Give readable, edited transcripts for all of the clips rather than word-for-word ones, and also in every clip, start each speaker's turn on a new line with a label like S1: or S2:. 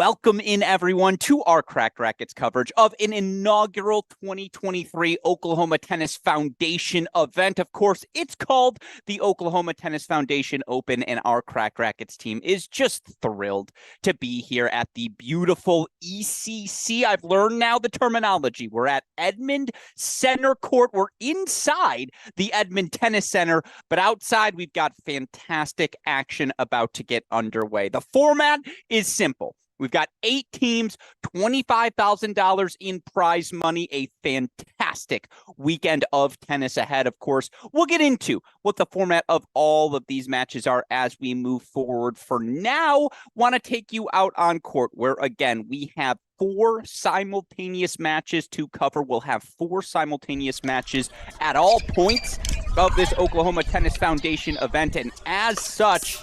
S1: Welcome in, everyone, to our Cracked Racquets coverage of an inaugural 2023 Oklahoma Tennis Foundation event. Of course, it's called the Oklahoma Tennis Foundation Open, and our Cracked Racquets team is just thrilled to be here at the beautiful ECC. I've learned now the terminology. We're at Edmond Center Court. We're inside the Edmond Tennis Center, but outside we've got fantastic action about to get underway. The format is simple. We've got 8 teams, $25,000 in prize money, a fantastic weekend of tennis ahead, of course. We'll get into what the format of all of these matches are as we move forward. For now, want to take you out on court where, again, we have 4 simultaneous matches to cover. We'll have 4 simultaneous matches at all points of this Oklahoma Tennis Foundation event, and as such,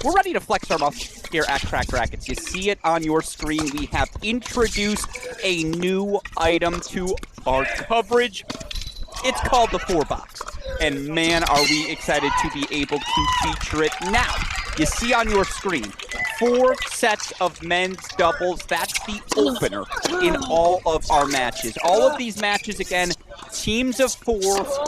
S1: we're ready to flex our muscles here at Cracked Racquets. You see it on your screen. We have introduced a new item to our coverage. It's called the 4-box. And man, are we excited to be able to feature it now. You see on your screen 4 sets of men's doubles. That's the opener in all of our matches. All of these matches, again, teams of 4.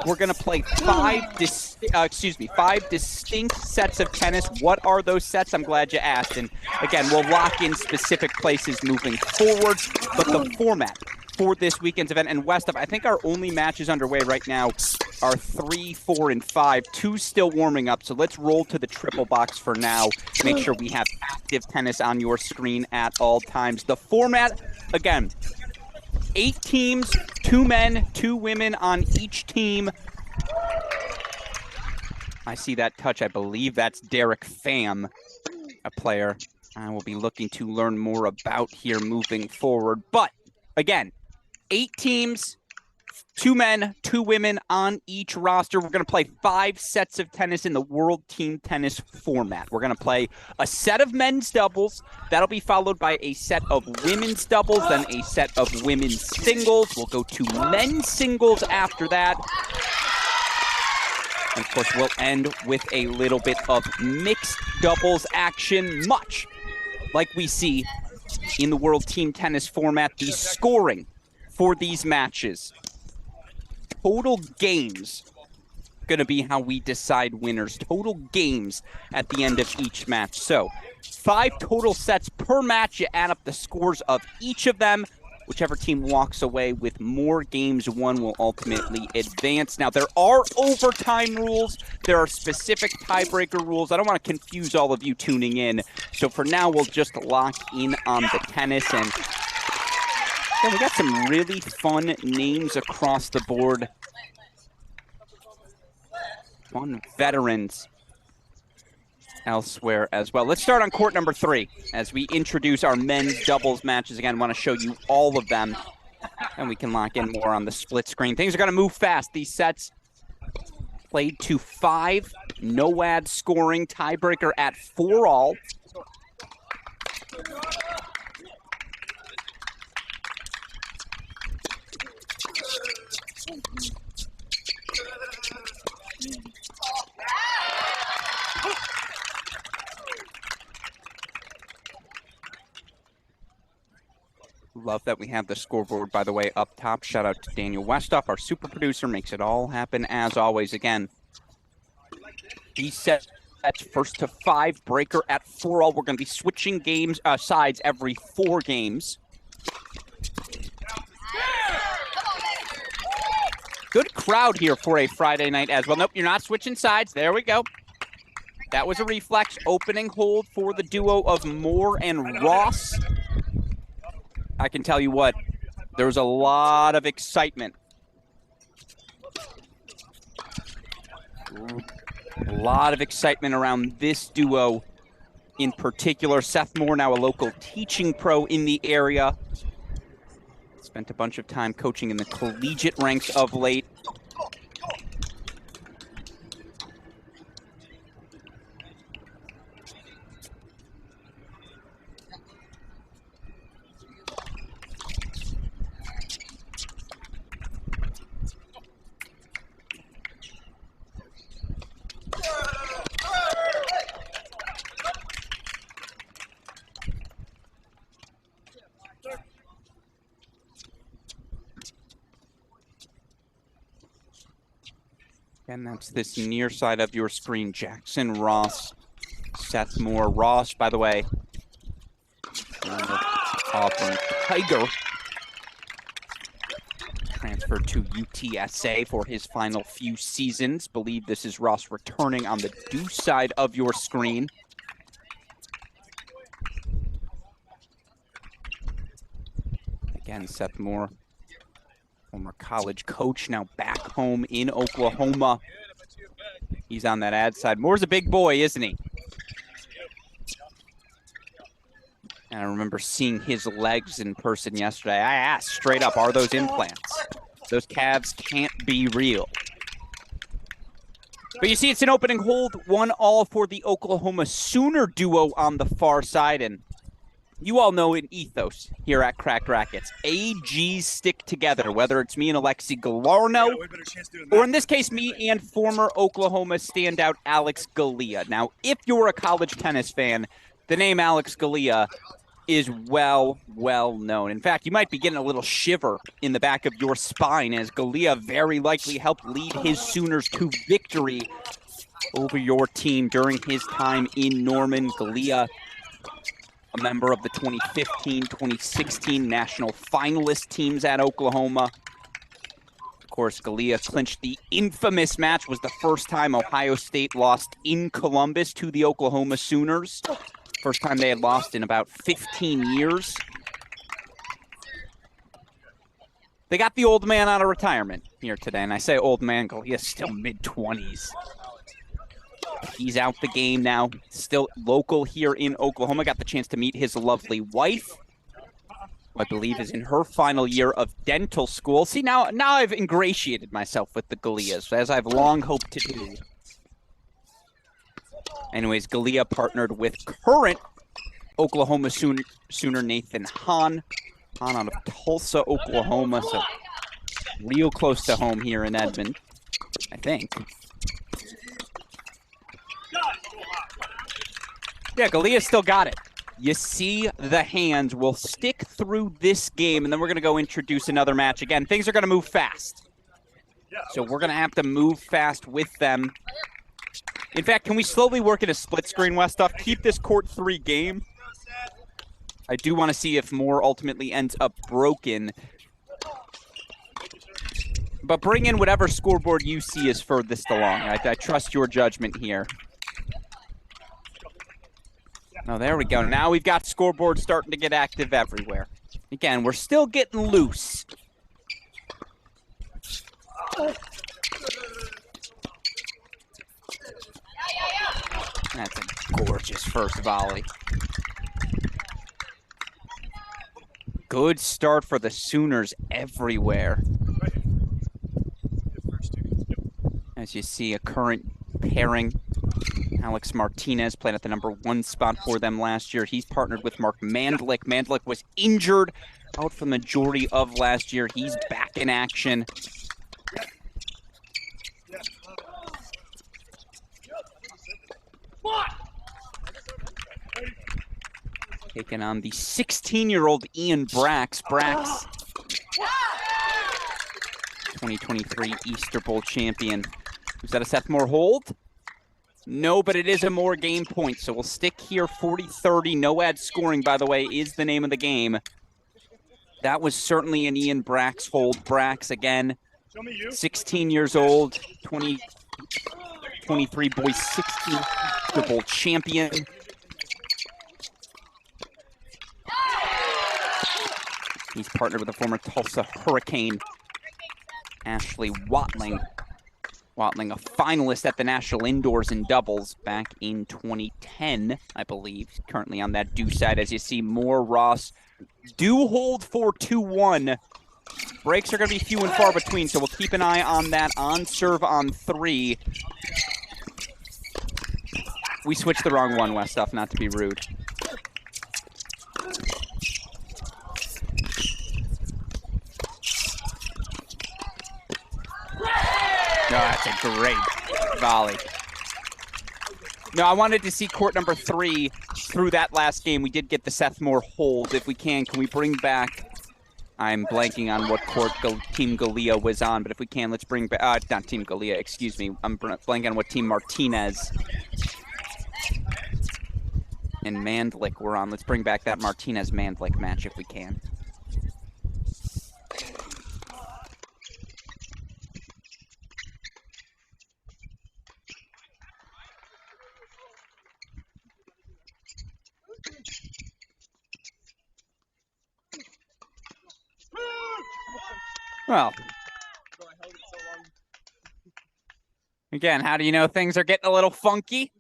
S1: We're going to play 5 distinct sets of tennis. What are those sets? I'm glad you asked. And again, we'll lock in specific places moving forward. But the format for this weekend's event, and Westhoff, I think our only matches underway right now are 3, 4, and 5. 2 still warming up, so let's roll to the triple box for now. Make sure we have active tennis on your screen at all times. The format, again, 8 teams, 2 men, 2 women on each team. I see that touch. I believe that's Derek Pham, a player I will be looking to learn more about here moving forward. But again, 8 teams, 2 men, 2 women on each roster. We're going to play 5 sets of tennis in the World Team Tennis format. We're going to play a set of men's doubles. That'll be followed by a set of women's doubles, then a set of women's singles. We'll go to men's singles after that. And of course, we'll end with a little bit of mixed doubles action, much like we see in the World Team Tennis format. The scoring for these matches, total games, going to be how we decide winners. Total games at the end of each match. So 5 total sets per match. You add up the scores of each of them. Whichever team walks away with more games won will ultimately advance. Now, there are overtime rules. There are specific tiebreaker rules. I don't want to confuse all of you tuning in. So for now, we'll just lock in on the tennis. And yeah, we got some really fun names across the board. Fun veterans elsewhere as well. Let's start on court number 3 as we introduce our men's doubles matches. Again, I want to show you all of them, and we can lock in more on the split screen. Things are going to move fast. These sets played to 5, no ad scoring, tiebreaker at 4-all. Love that we have the scoreboard, by the way, up top. Shout out to Daniel Westhoff, our super producer, makes it all happen as always. Again, these sets first to 5, breaker at 4-all. We're going to be switching games sides every 4 games. Good crowd here for a Friday night as well. Nope, you're not switching sides. There we go. That was a reflex. Opening hold for the duo of Moore and Ross. I can tell you what, there was a lot of excitement. A lot of excitement around this duo in particular. Seth Moore, now a local teaching pro in the area. Spent a bunch of time coaching in the collegiate ranks of late. And that's this near side of your screen. Jackson Ross, Seth Moore. Ross, by the way, Auburn Tiger, transferred to UTSA for his final few seasons. Believe this is Ross returning on the deuce side of your screen. Again, Seth Moore, former college coach, now back home in Oklahoma. He's on that ad side. Moore's a big boy, isn't he? And I remember seeing his legs in person yesterday. I asked straight up, are those implants? Those calves can't be real. But you see, it's an opening hold, 1-all for the Oklahoma Sooner duo on the far side. And you all know an ethos here at Cracked Racquets. AGs stick together, whether it's me and Alexi Galarno, or in this case, me and former Oklahoma standout Alex Galea. Now, if you're a college tennis fan, the name Alex Galea is well known. In fact, you might be getting a little shiver in the back of your spine as Galea very likely helped lead his Sooners to victory over your team during his time in Norman. Galea, a member of the 2015-2016 national finalist teams at Oklahoma. Of course, Galea clinched the infamous match. Was the first time Ohio State lost in Columbus to the Oklahoma Sooners. First time they had lost in about 15 years. They got the old man out of retirement here today. And I say old man, Galea's still mid-20s. He's out the game now, still local here in Oklahoma. Got the chance to meet his lovely wife, who I believe is in her final year of dental school. See, now I've ingratiated myself with the Galeas, as I've long hoped to do. Anyways, Galea partnered with current Oklahoma Sooner Nathan Hahn. Hahn out of Tulsa, Oklahoma, so real close to home here in Edmond, I think. Yeah, Galea still got it. You see the hands. We'll stick through this game, and then we're going to go introduce another match. Again, things are going to move fast. So we're going to have to move fast with them. In fact, can we slowly work at a split screen, Westoff? Keep this court 3 game. I do want to see if Moore ultimately ends up broken. But bring in whatever scoreboard you see is furthest along. I trust your judgment here. Oh, there we go. Now we've got scoreboards starting to get active everywhere. Again, we're still getting loose. That's a gorgeous first volley. Good start for the Sooners everywhere. As you see, a current pairing. Alex Martinez played at the #1 spot for them last year. He's partnered with Mark Mandlik. Mandlik was injured out for the majority of last year. He's back in action. Taking on the 16-year-old Ian Brax. Brax, 2023 Easter Bowl champion. Was that a Seth Moore hold? No, but it is a Moore game point, so we'll stick here 40-30. No ad scoring, by the way, is the name of the game. That was certainly an Ian Brax hold. Brax, again, 16 years old, 2023 boys 16 Easter Bowl champion. He's partnered with a former Tulsa Hurricane, Ashley Watling. Watling, a finalist at the National Indoors in doubles back in 2010, I believe. Currently on that deuce side, as you see, Moore, Ross do hold for 2-1. Breaks are going to be few and far between, so we'll keep an eye on that on serve on 3. We switched the wrong one, Westoff, not to be rude. No, that's a great volley. No, I wanted to see court #3 through that last game. We did get the Seth Moore hold. If we can we bring back... I'm blanking on what court Team Galea was on, but if we can, let's bring back... not Team Galea, excuse me. I'm blanking on what Team Martinez and Mandlik were on. Let's bring back that Martinez-Mandlik match if we can. Well, again, how do you know things are getting a little funky?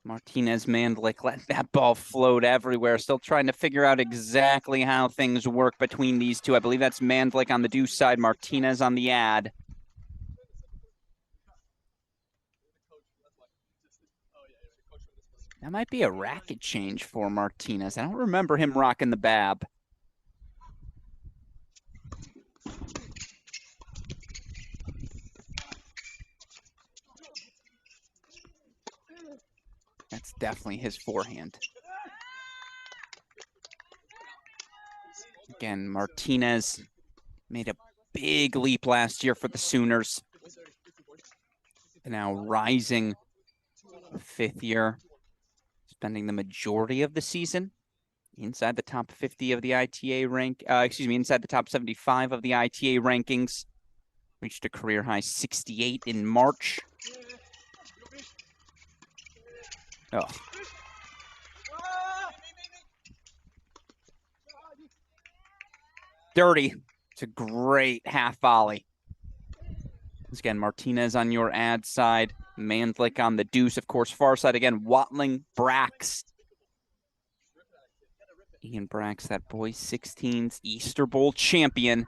S1: Martinez-Mandlik let that ball float everywhere. Still trying to figure out exactly how things work between these two. I believe that's Mandlik on the deuce side, Martinez on the ad. That might be a racket change for Martinez. I don't remember him rocking the bab. That's definitely his forehand. Again, Martinez made a big leap last year for the Sooners. Now rising fifth year, spending the majority of the season inside the top 50 of the ITA rank, inside the top 75 of the ITA rankings. Reached a career high 68 in March. Oh. Dirty. It's a great half volley. Once again, Martinez on your ad side. Mandlik on the deuce, of course, far side again. Watling, Brax. Ian Brax, that boys 16s Easter Bowl champion.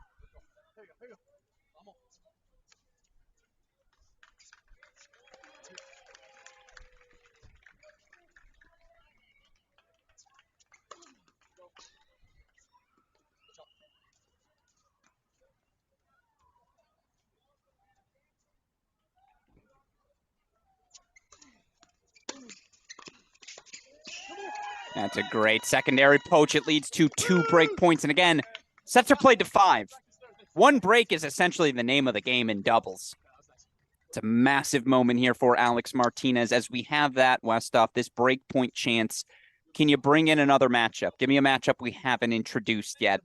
S1: That's a great secondary poach. It leads to 2 break points. And again, sets are played to 5. 1 break is essentially the name of the game in doubles. It's a massive moment here for Alex Martinez as we have that, Westhoff, this break point chance. Can you bring in another matchup? Give me a matchup we haven't introduced yet.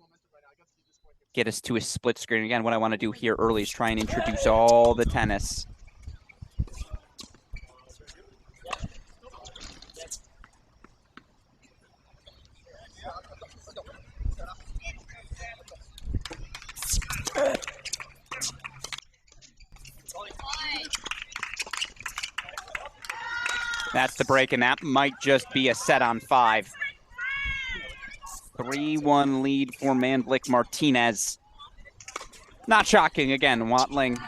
S1: Get us to a split screen. Again, what I want to do here early is try and introduce all the tennis. That's the break, and that might just be a set on 5. 3-1 lead for Mandlik Martinez. Not shocking, again, Watling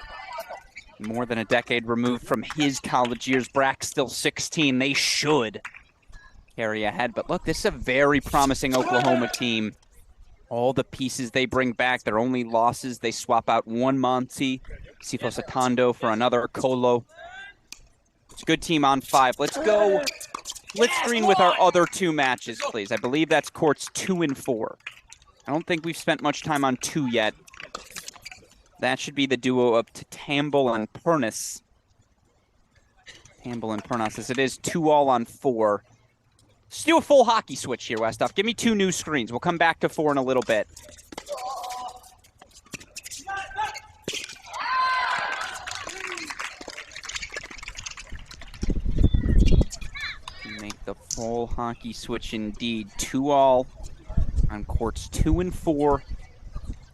S1: more than a decade removed from his college years. Brack still 16. They should carry ahead. But look, this is a very promising Oklahoma team. All the pieces they bring back, their only losses, they swap out one Monty, Sifo Satondo for another Colo. It's a good team on 5. Let's go split screen with our other 2 matches, please. I believe that's courts 2 and 4. I don't think we've spent much time on 2 yet. That should be the duo of Tamble and Pernis. Tamble and Pernis, as it is 2-all on 4. Let's do a full hockey switch here, Westhoff. Give me 2 new screens. We'll come back to 4 in a little bit. Make the full hockey switch indeed. 2-all on courts 2 and 4.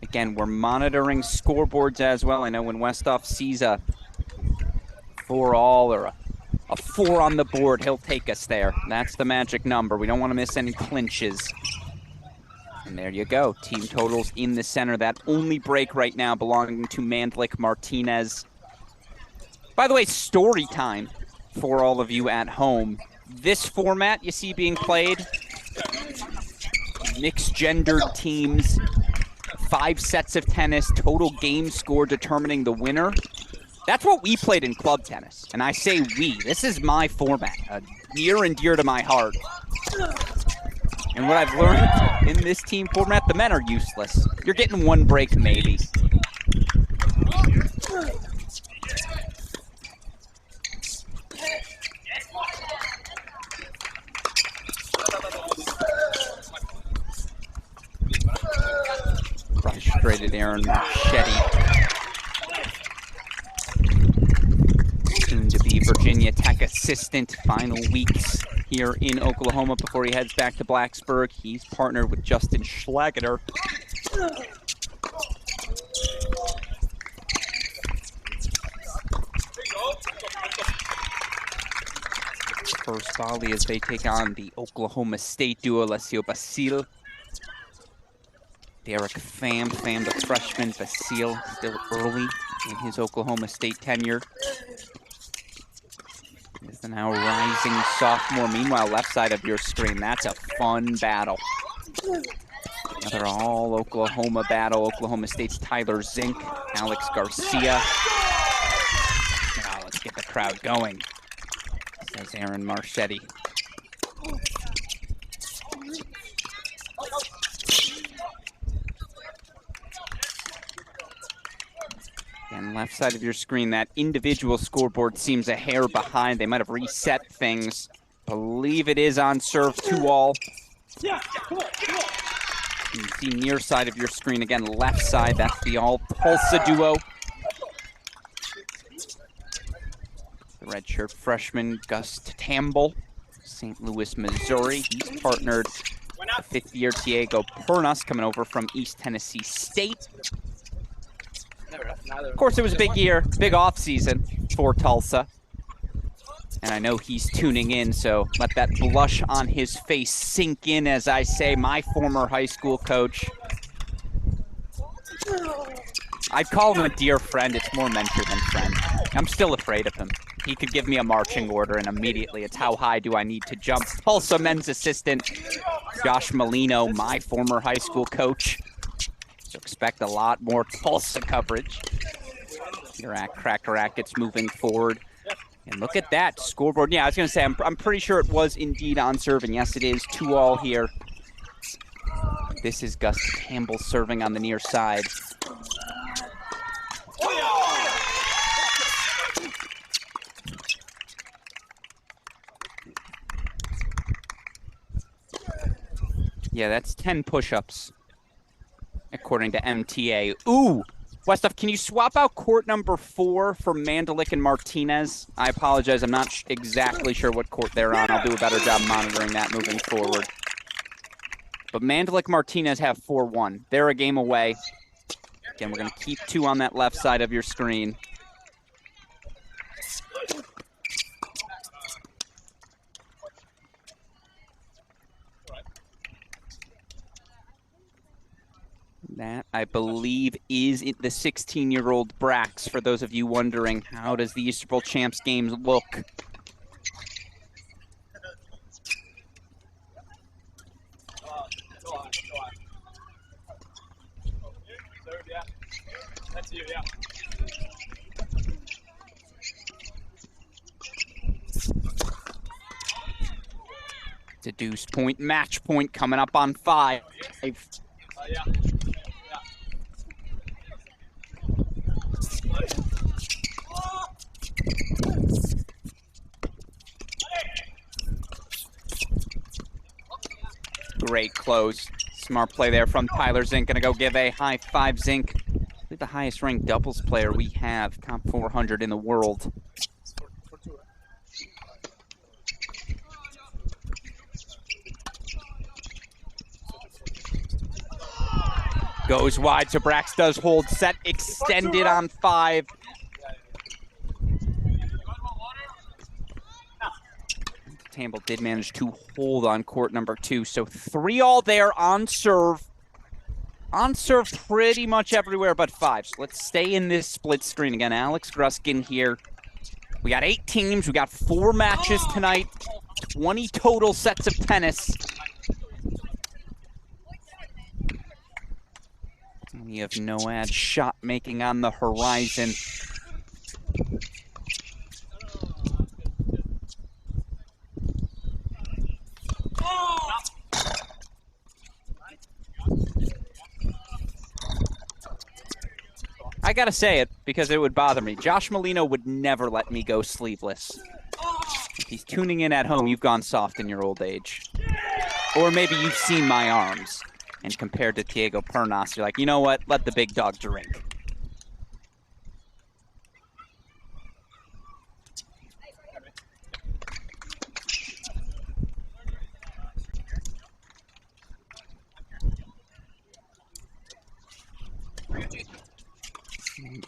S1: Again, we're monitoring scoreboards as well. I know when Westhoff sees a 4-all or a 4 on the board, he'll take us there. That's the magic number. We don't want to miss any clinches. And there you go. Team totals in the center. That only break right now belonging to Mandlik Martinez. By the way, story time for all of you at home. This format you see being played, mixed-gendered teams, 5 sets of tennis, total game score determining the winner. That's what we played in club tennis. And I say we. This is my format, near and dear to my heart. And what I've learned in this team format, the men are useless. You're getting one break, maybe. Frustrated Aaron Marchetti. Soon to be Virginia Tech assistant. Final weeks here in Oklahoma before he heads back to Blacksburg. He's partnered with Justin Schlageter. First volley as they take on the Oklahoma State duo, Alessio Basile. Derek Pham, the freshman. Basile still early in his Oklahoma State tenure. Is the now rising sophomore. Meanwhile, left side of your screen, that's a fun battle. Another all Oklahoma battle. Oklahoma State's Tyler Zink, Alex Garcia. Now let's get the crowd going, says Aaron Marchetti. And left side of your screen, that individual scoreboard seems a hair behind. They might have reset things. Believe it is on serve 2-all. You can see near side of your screen again, left side. That's the all Tulsa duo. The redshirt freshman Gus Tamble, St. Louis, Missouri. He's partnered with fifth-year Diego Pernas coming over from East Tennessee State. Of course, it was a big year, big off-season for Tulsa. And I know he's tuning in, so let that blush on his face sink in as I say, my former high school coach. I'd call him a dear friend. It's more mentor than friend. I'm still afraid of him. He could give me a marching order, and immediately it's how high do I need to jump. Tulsa men's assistant Josh Molino, my former high school coach. So expect a lot more Tulsa coverage. Here at Crack Rackets moving forward. And look at that scoreboard. Yeah, I was going to say, I'm pretty sure it was indeed on serve, and yes, it is 2-all here. This is Gus Campbell serving on the near side. Yeah, that's 10 push-ups, according to MTA. Ooh! Westhoff, can you swap out court number 4 for Mandalik and Martinez? I apologize, I'm not exactly sure what court they're on. I'll do a better job monitoring that moving forward. But Mandalik, Martinez have 4-1. They're a game away. Again, we're going to keep 2 on that left side of your screen. That, I believe, is the 16-year-old Brax. For those of you wondering, how does the Easter Bowl Champs games look? It's a deuce point, match point coming up on 5. Great close. Smart play there from Tyler Zink. Gonna go give a high 5 Zink. I believe the highest ranked doubles player we have, top 400 in the world. Goes wide, so Brax does hold. Set extended on 5. Tamble did manage to hold on court number 2. So 3-all there on serve. On serve pretty much everywhere but 5. So let's stay in this split screen again. Alex Gruskin here. We got 8 teams. We got 4 matches tonight. 20 total sets of tennis. We have Noad shot making on the horizon. gotta say it because it would bother me. Josh Molino would never let me go sleeveless. If he's tuning in at home, you've gone soft in your old age. Or maybe you've seen my arms, and compared to Diego Pernas, you're like, you know what? Let the big dog drink.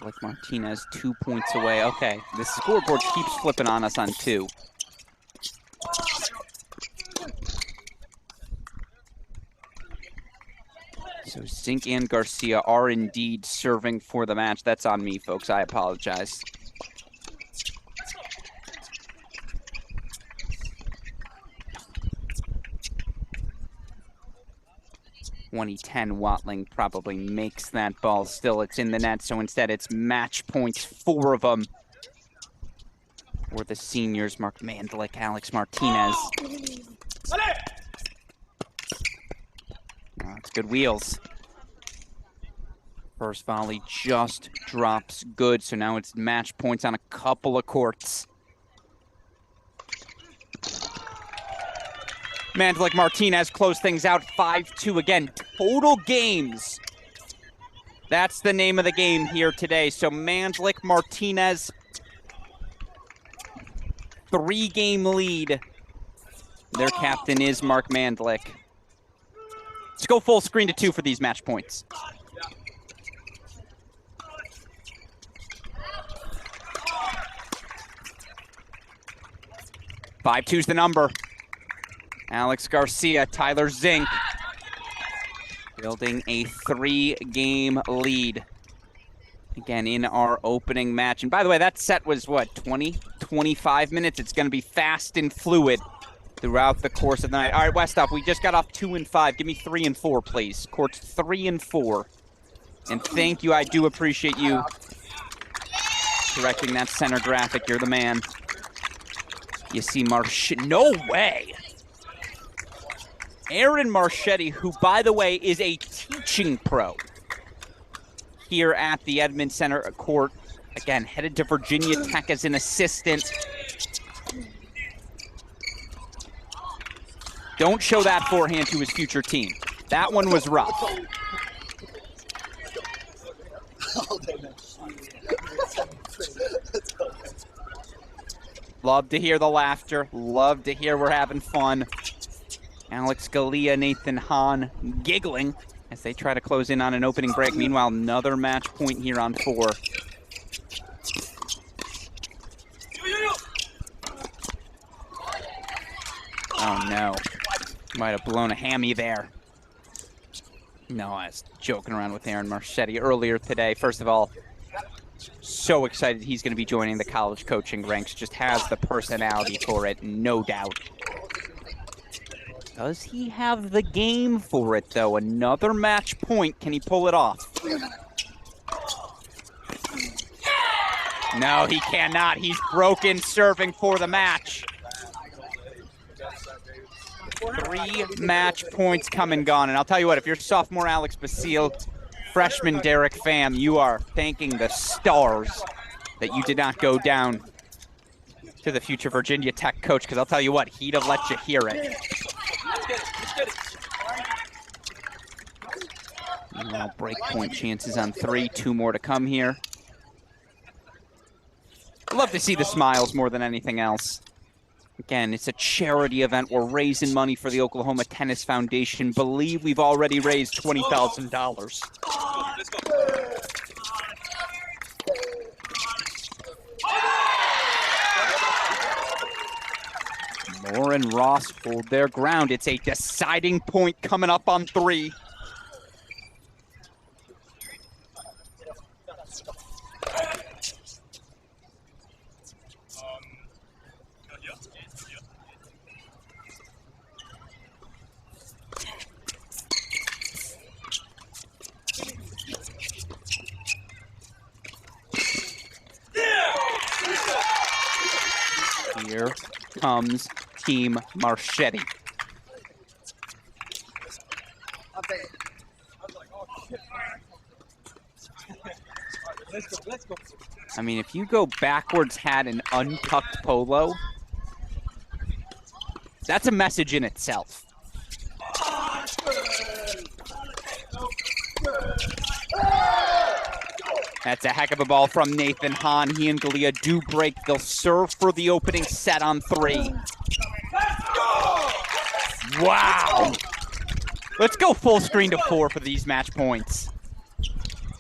S1: Like Martinez, 2 points away. Okay, the scoreboard keeps flipping on us on 2. So Zink and Garcia are indeed serving for the match. That's on me, folks. I apologize. Watling probably makes that ball. Still, it's in the net, so instead it's match points, 4 of them. For the seniors, Mark Mandlik, Alex Martinez. Oh, it's good wheels. First volley just drops good, so now it's match points on a couple of courts. Mandlik Martinez close things out 5-2 again. Total games. That's the name of the game here today. So Mandlik Martinez, 3-game lead. Their captain is Mark Mandlik. Let's go full screen to 2 for these match points. Five two's the number. Alex Garcia, Tyler Zink, building a 3-game lead. Again, in our opening match. And by the way, that set was what, 20, 25 minutes? It's going to be fast and fluid throughout the course of the night. All right, Westhoff, we just got off 2 and 5. Give me 3 and 4, please. Courts 3 and 4. And thank you. I do appreciate you correcting that center graphic. You're the man. You see no way. Aaron Marchetti, who, by the way, is a teaching pro here at the Edmond Center Court. Again, headed to Virginia Tech as an assistant. Don't show that forehand to his future team. That one was rough. Love to hear the laughter. Love to hear we're having fun. Alex Scalia, Nathan Hahn giggling as they try to close in on an opening break. Meanwhile, another match point here on 4. Oh, no. Might have blown a hammy there. No, I was joking around with Aaron Marchetti earlier today. First of all, so excited he's going to be joining the college coaching ranks. Just has the personality for it, no doubt. Does he have the game for it, though? Another match point. Can he pull it off? No, he cannot. He's broken serving for the match. 3 match points come and gone. And I'll tell you what, if you're sophomore Alex Basile, freshman Derek Pham, you are thanking the stars that you did not go down to the future Virginia Tech coach, because I'll tell you what, he'd have let you hear it. Now break point chances on 3, 2 more to come here. I love to see the smiles more than anything else. Again, it's a charity event. We're raising money for the Oklahoma Tennis Foundation. Believe we've already raised $20,000. Moore and Ross hold their ground. It's a deciding point coming up on 3. Here comes Team Marchetti. I mean, if you go backwards hat and untucked polo, that's a message in itself. That's a heck of a ball from Nathan Hahn. He and Galea do break. They'll serve for the opening set on 3. Wow. Let's go full screen to 4 for these match points.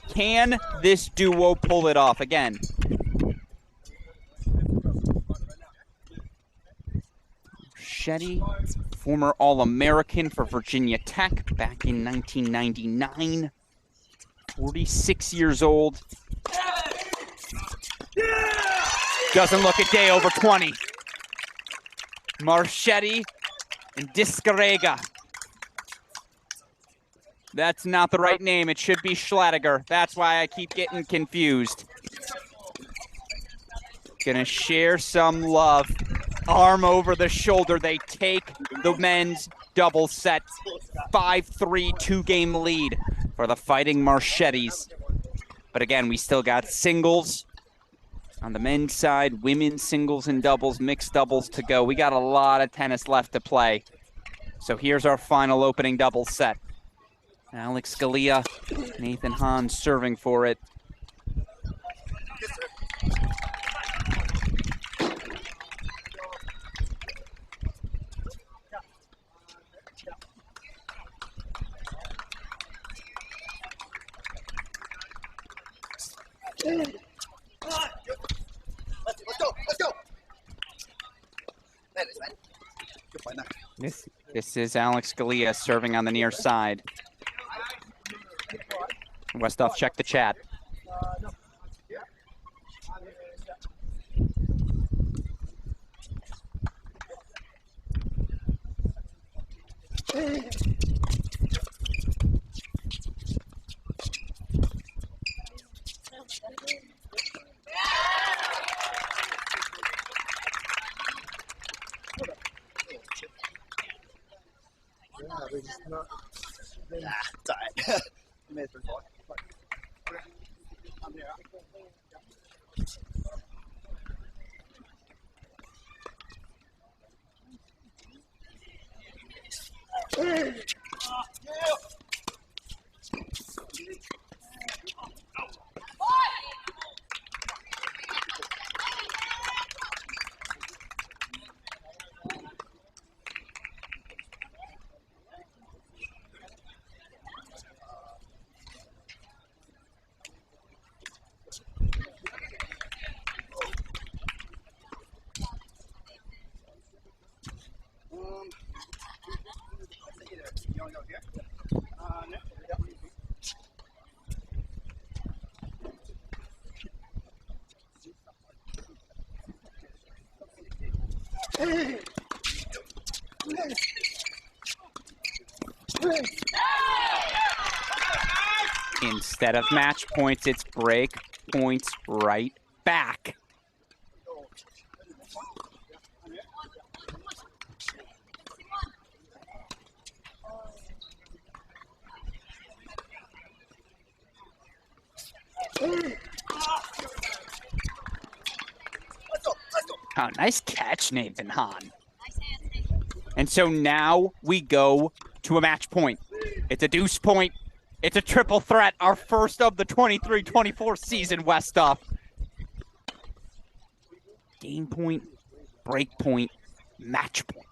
S1: Can this duo pull it off again? Shetty, former All-American for Virginia Tech back in 1999. 46 years old. Doesn't look a day over 20. Marchetti and Discarega. That's not the right name. It should be Schladiger. That's why I keep getting confused. Gonna share some love. Arm over the shoulder. They take the men's double set. 5-3 2-game lead for the Fighting Marchettis. But again, we still got singles on the men's side, women's singles and doubles, mixed doubles to go. We got a lot of tennis left to play. So here's our final opening double set. Alex Galea, Nathan Hahn serving for it.
S2: Let's go.
S1: This is Alex Galea serving on the near side. Westhoff, check the chat.
S2: It's all right.
S1: Instead of match points, it's break points right back. Oh, nice catch, Nathan Hahn. And so now we go to a match point. It's a deuce point. It's a triple threat, our first of the 23-24 season, Westhoff. Game point, break point, match point.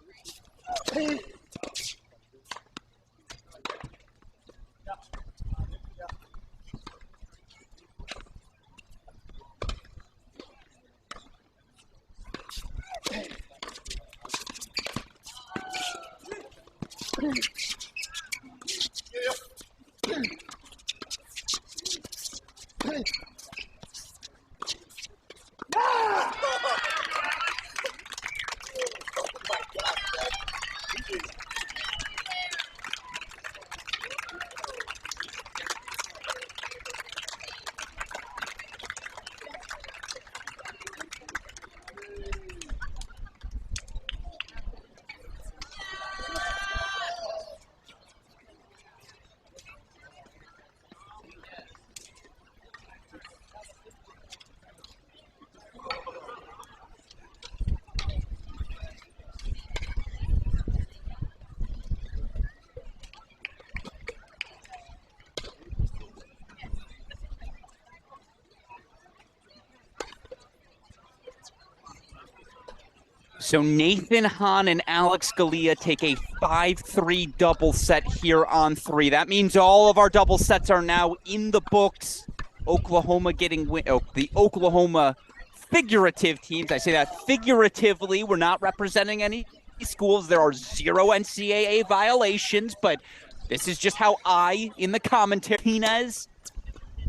S1: So Nathan Hahn and Alex Scalia take a 5-3 double set here on 3. That means all of our double sets are now in the books. Oklahoma getting the Oklahoma figurative teams. I say that figuratively. We're not representing any schools. There are 0 NCAA violations, but this is just how I, in the commentary, Martinez,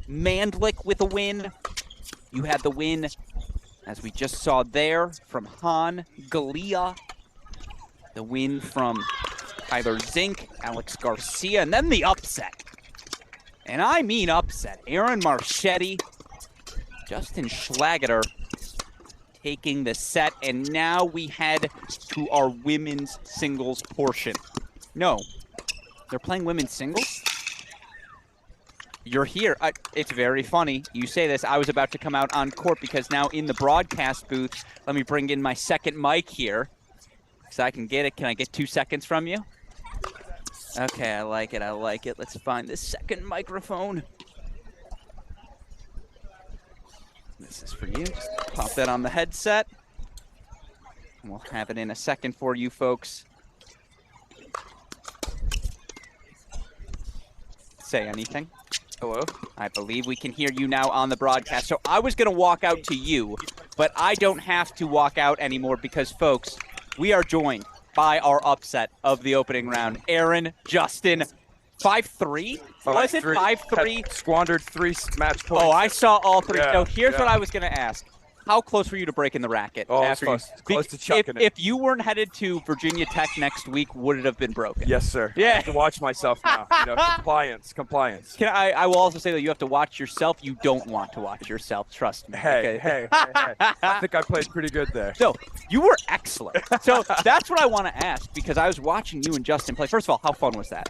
S1: Mandlik with a win. You had the win, as we just saw there, from Hahn, Galea. The win from Tyler Zink, Alex Garcia, and then the upset. And I mean upset. Aaron Marchetti, Justin Schlageter taking the set, and now we head to our women's singles portion. No, they're playing women's singles? You're here. It's very funny. You say this. I was about to come out on court because now in the broadcast booth, let me bring in my second mic here so I can get it. Can I get 2 seconds from you? Okay, I like it. I like it. Let's find this second microphone. This is for you. Just pop that on the headset. And we'll have it in a second for you folks. Say anything. Hello? I believe we can hear you now on the broadcast. So I was going to walk out to you, but I don't have to walk out anymore because, folks, we are joined by our upset of the opening round. Aaron, Justin, 5-3? Was it 5-3?
S3: Squandered 3 match points.
S1: Oh, I saw all 3.
S3: Yeah,
S1: so here's what I was going to ask. How close were you to breaking the racket?
S3: Oh,
S1: after
S3: close to chucking it.
S1: If you weren't headed to Virginia Tech next week, would it have been broken?
S3: Yes, sir.
S1: Yeah.
S3: I have to watch myself now. Compliance.
S1: I will also say that you have to watch yourself. You don't want to watch yourself. Trust me.
S3: Hey. I think I played pretty good there.
S1: So you were excellent. So that's what I want to ask because I was watching you and Justin play. First of all, how fun was that?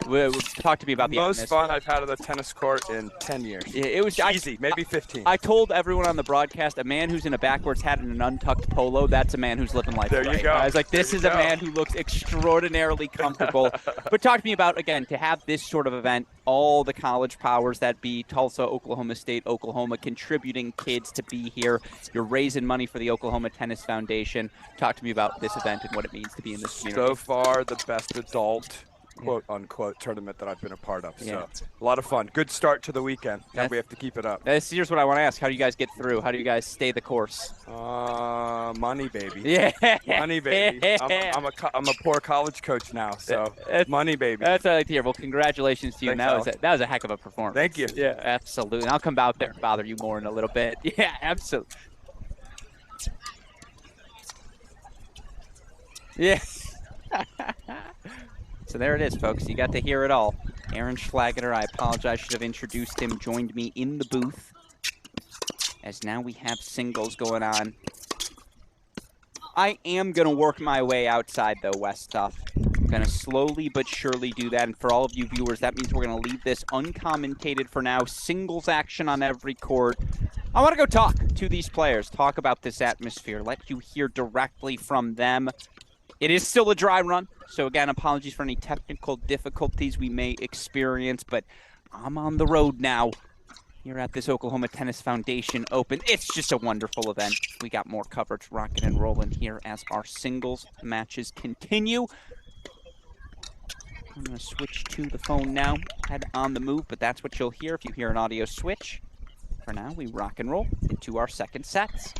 S1: Talk to me about the
S3: most fun I've had on the tennis court in 10 years.
S1: Yeah, it was
S3: easy, maybe 15.
S1: I told everyone on the broadcast, a man who's in a backwards hat and an untucked polo, that's a man who's living life.
S3: There you go.
S1: I was like, this is a man who looks extraordinarily comfortable. But talk to me about, again, to have this sort of event, all the college powers that be, Tulsa, Oklahoma State, Oklahoma, contributing kids to be here. You're raising money for the Oklahoma Tennis Foundation. Talk to me about this event and what it means to be in this community.
S3: So far, the best adult quote-unquote tournament that I've been a part of. So a lot of fun. Good start to the weekend. And we have to keep it up.
S1: Here's what I want to ask. How do you guys get through? How do you guys stay the course?
S3: Money, baby.
S1: Yeah.
S3: Money, baby. I'm a poor college coach now, so money, baby.
S1: That's what I like to hear. Well, congratulations to you.
S3: Thanks,
S1: that was a heck of a performance.
S3: Thank you.
S1: Yeah, absolutely. I'll come out there and bother you more in a little bit. Yeah, absolutely. Yeah. So there it is, folks. You got to hear it all. Aaron Schlageter, I apologize, should have introduced him, joined me in the booth. As now we have singles going on. I am going to work my way outside, though, Westhoff. I'm going to slowly but surely do that. And for all of you viewers, that means we're going to leave this uncommentated for now. Singles action on every court. I want to go talk to these players, talk about this atmosphere, let you hear directly from them. It is still a dry run, so again, apologies for any technical difficulties we may experience, but I'm on the road now here at this Oklahoma Tennis Foundation Open. It's just a wonderful event. We got more coverage rocking and rolling here as our singles matches continue. I'm going to switch to the phone now, head on the move, but that's what you'll hear if you hear an audio switch. For now, we rock and roll into our second sets.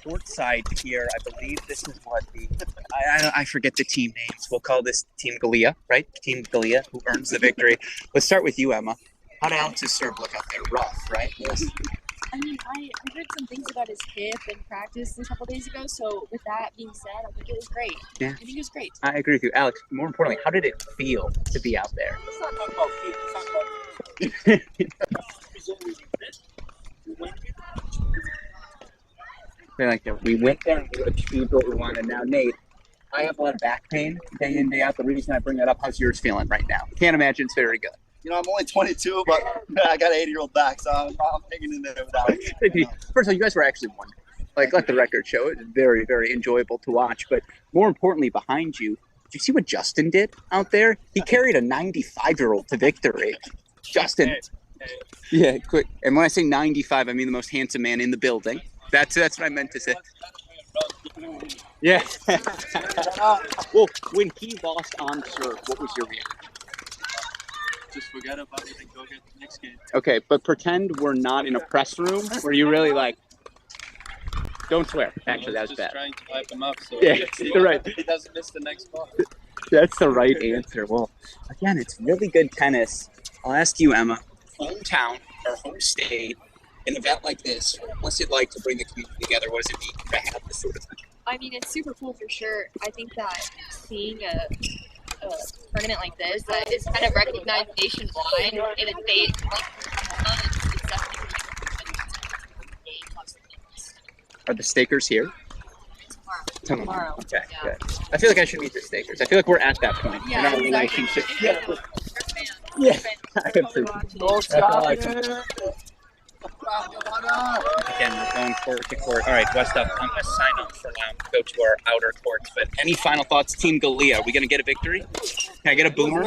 S1: courtside here. I believe this is what I forget the team names. We'll call this Team Galea, right? Team Galea, who earns the victory. Let's start with you, Emma. How did Alex's serve look out there? Rough, right? Yes.
S4: I mean, I heard some things about his hip in practice a couple days ago. So with that being said, I think it was great.
S1: Yeah.
S4: I think it was great.
S1: I agree with you, Alex. More importantly, how did it feel to be out there?
S2: Let's not talk about feet. Let's talk about
S1: We went there and we achieved what we wanted. Now, Nate, I have a lot of back pain day in, day out. The reason I bring that up, how's yours feeling right now? Can't imagine it's very good.
S2: I'm only 22, but I got an 80-year-old back, so I'm hanging in there without it.
S1: First of all, you guys were actually one. Like, let the record show it. Very, very enjoyable to watch. But more importantly, behind you, did you see what Justin did out there? He carried a 95-year-old to victory. Justin. Yeah, quick. And when I say 95, I mean the most handsome man in the building. That's what I meant to say. Yeah. Well, when he lost on serve, what was your reaction?
S5: Just forget about it and go get the next game.
S1: Okay, but pretend we're not in a press room where you really like. Don't swear. Actually, that was bad.
S5: Just trying to hype him up so
S1: Yeah, you're right.
S5: he doesn't miss the next ball.
S1: That's the right answer. Well, again, it's really good tennis. I'll ask you, Emma. Hometown or home state, an event like this, what's it like to bring the community together? What does it mean to have this sort of thing?
S4: I mean, it's super cool for sure. I think that seeing a tournament like this that is kind of recognized nationwide in a state
S1: Are the stakers here?
S4: tomorrow.
S1: Okay,
S4: Yeah.
S1: good. I feel like I should meet the stakers. I feel like we're at that point in our relationship. Yeah, I appreciate it. Again, we're going court to court. All right, West up. I'm going to sign up for now. Go to our outer courts. But any final thoughts, Team Galea? Are we going to get a victory? Can I get a boomer?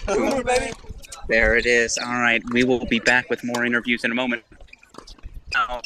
S2: Boomer, baby.
S1: There it is. All right, we will be back with more interviews in a moment. Now,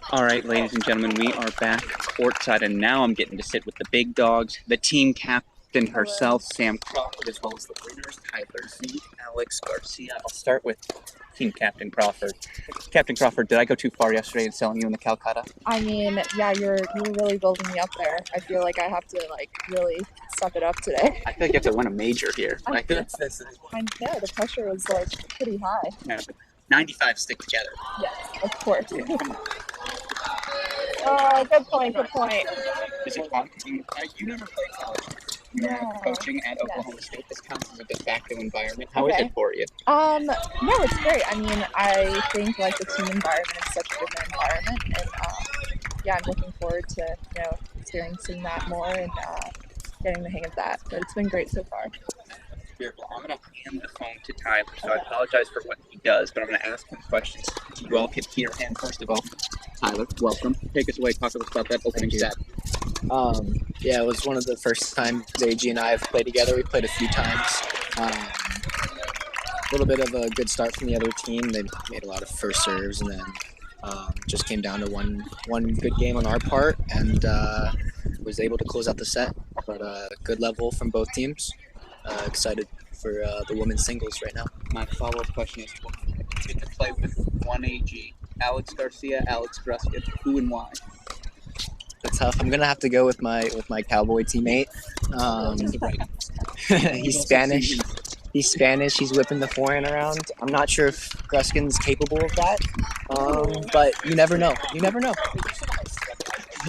S1: All right, ladies and gentlemen, we are back courtside, and now I'm getting to sit with the big dogs, the team captain herself, Sam Crawford, as well as the winners, Tyler Z, Alex Garcia. I'll start with team captain Crawford. Captain Crawford, did I go too far yesterday in selling you in the Calcutta?
S6: I mean, yeah, you were really building me up there. I feel like I have to really step it up today.
S1: I feel like you have to win a major here. I feel that's
S6: I know the pressure was pretty high.
S1: yeah, 95 stick together.
S6: Yes, of course.
S1: Yeah.
S6: Oh, good point. Good point.
S1: Is it fun? You never played college. You are coaching at Oklahoma State. This counts as a de facto environment. How is it for you?
S6: No, it's great. I mean, I think the team environment is such a different environment, and yeah, I'm looking forward to experiencing that more and getting the hang of that. But it's been great so far.
S1: Well, I'm going to hand the phone to Tyler, so I apologize for what he does, but I'm going to ask him questions you all can hear him. First of all, Tyler, welcome. Take us away. Talk to us about that opening set.
S7: Yeah, it was one of the first times AG and I have played together. We played a few times. A little bit of a good start from the other team. They made a lot of first serves, and then just came down to one good game on our part, and was able to close out the set. But good level from both teams. Excited for the women's singles right now.
S1: My follow-up question is, you get to play with one AG, Alex Garcia, Alex Gruskin. Who and why?
S7: It's tough. I'm gonna have to go with my Cowboy teammate. He's Spanish. He's Spanish. He's whipping the forehand around. I'm not sure if Gruskin's capable of that, but you never know. You never know.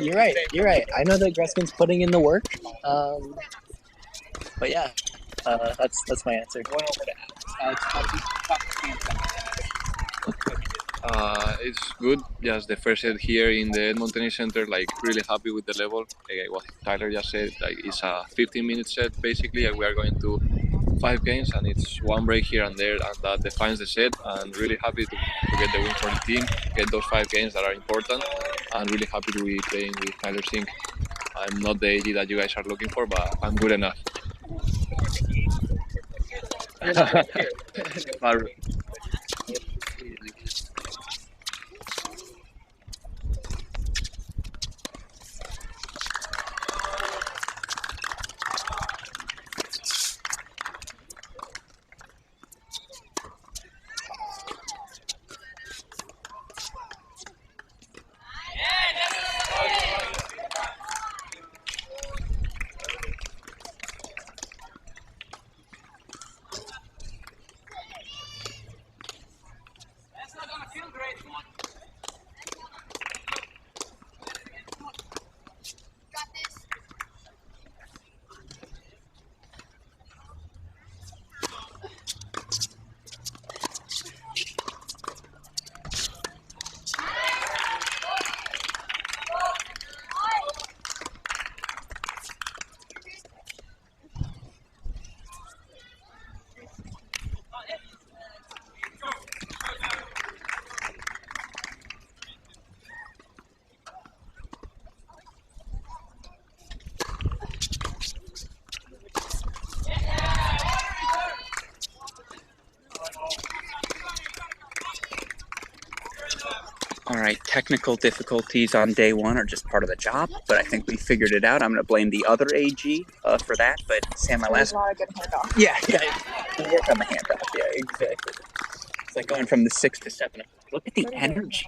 S7: You're right. You're right. I know that Gruskin's putting in the work. But yeah, that's my answer.
S1: Going over to Alex.
S8: It's good. Just the first set here in the Edmond Tennis Center, really happy with the level. What Tyler just said, it's a 15-minute set basically, and we are going to 5 games, and it's one break here and there, and that defines the set. And really happy to get the win for the team, get those 5 games that are important, and really happy to be playing with Tyler Sink. I'm not the AG that you guys are looking for, but I'm good enough.
S1: All right, technical difficulties on day one are just part of the job, but I think we figured it out. I'm going to blame the other AG for that, but Sam, my last...
S6: There's a lot of good handoff.
S1: Yeah, we'll work on the handoff, yeah, exactly. It's like going from the 6 to 7. Look at the energy.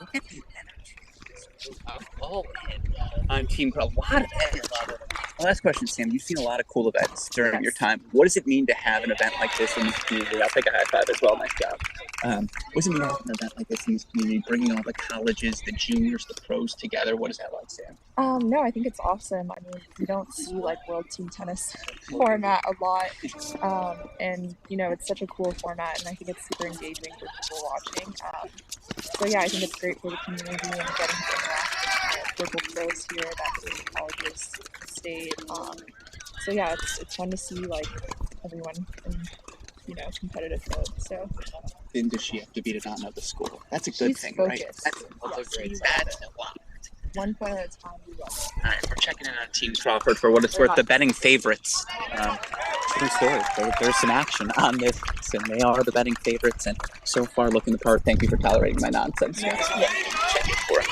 S1: Look at the energy. On Team Pro, a lot of energy. My last question, Sam, you've seen a lot of cool events during your time. What does it mean to have an event like this in this community? I'll take a high five as well, nice job. What does it mean to have an event like this in this community, bringing all the colleges, the juniors, the pros together? What is that like, Sam?
S6: No, I think it's awesome. I mean, you don't see world team tennis format a lot, and it's such a cool format, and I think it's super engaging for people watching. So yeah, I think it's great for the community and getting to interact with local pros here that colleges, state. So yeah, it's fun to see everyone in competitive mode. So.
S1: Then does she have to be to not know the school? That's a good thing,
S6: focused.
S1: right? That's
S6: great.
S1: that's a lot.
S6: one point at a time. We love it.
S1: All right, we're checking in on Team Crawford for what it's worth. The betting favorites. True story. There's some action on this, and they are the betting favorites, and so far looking the part. Thank you for tolerating my nonsense.
S6: Yeah.
S1: Checking for it.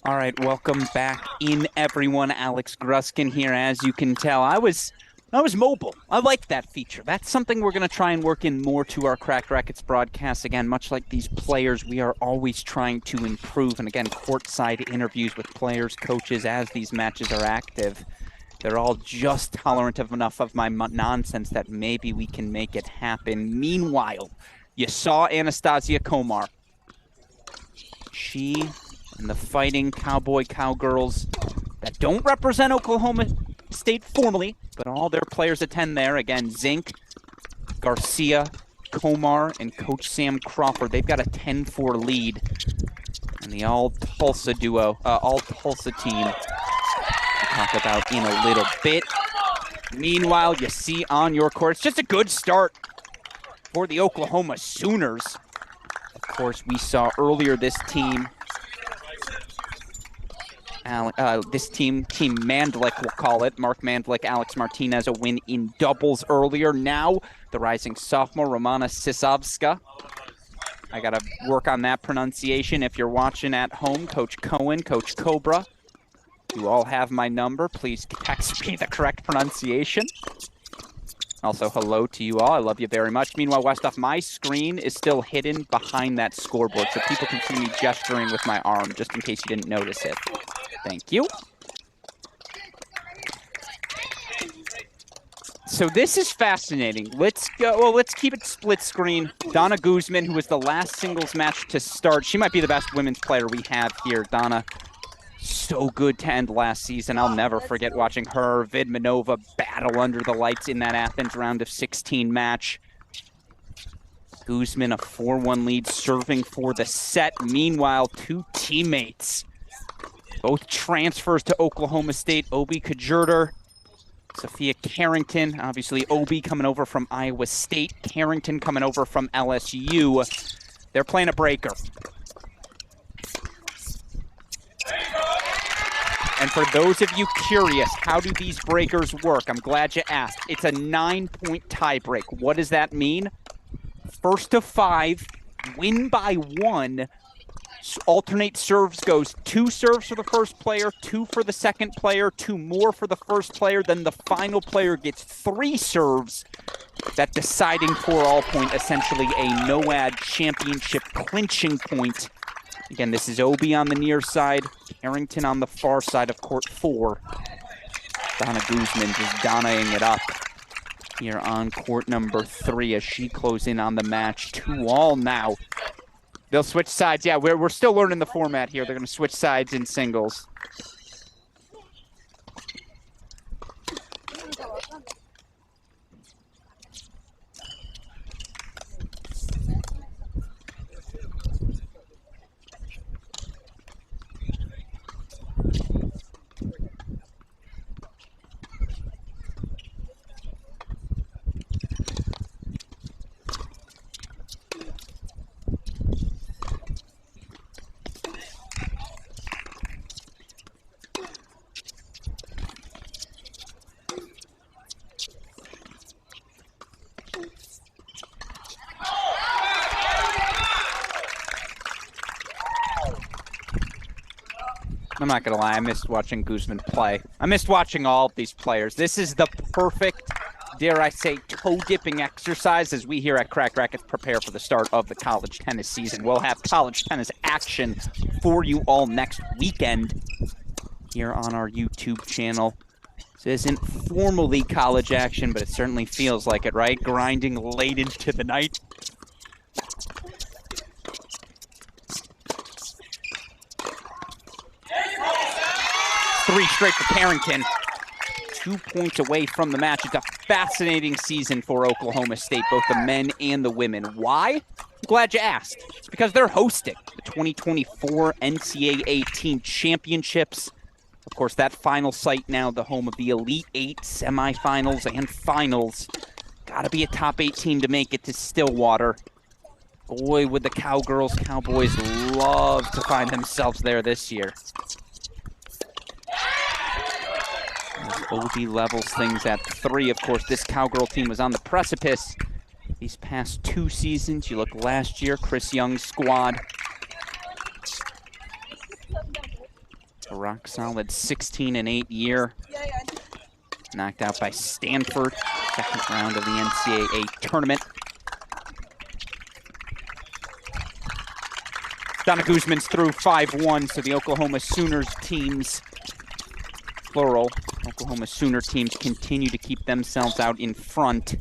S1: All right, welcome back in, everyone. Alex Gruskin here. As you can tell, I was mobile. I like that feature. That's something we're going to try and work in more to our Cracked Racquets broadcasts. Again, much like these players, we are always trying to improve. And again, courtside interviews with players, coaches, as these matches are active. They're all just tolerant of enough of my nonsense that maybe we can make it happen. Meanwhile, you saw Anastasia Komar. She and the Fighting Cowboy Cowgirls that don't represent Oklahoma State formally, but all their players attend there. Again, Zink, Garcia, Komar, and Coach Sam Crawford. They've got a 10-4 lead. And the all-Tulsa duo, all-Tulsa team, we'll talk about in a little bit. Meanwhile, you see on your court, it's just a good start for the Oklahoma Sooners. Of course, we saw earlier this team, Team Mandlik, we'll call it. Mark Mandlik, Alex Martinez, a win in doubles earlier. Now, the rising sophomore, Romana Sisovska. I got to work on that pronunciation. If you're watching at home, Coach Cohen, Coach Cobra, you all have my number. Please text me the correct pronunciation. Also, hello to you all. I love you very much. Meanwhile, Westhoff, my screen is still hidden behind that scoreboard, so people can see me gesturing with my arm, just in case you didn't notice it. Thank you. So this is fascinating. Let's go. Well, let's keep it split screen. Donna Guzman, who was the last singles match to start. She might be the best women's player we have here. Donna, so good to end last season. I'll never forget watching her, Vidmanova, battle under the lights in that Athens round of 16 match. Guzman, a 4-1 lead, serving for the set. Meanwhile, two teammates, both transfers to Oklahoma State. Obi Kajurter, Sophia Carrington. Obviously, Obi coming over from Iowa State. Carrington coming over from LSU. They're playing a breaker. And for those of you curious, how do these breakers work? I'm glad you asked. It's a 9-point tiebreak. What does that mean? First to 5, win by 1. Alternate serves goes 2 serves for the first player, 2 for the second player, 2 more for the first player. Then the final player gets 3 serves. That deciding for-all point, essentially a NOAD championship clinching point. Again, this is Obi on the near side, Carrington on the far side of court 4. Donna Guzman just Donnaing it up here on court number 3 as she closes in on the match. 2-all now. They'll switch sides. Yeah, we're still learning the format here. They're going to switch sides in singles. I'm not going to lie, I missed watching Guzman play. I missed watching all of these players. This is the perfect, dare I say, toe-dipping exercise as we here at Cracked Racquets prepare for the start of the college tennis season. We'll have college tennis action for you all next weekend here on our YouTube channel. This isn't formally college action, but it certainly feels like it, right? Grinding late into the night. Three straight for Carrington. 2 points away from the match. It's a fascinating season for Oklahoma State, both the men and the women. Why? I'm glad you asked. It's because they're hosting the 2024 NCAA Team Championships. Of course, that final site now, the home of the Elite 8 semifinals and finals. Gotta be a top 8 team to make it to Stillwater. Boy, would the Cowgirls, Cowboys love to find themselves there this year. Obi levels things at 3. Of course, this Cowgirl team was on the precipice these past 2 seasons. You look last year, Chris Young's squad. A rock solid 16-8 year. Knocked out by Stanford, second round of the NCAA tournament. Donna Guzman's through 5-1, so the Oklahoma Sooners teams, plural, Oklahoma Sooner teams continue to keep themselves out in front.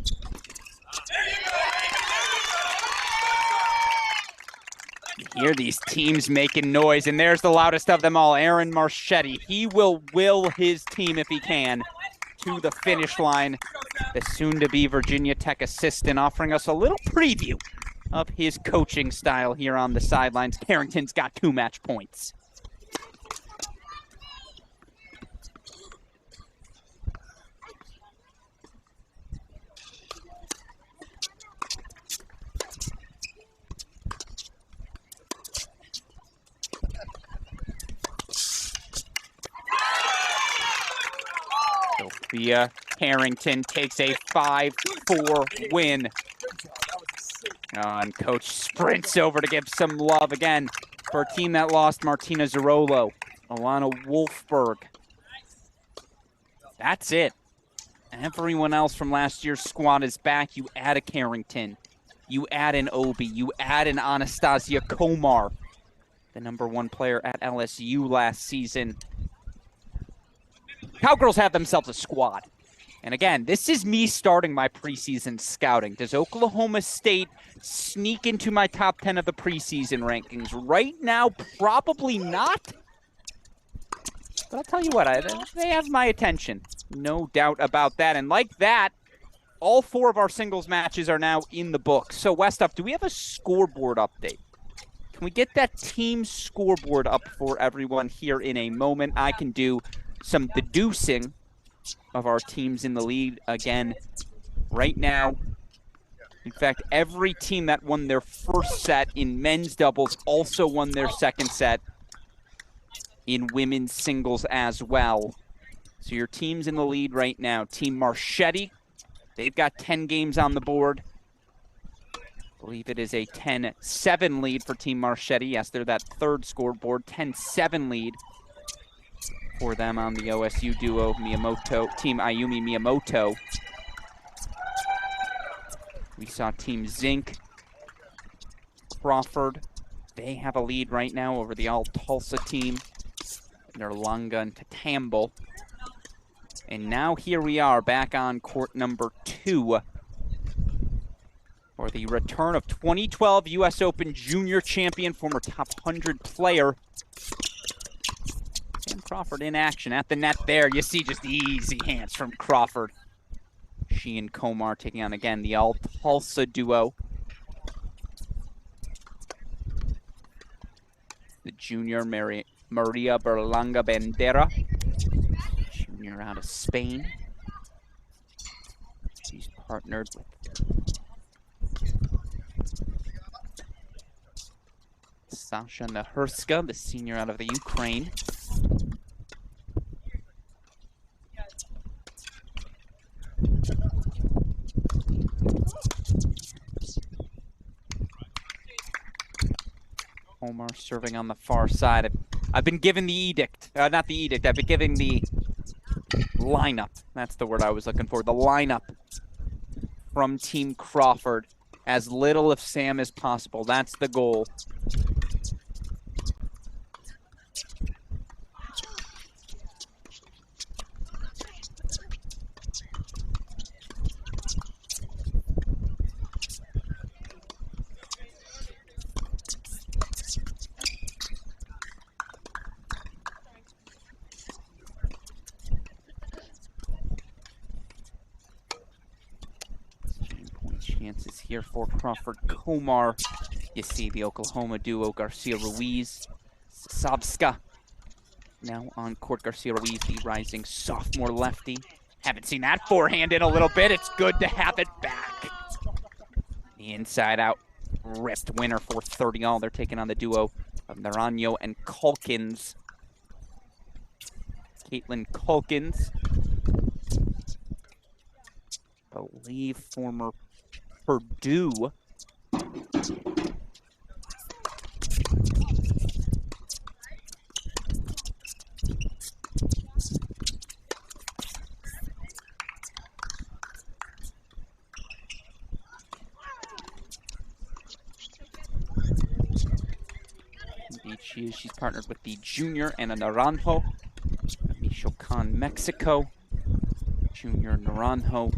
S1: You hear these teams making noise, and there's the loudest of them all, Aaron Marchetti. He will his team, if he can, to the finish line. The soon-to-be Virginia Tech assistant offering us a little preview of his coaching style here on the sidelines. Carrington's got 2 match points. Sophia Carrington takes a 5-4 win. And coach sprints over to give some love again for a team that lost Martina Zarolo, Alana Wolfberg. That's it. Everyone else from last year's squad is back. You add a Carrington. You add an Obi. You add an Anastasia Komar, the #1 player at LSU last season. Cowgirls have themselves a squad. And again, this is me starting my preseason scouting. Does Oklahoma State sneak into my top 10 of the preseason rankings? Right now, probably not. But I'll tell you what, they have my attention. No doubt about that. And like that, all 4 of our singles matches are now in the book. So, Westup, do we have a scoreboard update? Can we get that team scoreboard up for everyone here in a moment? I can do some deducing of our teams in the lead again right now. In fact, every team that won their first set in men's doubles also won their second set in women's singles as well. So your team's in the lead right now. Team Marchetti, they've got 10 games on the board. I believe it is a 10-7 lead for Team Marchetti. Yes, they're that third scoreboard. 10-7 lead for them on the OSU duo, Miyamoto, Team Ayumi Miyamoto. We saw Team Zink, Crawford. They have a lead right now over the All-Tulsa team. They're Lunga and Tatambo. And now here we are back on court number 2 for the return of 2012 U.S. Open Junior Champion, former top 100 player, Sam Crawford in action at the net there. You see just easy hands from Crawford. She and Komar taking on again the All-Tulsa duo. The junior Maria Berlanga Bandera. Junior out of Spain. She's partnered with Sasha Naherska, the senior out of the Ukraine. Omar serving on the far side. I've been given the edict. Not the edict. I've been given the lineup. That's the word I was looking for. The lineup from Team Crawford. As little of Sam as possible. That's the goal. Chances here for Crawford Komar. You see the Oklahoma duo, Garcia Ruiz, Savska. Now on court, Garcia Ruiz, the rising sophomore lefty. Haven't seen that forehand in a little bit. It's good to have it back. The inside out ripped winner for 30-all. They're taking on the duo of Naranjo and Calkins. Caitlin Calkins, I believe former Purdue. she is. She's partnered with the junior Ana Naranjo, Michoacan, Mexico. Junior Naranjo,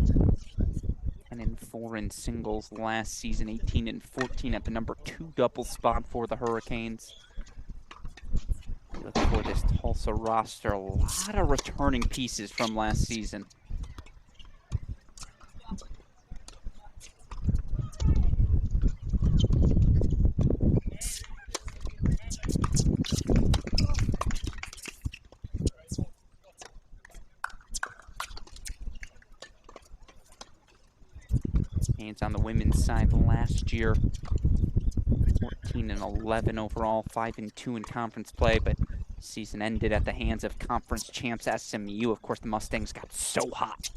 S1: 10-4 in singles last season, 18-14 at the number 2 double spot for the Hurricanes. Look for this Tulsa roster, a lot of returning pieces from last season. Canes on the women's side last year, 14-11 overall, 5-2 in conference play, but season ended at the hands of conference champs SMU. Of course, the Mustangs got so hot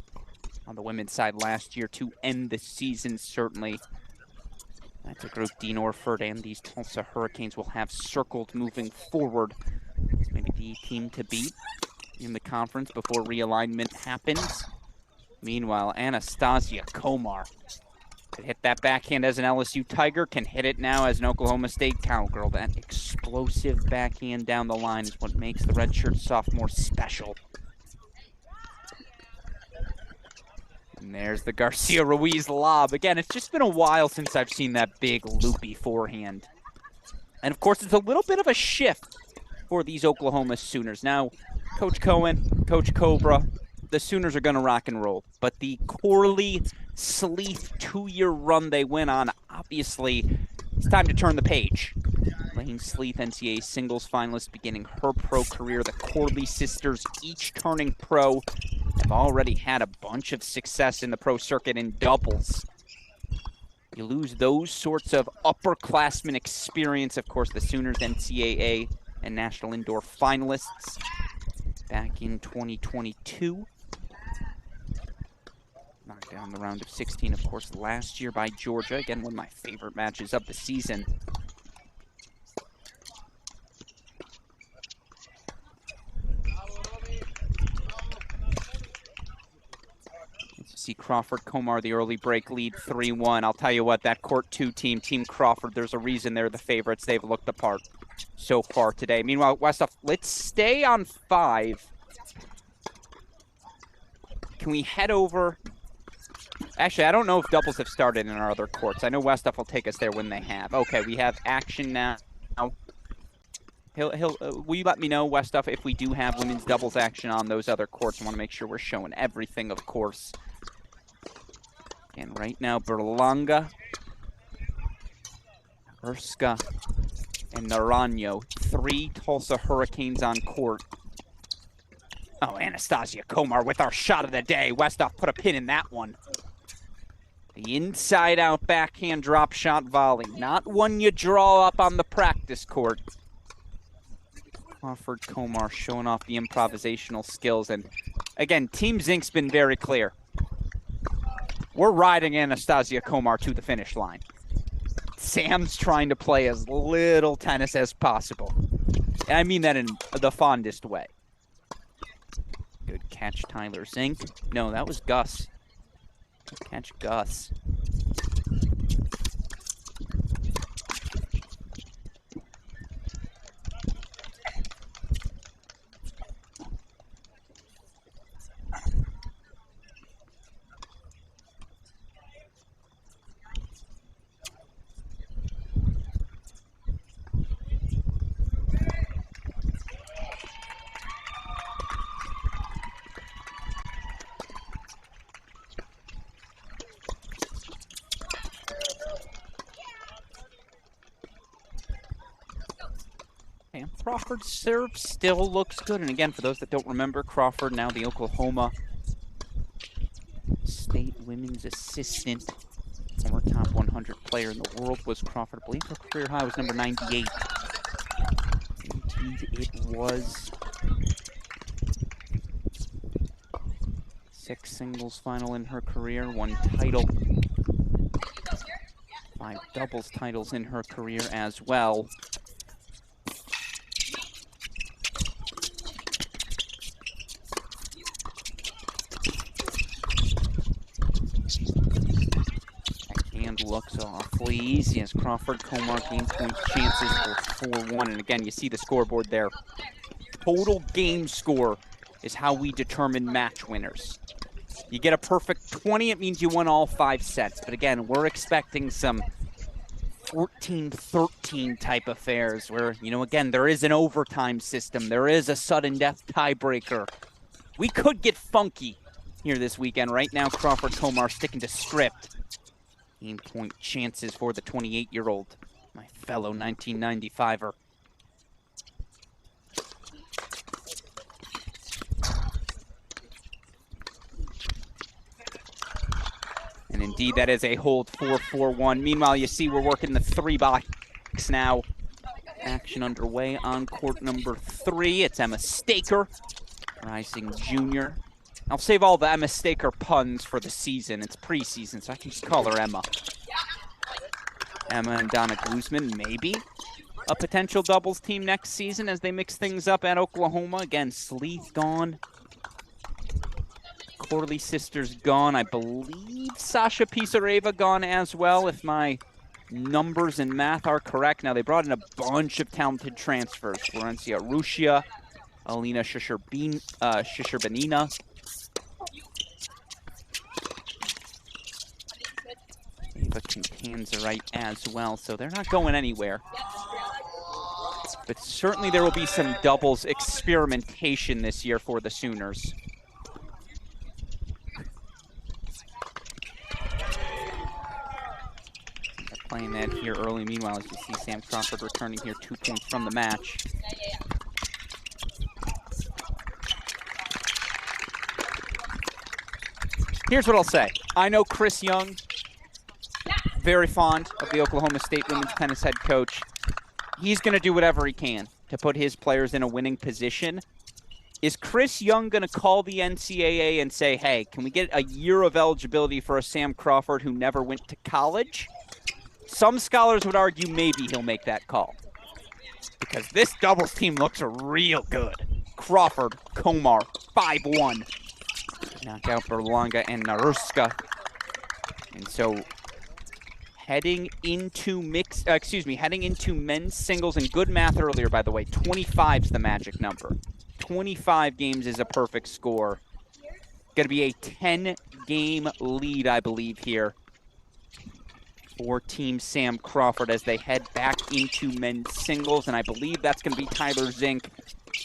S1: on the women's side last year to end the season, certainly. That's a group Dean Orford and these Tulsa Hurricanes will have circled moving forward. It's maybe the team to beat in the conference before realignment happens. Meanwhile, Anastasia Komar could hit that backhand as an LSU Tiger, can hit it now as an Oklahoma State Cowgirl. That explosive backhand down the line is what makes the redshirt sophomore special. And there's the Garcia Ruiz lob. Again, it's just been a while since I've seen that big loopy forehand. And of course, it's a little bit of a shift for these Oklahoma Sooners. Now, Coach Cohen, Coach Cobra, the Sooners are going to rock and roll. But the Corley-Sleeth 2-year run they went on, obviously, it's time to turn the page. Lane Sleeth, NCAA singles finalist, beginning her pro career. The Corley sisters, each turning pro, have already had a bunch of success in the pro circuit in doubles. You lose those sorts of upperclassmen experience. Of course, the Sooners, NCAA and National Indoor finalists back in 2022. Knocked down the round of 16, of course, last year by Georgia. Again, one of my favorite matches of the season. See Crawford, Komar, the early break lead, 3-1. I'll tell you what, that Court 2 team, Team Crawford, there's a reason they're the favorites. They've looked the part so far today. Meanwhile, Westhoff, let's stay on 5. Can we head over? Actually, I don't know if doubles have started in our other courts. I know Westhoff will take us there when they have. Okay, we have action now. Will you let me know, Westhoff, if we do have women's doubles action on those other courts? I want to make sure we're showing everything, of course. And right now, Berlanga, Erska, and Naranjo, 3 Tulsa Hurricanes on court. Oh, Anastasia Komar with our shot of the day. Westhoff put a pin in that one. The inside-out backhand drop shot volley. Not one you draw up on the practice court. Crawford, Komar showing off the improvisational skills. And again, Team Zink's been very clear. We're riding Anastasia Komar to the finish line. Sam's trying to play as little tennis as possible. And I mean that in the fondest way. Good catch, Tyler Zink. No, that was Gus. Good catch, Gus. And Crawford's serve still looks good. And again, for those that don't remember, Crawford, now the Oklahoma State women's assistant, former top 100 player in the world was Crawford. I believe her career high was number 98. Indeed, it was. 6 singles final in her career, 1 title. 5 doubles titles in her career as well. looks awfully easy as Crawford Comar game point chances for 4-1. And again, you see the scoreboard there. Total game score is how we determine match winners. You get a perfect 20, it means you won all 5 sets. But again, we're expecting some 14-13 type affairs where, you know, again, there is an overtime system. There is a sudden death tiebreaker. We could get funky here this weekend. Right now, Crawford Comar sticking to script. Game point chances for the 28-year-old, my fellow 1995er. And indeed, that is a hold 4-4-1. Meanwhile, you see we're working the 3-box now. Action underway on court number 3. It's Emma Staker, rising junior. I'll save all the Emma Staker puns for the season. It's preseason, so I can just call her Emma. Emma and Donna Glusman, maybe a potential doubles team next season as they mix things up at Oklahoma. Again, Sleeth gone. Corley sisters gone. I believe Sasha Pisareva gone as well, if my numbers and math are correct. Now, they brought in a bunch of talented transfers. Florencia Rusia, Alina Shisherbanina. Ava Contanzarite as well, so they're not going anywhere. But certainly there will be some doubles experimentation this year for the Sooners. Playing that here early. Meanwhile, as you see Sam Crawford returning here 2 points from the match. Here's what I'll say. I know Chris Young, very fond of the Oklahoma State women's tennis head coach. He's going to do whatever he can to put his players in a winning position. Is Chris Young going to call the NCAA and say, hey, can we get a year of eligibility for a Sam Crawford who never went to college? Some scholars would argue maybe he'll make that call, because this doubles team looks real good. Crawford, Comar, 5-1. Knock out Berlanga and Naruska. And so heading into men's singles, and good math earlier, by the way, 25's the magic number. 25 games is a perfect score. Going to be a 10-game lead, I believe, here for Team Sam Crawford as they head back into men's singles. And I believe that's going to be Tyler Zink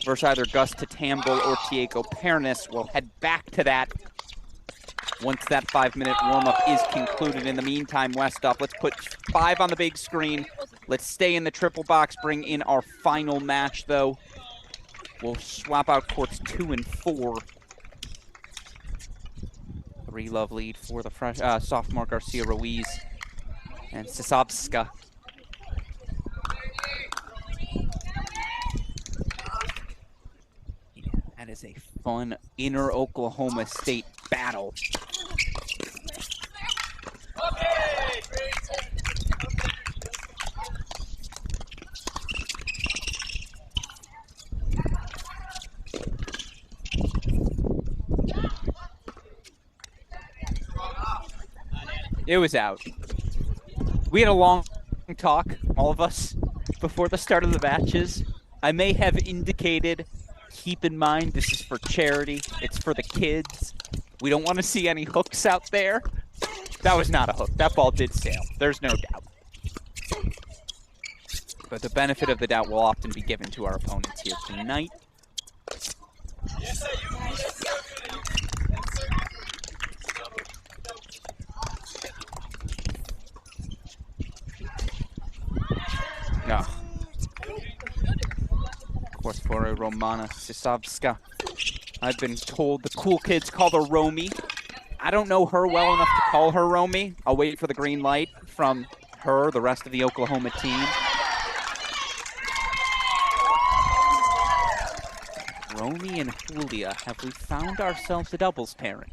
S1: versus either Gus Tatamble or Tiago Pernis. We'll head back to that once that 5-minute warm-up is concluded. In the meantime, West up. Let's put 5 on the big screen. Let's stay in the triple box, bring in our final match, though. We'll swap out courts 2 and 4. 3-love lead for the sophomore Garcia Ruiz and Sisovska. Yeah, that is a fun inner Oklahoma State battle. It was out. We had a long talk, all of us, before the start of the matches. I may have indicated, keep in mind, this is for charity. It's for the kids. We don't want to see any hooks out there. That was not a hook. That ball did sail. There's no doubt. But the benefit of the doubt will often be given to our opponents here tonight. No. Of course, for Romana Sisovska. I've been told the cool kids call her Romy. I don't know her well enough to call her Romy. I'll wait for the green light from her, the rest of the Oklahoma team. Romy and Julia, have we found ourselves a doubles pairing?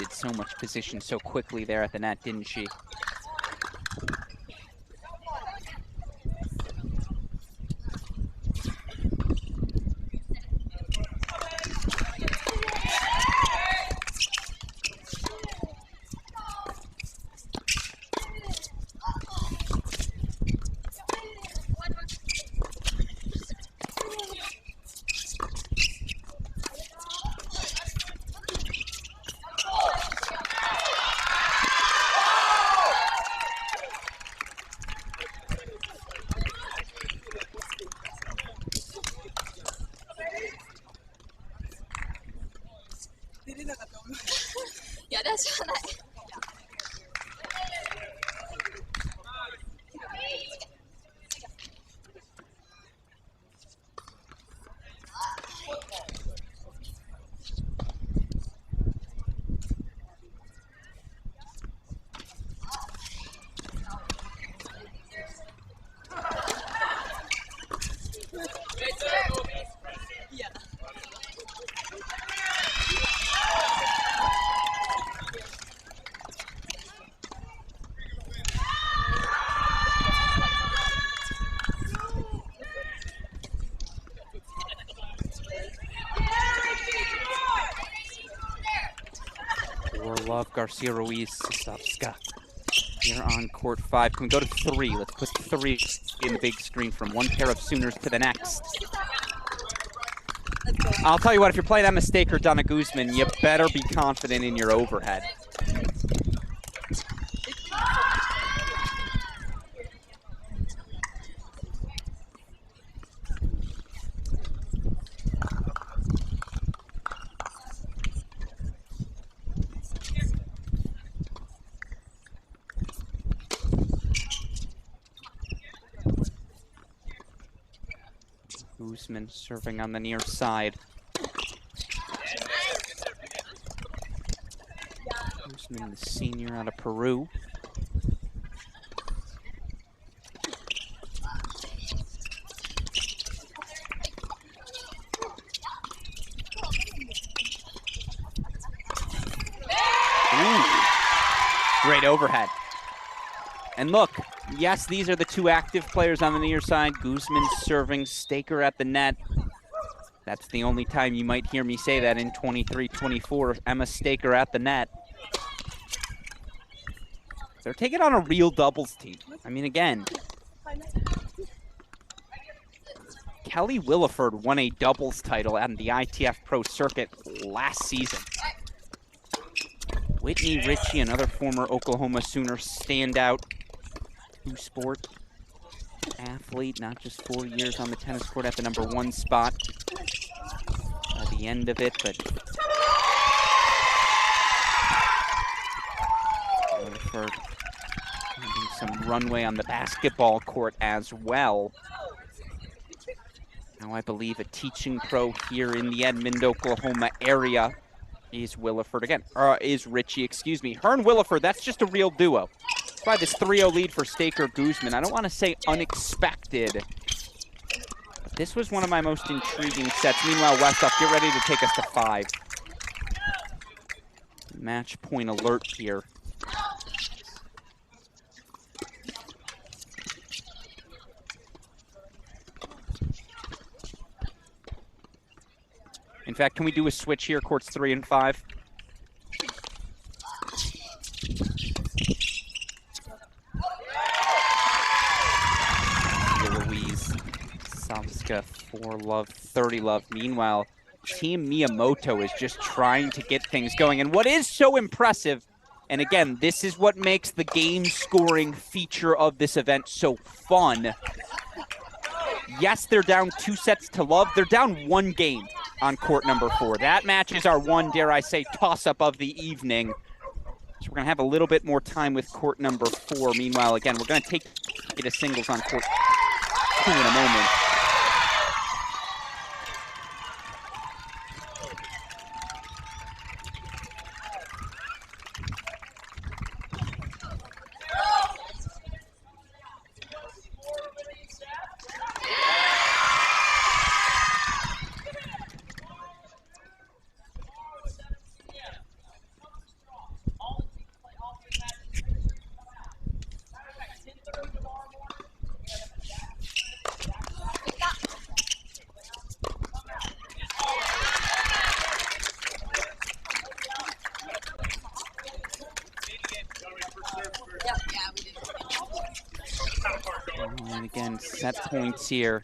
S1: ceded so much position so quickly there at the net, didn't she? Orlov, Garcia Ruiz, Sosovska here on court 5. Can we go to 3? Let's put 3 in the big screen from one pair of Sooners to the next. I'll tell you what, if you're playing Emma Stake or Donna Guzman, you better be confident in your overhead. Guzman serving on the near side. Guzman, the senior out of Peru. Ooh. Great overhead. And look, yes, these are the two active players on the near side. Guzman serving, Staker at the net. That's the only time you might hear me say that in 23-24. Emma Staker at the net. They're taking on a real doubles team. I mean, again, Kelly Williford won a doubles title on the ITF Pro Circuit last season. Whitney Ritchie, another former Oklahoma Sooner standout two-sport athlete, not just 4 years on the tennis court at the #1 spot by the end of it, but for having some runway on the basketball court as well. Now I believe a teaching pro here in the Edmond, Oklahoma area is Williford again, or is Ritchie, excuse me. Her and Williford, that's just a real duo. That's why this 3-0 lead for Staker Guzman. I don't want to say unexpected, but this was one of my most intriguing sets. Meanwhile, Westhoff, get ready to take us to 5. Match point alert here. In fact, can we do a switch here, courts 3 and 5? Louise, Savska, 4 love, 30 love. Meanwhile, Team Miyamoto is just trying to get things going. And what is so impressive, and again, this is what makes the game scoring feature of this event so fun. Yes, they're down 2 sets to love. They're down 1 game on court #4. That match is our one, dare I say, toss-up of the evening. So we're going to have a little bit more time with court #4. Meanwhile, again, we're going to take it to singles on court 2 in a moment. And again, set points here.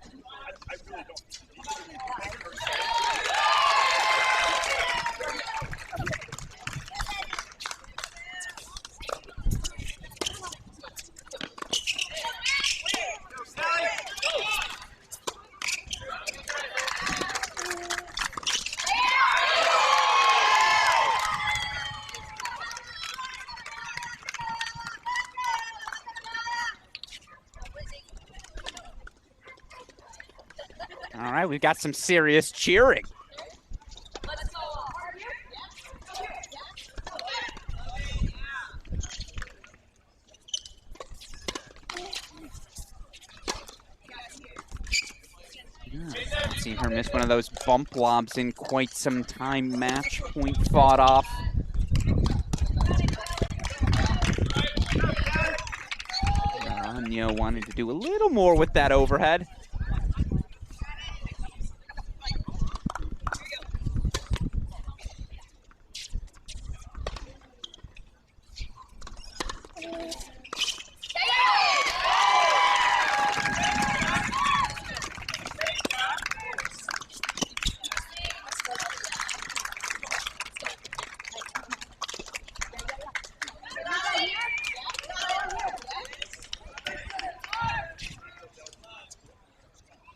S1: All right, we've got some serious cheering. Haven't seen her miss one of those bump lobs in quite some time. Match point fought off. Anya wanted to do a little more with that overhead.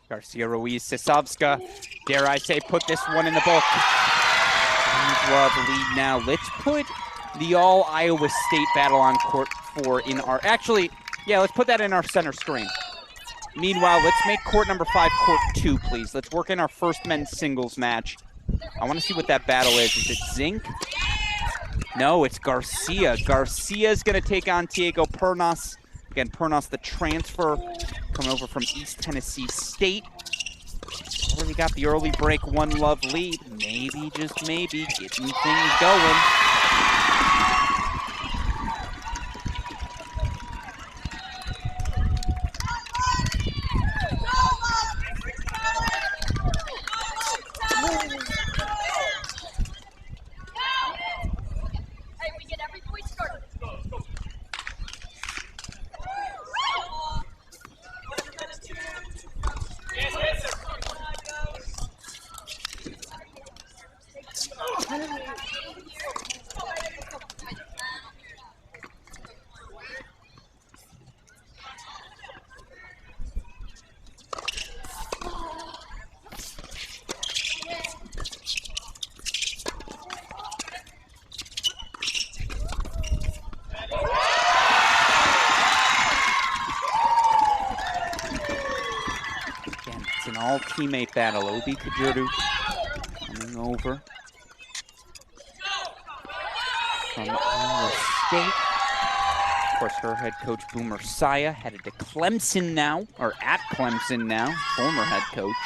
S1: Garcia Ruiz Sisovska, dare I say, put this one in the book. Love lead now. Let's put the all Iowa State battle on court 4 in our, actually, yeah, let's put that in our center screen. Meanwhile, let's make court number 5 court 2, please. Let's work in our first men's singles match. I want to see what that battle is. Is it Zink? No, it's Garcia. Garcia's going to take on Diego Pernas. Again, Pernas, the transfer, coming over from East Tennessee State. Already got the early break 1 love lead. Maybe, just maybe, getting things going. Teammate battle. Obi Kajuru coming over from Iowa State. Of course, her head coach, Boomer Saya, headed to Clemson now, or at Clemson now, former head coach.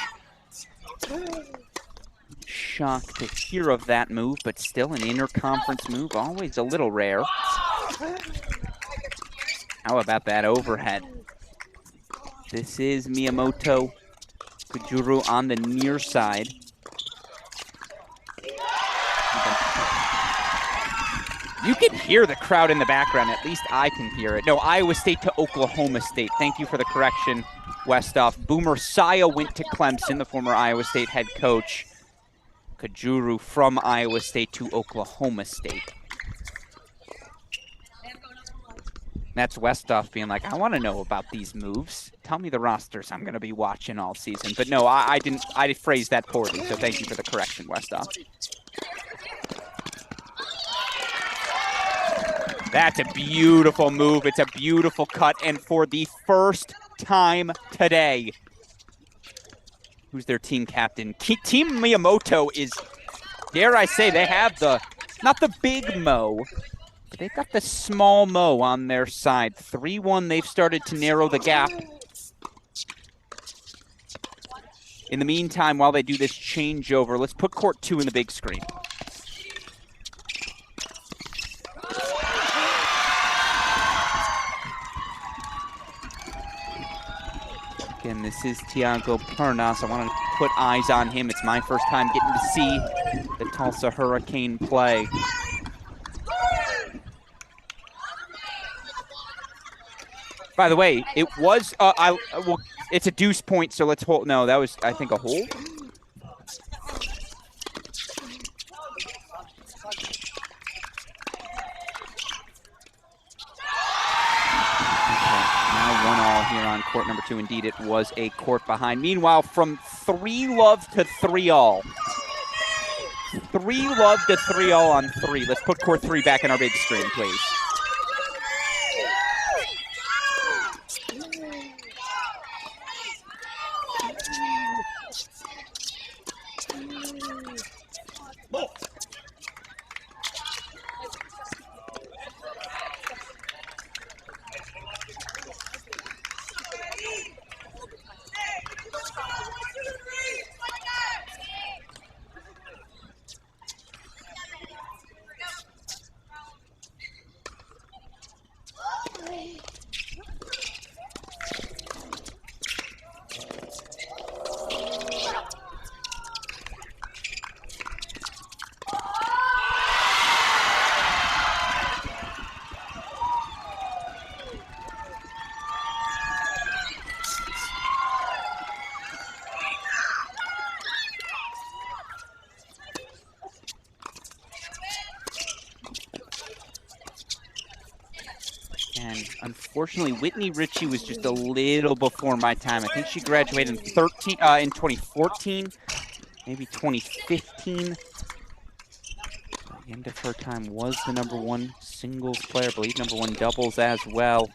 S1: Shocked to hear of that move, but still an interconference move, always a little rare. How about that overhead? This is Miyamoto Kujuru on the near side. You can hear the crowd in the background. At least I can hear it. No, Iowa State to Oklahoma State. Thank you for the correction, Westoff. Boomer Saya went to Clemson, the former Iowa State head coach. Kujuru from Iowa State to Oklahoma State. That's Westoff being like, I want to know about these moves. Tell me the rosters I'm going to be watching all season. But no, I didn't. I phrased that poorly, so thank you for the correction, Westoff. That's a beautiful move. It's a beautiful cut. And for the first time today, who's their team captain? Team Miyamoto is, dare I say, they have the, not the big mo, but they've got the small mo on their side. 3-1, they've started to narrow the gap. In the meantime, while they do this changeover, let's put court 2 in the big screen. Again, this is Diego Pernas. I want to put eyes on him. It's my first time getting to see the Tulsa Hurricane play. By the way, it was well, it's a deuce point, so let's hold. No, that was, I think, a hold. Now 1-all here on court number 2. Indeed, it was a court behind. Meanwhile, from 3-love to 3-all. 3-love to 3-all on 3. Let's put court 3 back in our big screen, please. And unfortunately, Whitney Ritchie was just a little before my time. I think she graduated in 2014, maybe 2015. At the end of her time was the #1 singles player, I believe #1 doubles as well.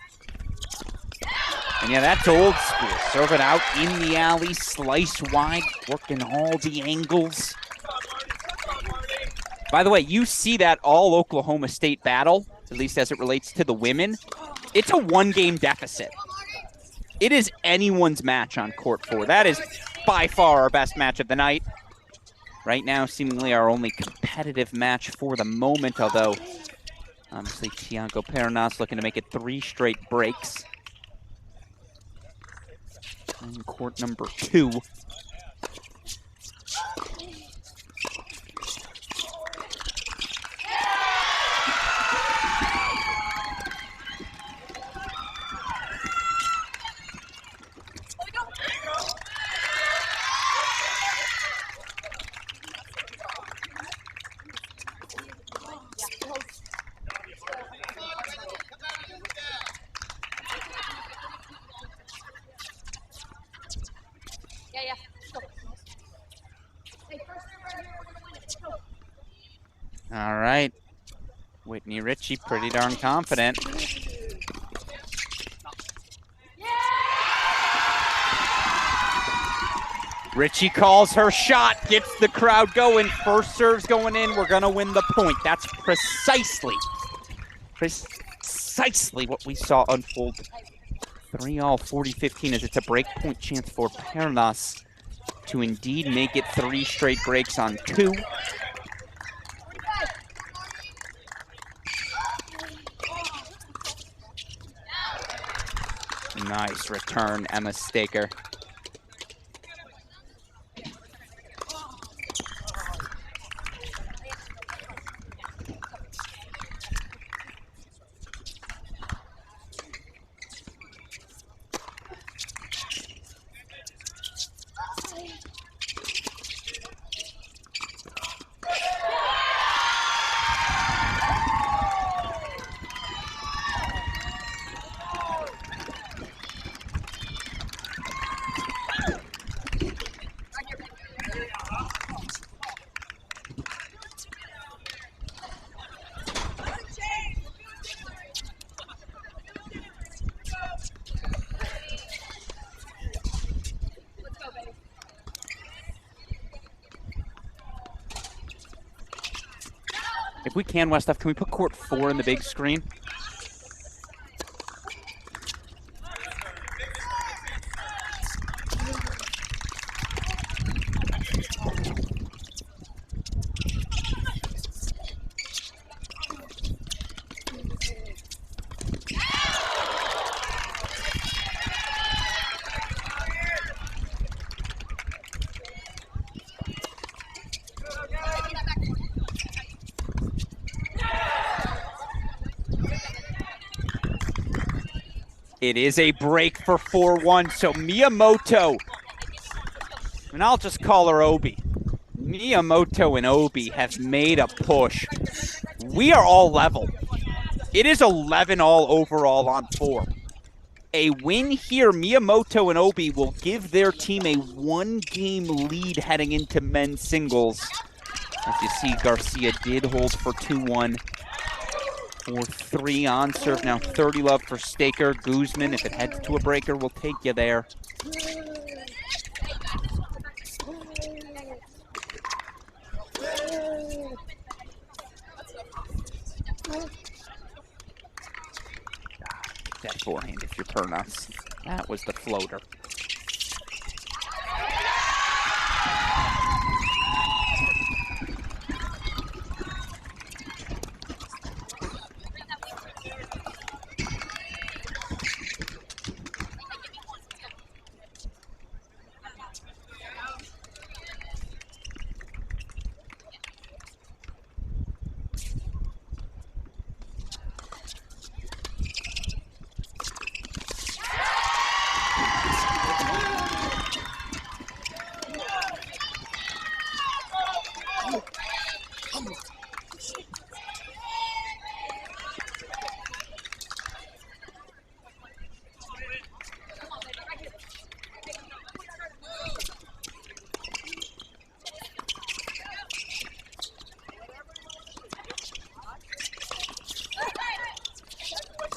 S1: And yeah, that's old school. Serve it out in the alley, slice wide, working all the angles. By the way, you see that all Oklahoma State battle, at least as it relates to the women. It's a 1-game deficit. It is anyone's match on court 4. That is by far our best match of the night. Right now, seemingly our only competitive match for the moment, although obviously Tiago Pernas looking to make it 3 straight breaks. And court number 2. All right. Whitney Ritchie pretty darn confident. Ritchie calls her shot, gets the crowd going. First serve's going in. We're going to win the point. That's precisely what we saw unfold. 3-all, 40-15 as it's a break point chance for Pernas to indeed make it 3 straight breaks on 2. Nice return, Emma Staker. If we can, Westhoff, can we put court 4 in the big screen? It is a break for 4-1. So Miyamoto, and I'll just call her Obi. Miyamoto and Obi have made a push. We are all level. It is 11 all overall on 4. A win here, Miyamoto and Obi will give their team a 1-game lead heading into men's singles. As you see, Garcia did hold for 2-1. 4-3 on serve now. 30 love for Staker. Guzman, if it heads to a breaker, will take you there. That forehand if you're Pernas. That was the floater.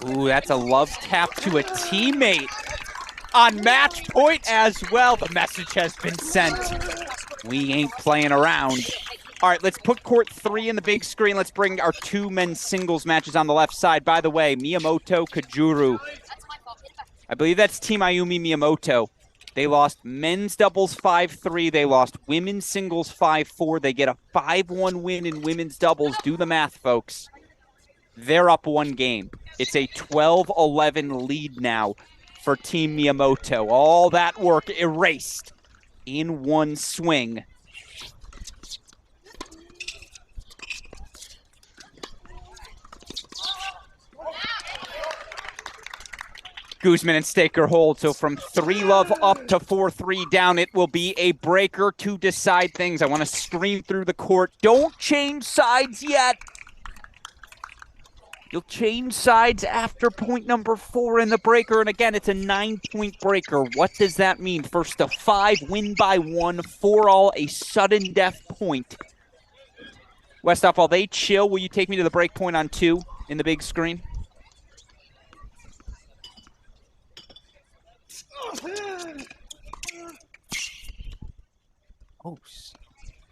S1: Ooh, that's a love tap to a teammate on match point as well. The message has been sent. We ain't playing around. All right, let's put court 3 in the big screen. Let's bring our 2 men's singles matches on the left side. By the way, Miyamoto, Kajuru. I believe that's Team Ayumi Miyamoto. They lost men's doubles 5-3. They lost women's singles 5-4. They get a 5-1 win in women's doubles. Do the math, folks. They're up 1 game. It's a 12-11 lead now for Team Miyamoto. All that work erased in 1 swing. Guzman and Staker hold, so from 3 love up to 4-3 down, it will be a breaker to decide things. I want to scream through the court. Don't change sides yet. You'll change sides after point number 4 in the breaker. And again, it's a 9-point breaker. What does that mean? First to 5, win by 1, 4 all, a sudden death point. Westhoff, while they chill, will you take me to the break point on 2 in the big screen? Oh,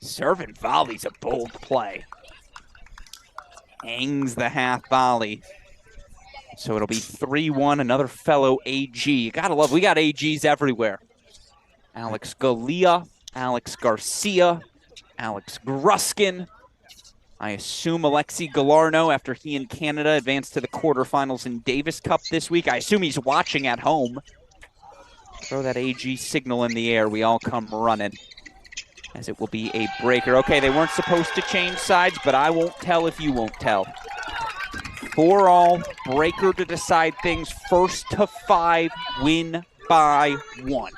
S1: serve and volley's a bold play. Hangs the half volley. So it'll be 3-1, another fellow AG. You gotta love, we got AGs everywhere. Alex Galia, Alex Garcia, Alex Gruskin. I assume Alexi Galarno, after he and Canada advanced to the quarterfinals in Davis Cup this week. I assume he's watching at home. Throw that AG signal in the air. We all come running. As it will be a breaker. Okay, they weren't supposed to change sides, but I won't tell if you won't tell. 4 all, breaker to decide things. First to 5, win by 1.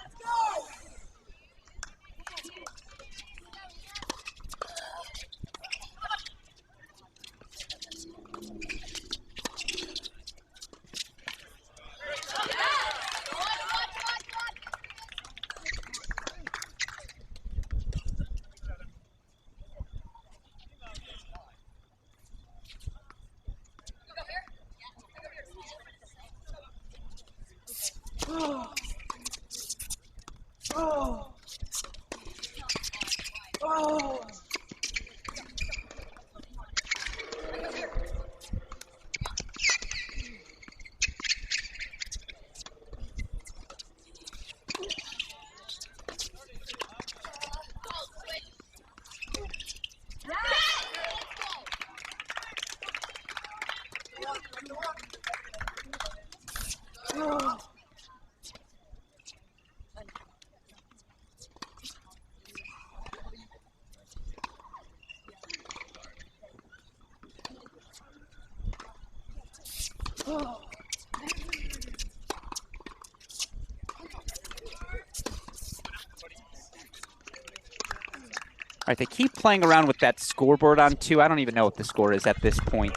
S1: right, they keep playing around with that scoreboard on 2. I don't even know what the score is at this point.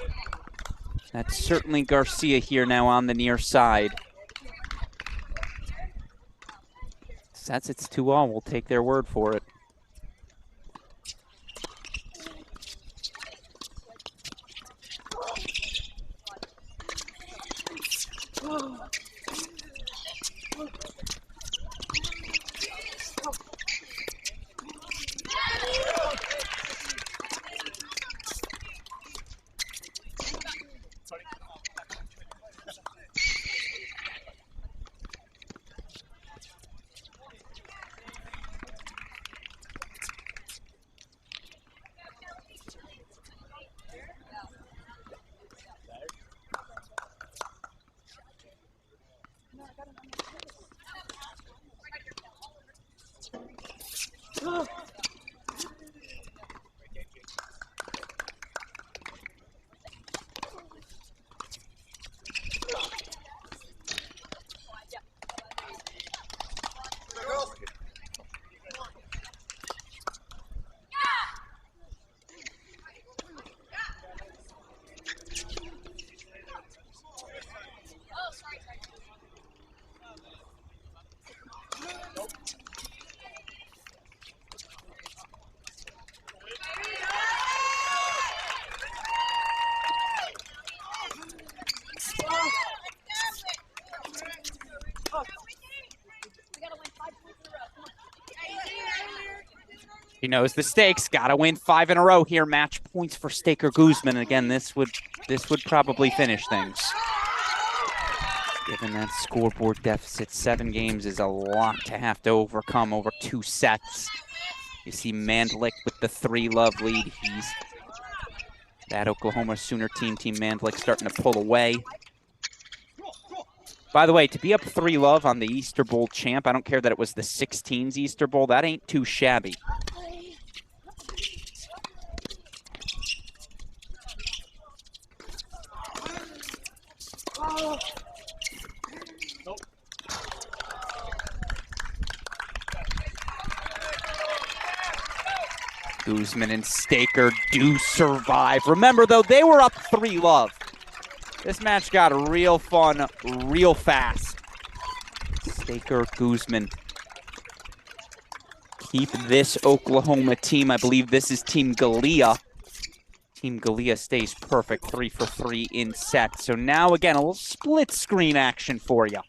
S1: That's certainly Garcia here now on the near side. Sets it's 2-all. We'll take their word for it. He knows the stakes. Got to win 5 in a row here. Match points for Staker Guzman. Again, this would probably finish things. Given that scoreboard deficit, 7 games is a lot to have to overcome over 2 sets. You see Mandlik with the 3-love lead. That Oklahoma Sooner team Mandlik starting to pull away. By the way, to be up 3-love on the Easter Bowl champ, I don't care that it was the 16s Easter Bowl, that ain't too shabby. Guzman and Staker do survive. Remember, though, they were up 3-love. This match got real fun, real fast. Staker, Guzman. Keep this Oklahoma team. I believe this is Team Galea. Team Galea stays perfect, 3 for 3 in sets. So now, again, a little split screen action for you.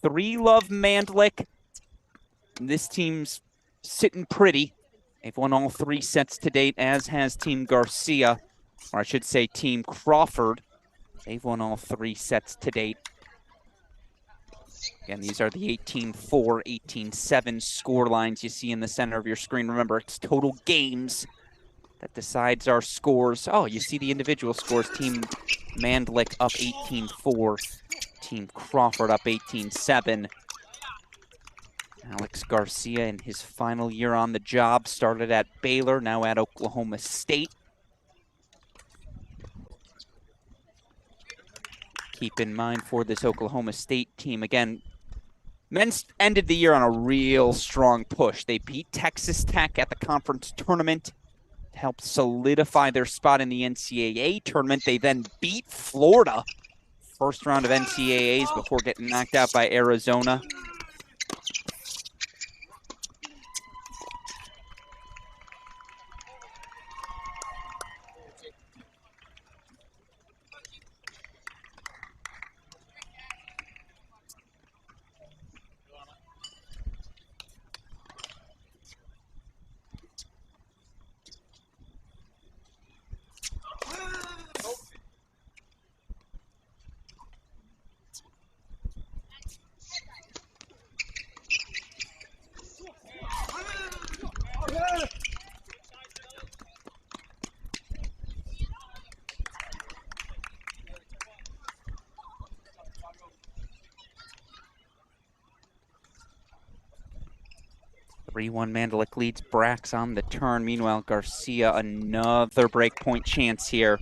S1: 3-love Mandlik. This team's sitting pretty. They've won all 3 sets to date, as has Team Garcia, or I should say Team Crawford. They've won all 3 sets to date. Again, these are the 18-4, 18-7 score lines you see in the center of your screen. Remember, it's total games that decides our scores. Oh, you see the individual scores. Team Mandlik up 18-4. Team Crawford up 18-7. Alex Garcia in his final year on the job, started at Baylor, now at Oklahoma State. Keep in mind for this Oklahoma State team, again, men's ended the year on a real strong push. They beat Texas Tech at the conference tournament to help solidify their spot in the NCAA tournament. They then beat Florida, first round of NCAAs, before getting knocked out by Arizona. Mandlik leads Brax on the turn. Meanwhile, Garcia, another breakpoint chance here.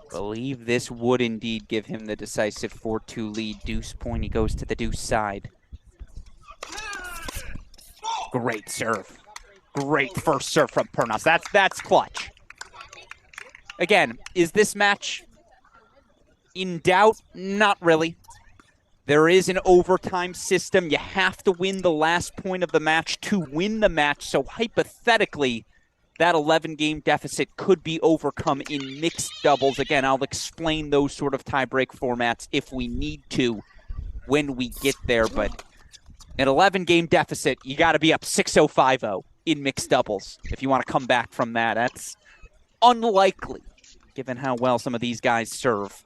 S1: Believe this would indeed give him the decisive 4-2 lead. Deuce point, he goes to the deuce side. Great serve. Great first serve from Pernas. That's clutch. Again, is this match in doubt? Not really. There is an overtime system. You have to win the last point of the match to win the match. So hypothetically, that 11-game deficit could be overcome in mixed doubles. Again, I'll explain those sort of tiebreak formats if we need to when we get there. But an 11-game deficit, you got to be up 6-0, 5-0 in mixed doubles if you want to come back from that. That's unlikely, given how well some of these guys serve.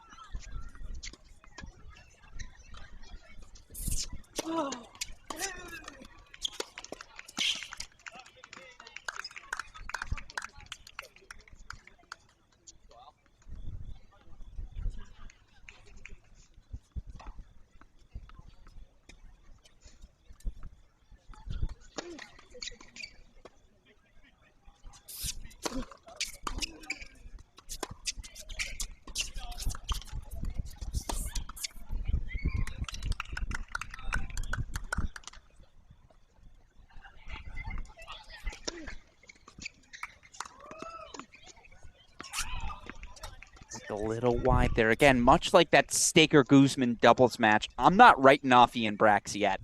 S1: A little wide there. Again, much like that Staker-Guzman doubles match, I'm not writing off Ian Brax yet.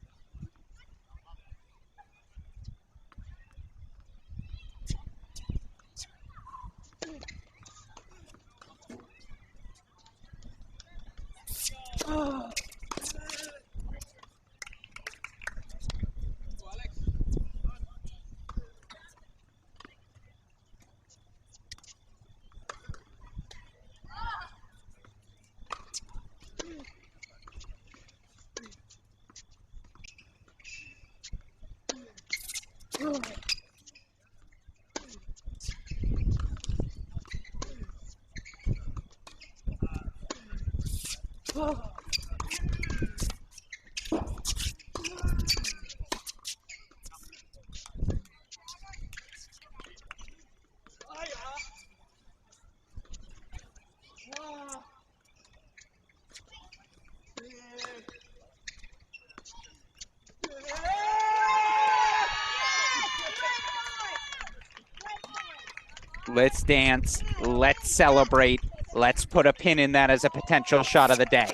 S1: Let's dance. Let's celebrate. Let's put a pin in that as a potential shot of the day.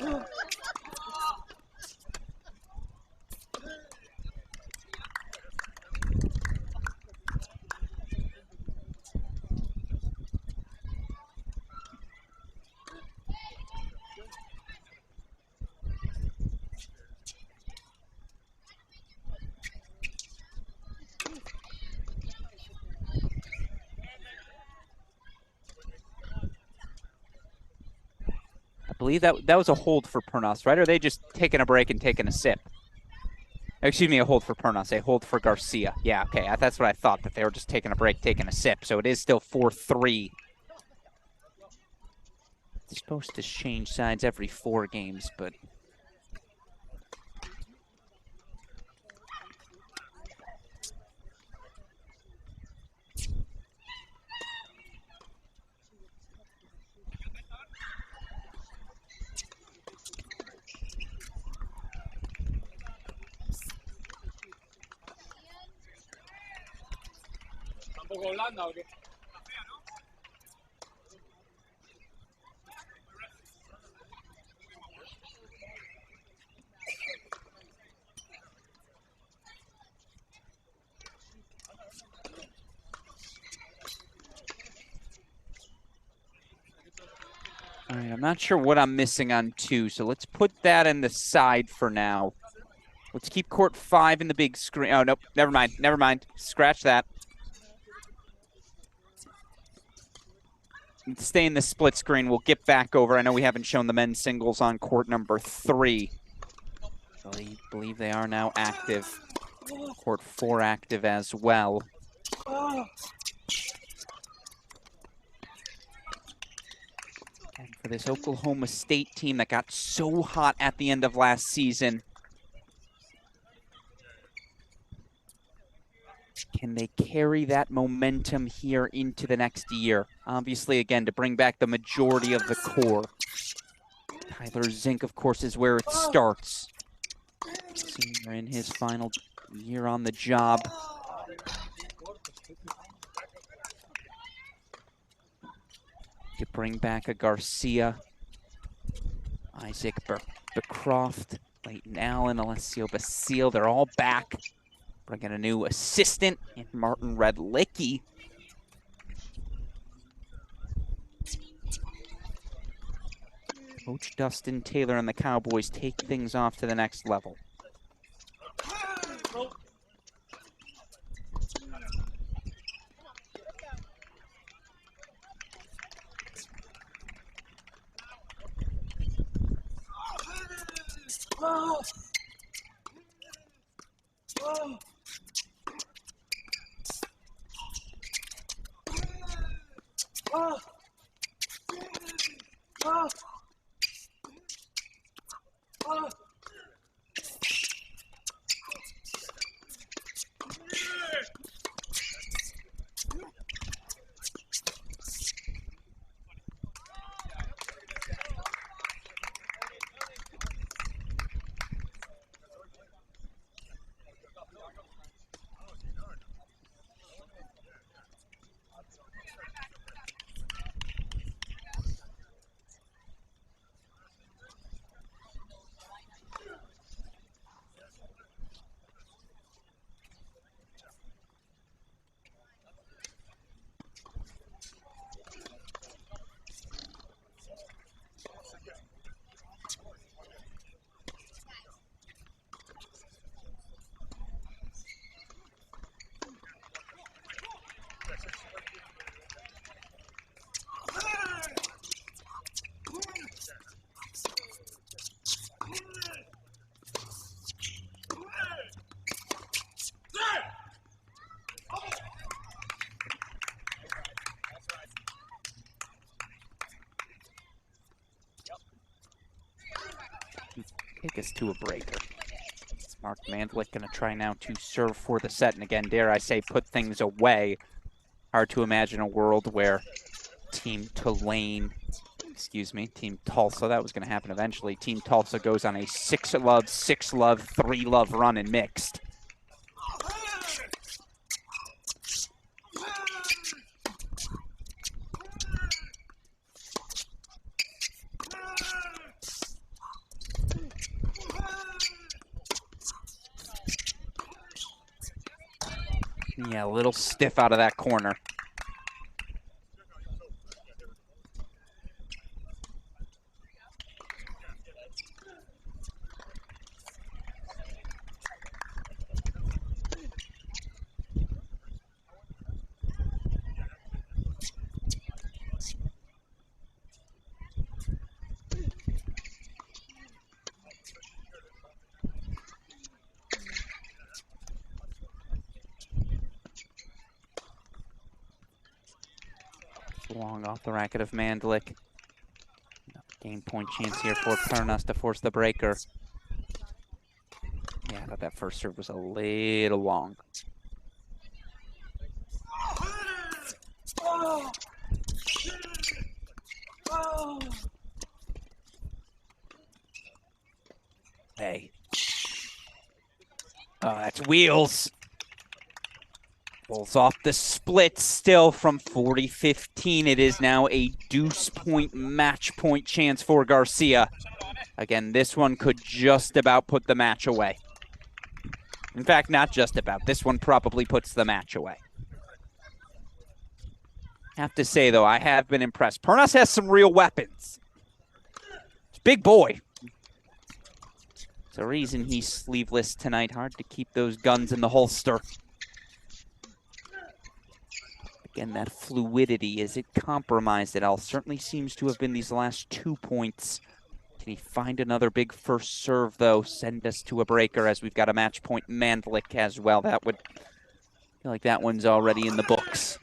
S1: I believe that was a hold for Pernas, right? Or are they just taking a break and taking a sip? Excuse me, a hold for Pernas, a hold for Garcia. Yeah, okay, that's what I thought, that they were just taking a break, taking a sip. So it is still 4-3. It's supposed to change sides every 4 games, but... All right, I'm not sure what I'm missing on 2, so let's put that in the side for now. Let's keep court 5 in the big screen. Oh, nope, never mind. Scratch that. Let's stay in the split screen. We'll get back over. I know we haven't shown the men's singles on court number 3. I believe they are now active. Court 4 active as well. And for this Oklahoma State team that got so hot at the end of last season, can they carry that momentum here into the next year? Obviously, again, to bring back the majority of the core. Tyler Zink, of course, is where it starts. Senior in his final year on the job. could bring back a Garcia, Isaac Becroft, Leighton Allen, Alessio Basile. They're all back. Bringing a new assistant in Martin Redlicki. Coach Dustin Taylor and the Cowboys take things off to the next level. Take us to a breaker. It's Mark Mandlik going to try now to serve for the set. And again, dare I say, put things away. Hard to imagine a world where Team Tulsa, that was going to happen eventually. Team Tulsa goes on a 6-love, 6-love, 3-love run in mixed. Yeah, a little stiff out of that corner. Long off the racket of Mandlik. Game point chance here for Pernas to force the breaker. Yeah, I thought that first serve was a little long. Hey. Oh, that's wheels. Pulls off the split still from 40-15. It is now a deuce point match point chance for Garcia. Again, this one could just about put the match away. In fact, not just about. This one probably puts the match away. Have to say, though, I have been impressed. Pernas has some real weapons. He's a big boy. There's a reason he's sleeveless tonight. Hard to keep those guns in the holster. Again, that fluidity, is it compromised at all? Certainly seems to have been these last 2 points. Can he find another big first serve, though? Send us to a breaker as we've got a match point Mandlik as well. That would feel like that one's already in the books.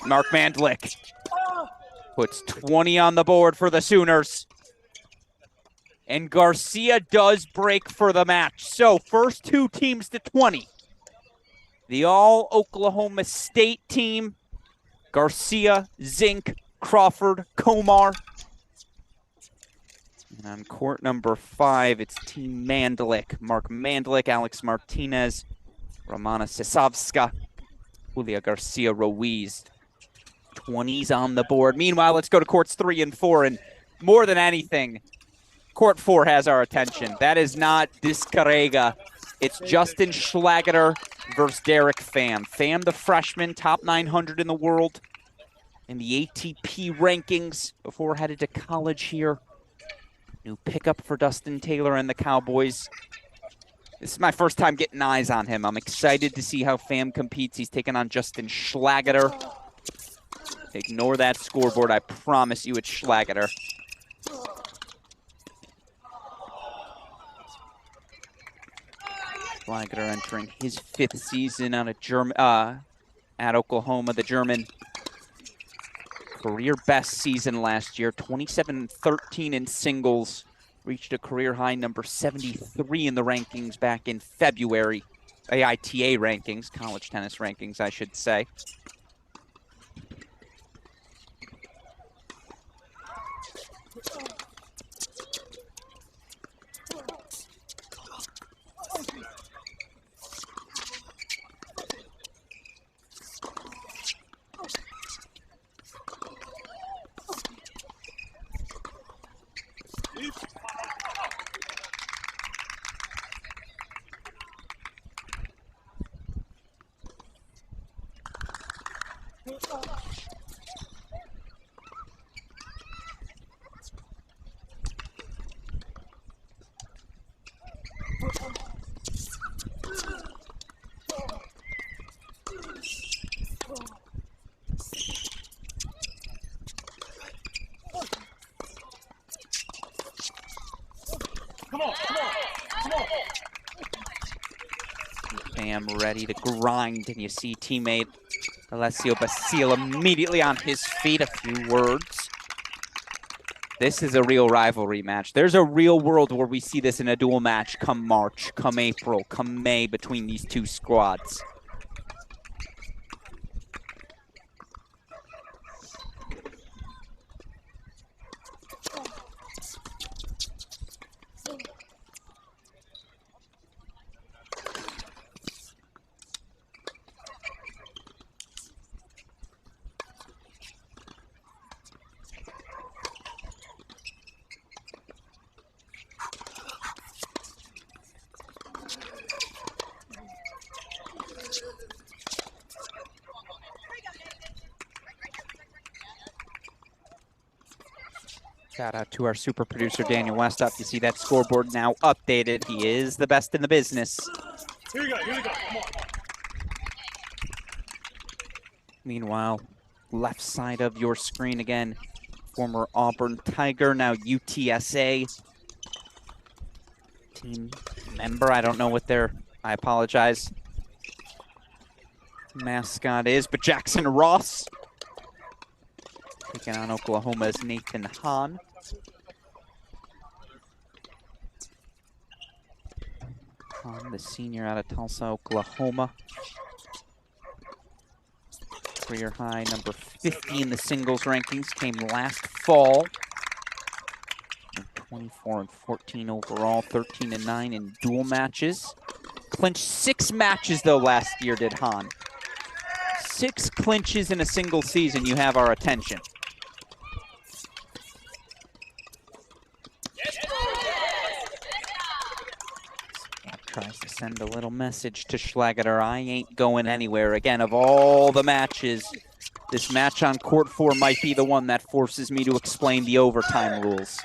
S1: Mark Mandlik puts 20 on the board for the Sooners. And Garcia does break for the match. So first two teams to 20. The all Oklahoma State team. Garcia, Zink, Crawford, Komar. And on court number 5, it's Team Mandlik. Mark Mandlik, Alex Martinez, Romana Sisavska, Julia Garcia Ruiz. 20s on the board. Meanwhile, let's go to courts 3 and 4. And more than anything, court 4 has our attention. That is not Discarrega. It's Justin Schlageter versus Derek Pham. Pham, the freshman, top 900 in the world in the ATP rankings before headed to college here. New pickup for Dustin Taylor and the Cowboys. This is my first time getting eyes on him. I'm excited to see how Pham competes. He's taking on Justin Schlageter. Ignore that scoreboard. I promise you it's Schlageter. Schlageter entering his 5th season out of at Oklahoma. The German career best season last year, 27-13 in singles. Reached a career high number 73 in the rankings back in February. AITA rankings, college tennis rankings, I should say. Pham ready to grind, and you see teammate Alessio Basile immediately on his feet. A few words. This is a real rivalry match. There's a real world where we see this in a dual match come March, come April, come May between these two squads. Shout out to our super producer, Daniel Westoff. You see that scoreboard now updated. He is the best in the business.
S9: Here we go, come on.
S1: Meanwhile, left side of your screen again, former Auburn Tiger, now UTSA team member. I don't know what I apologize, mascot is, but Jackson Ross taking on Oklahoma's Nathan Hahn. Hahn, the senior out of Tulsa, Oklahoma. Career high number 50 in the singles rankings, came last fall. 24-14 overall, 13-9 in dual matches. Clinched 6 matches though last year, did Hahn. 6 clinches in a single season. You have our attention. Tries to send a little message to Schlageter. I ain't going anywhere. Again, of all the matches, this match on court 4 might be the one that forces me to explain the overtime rules.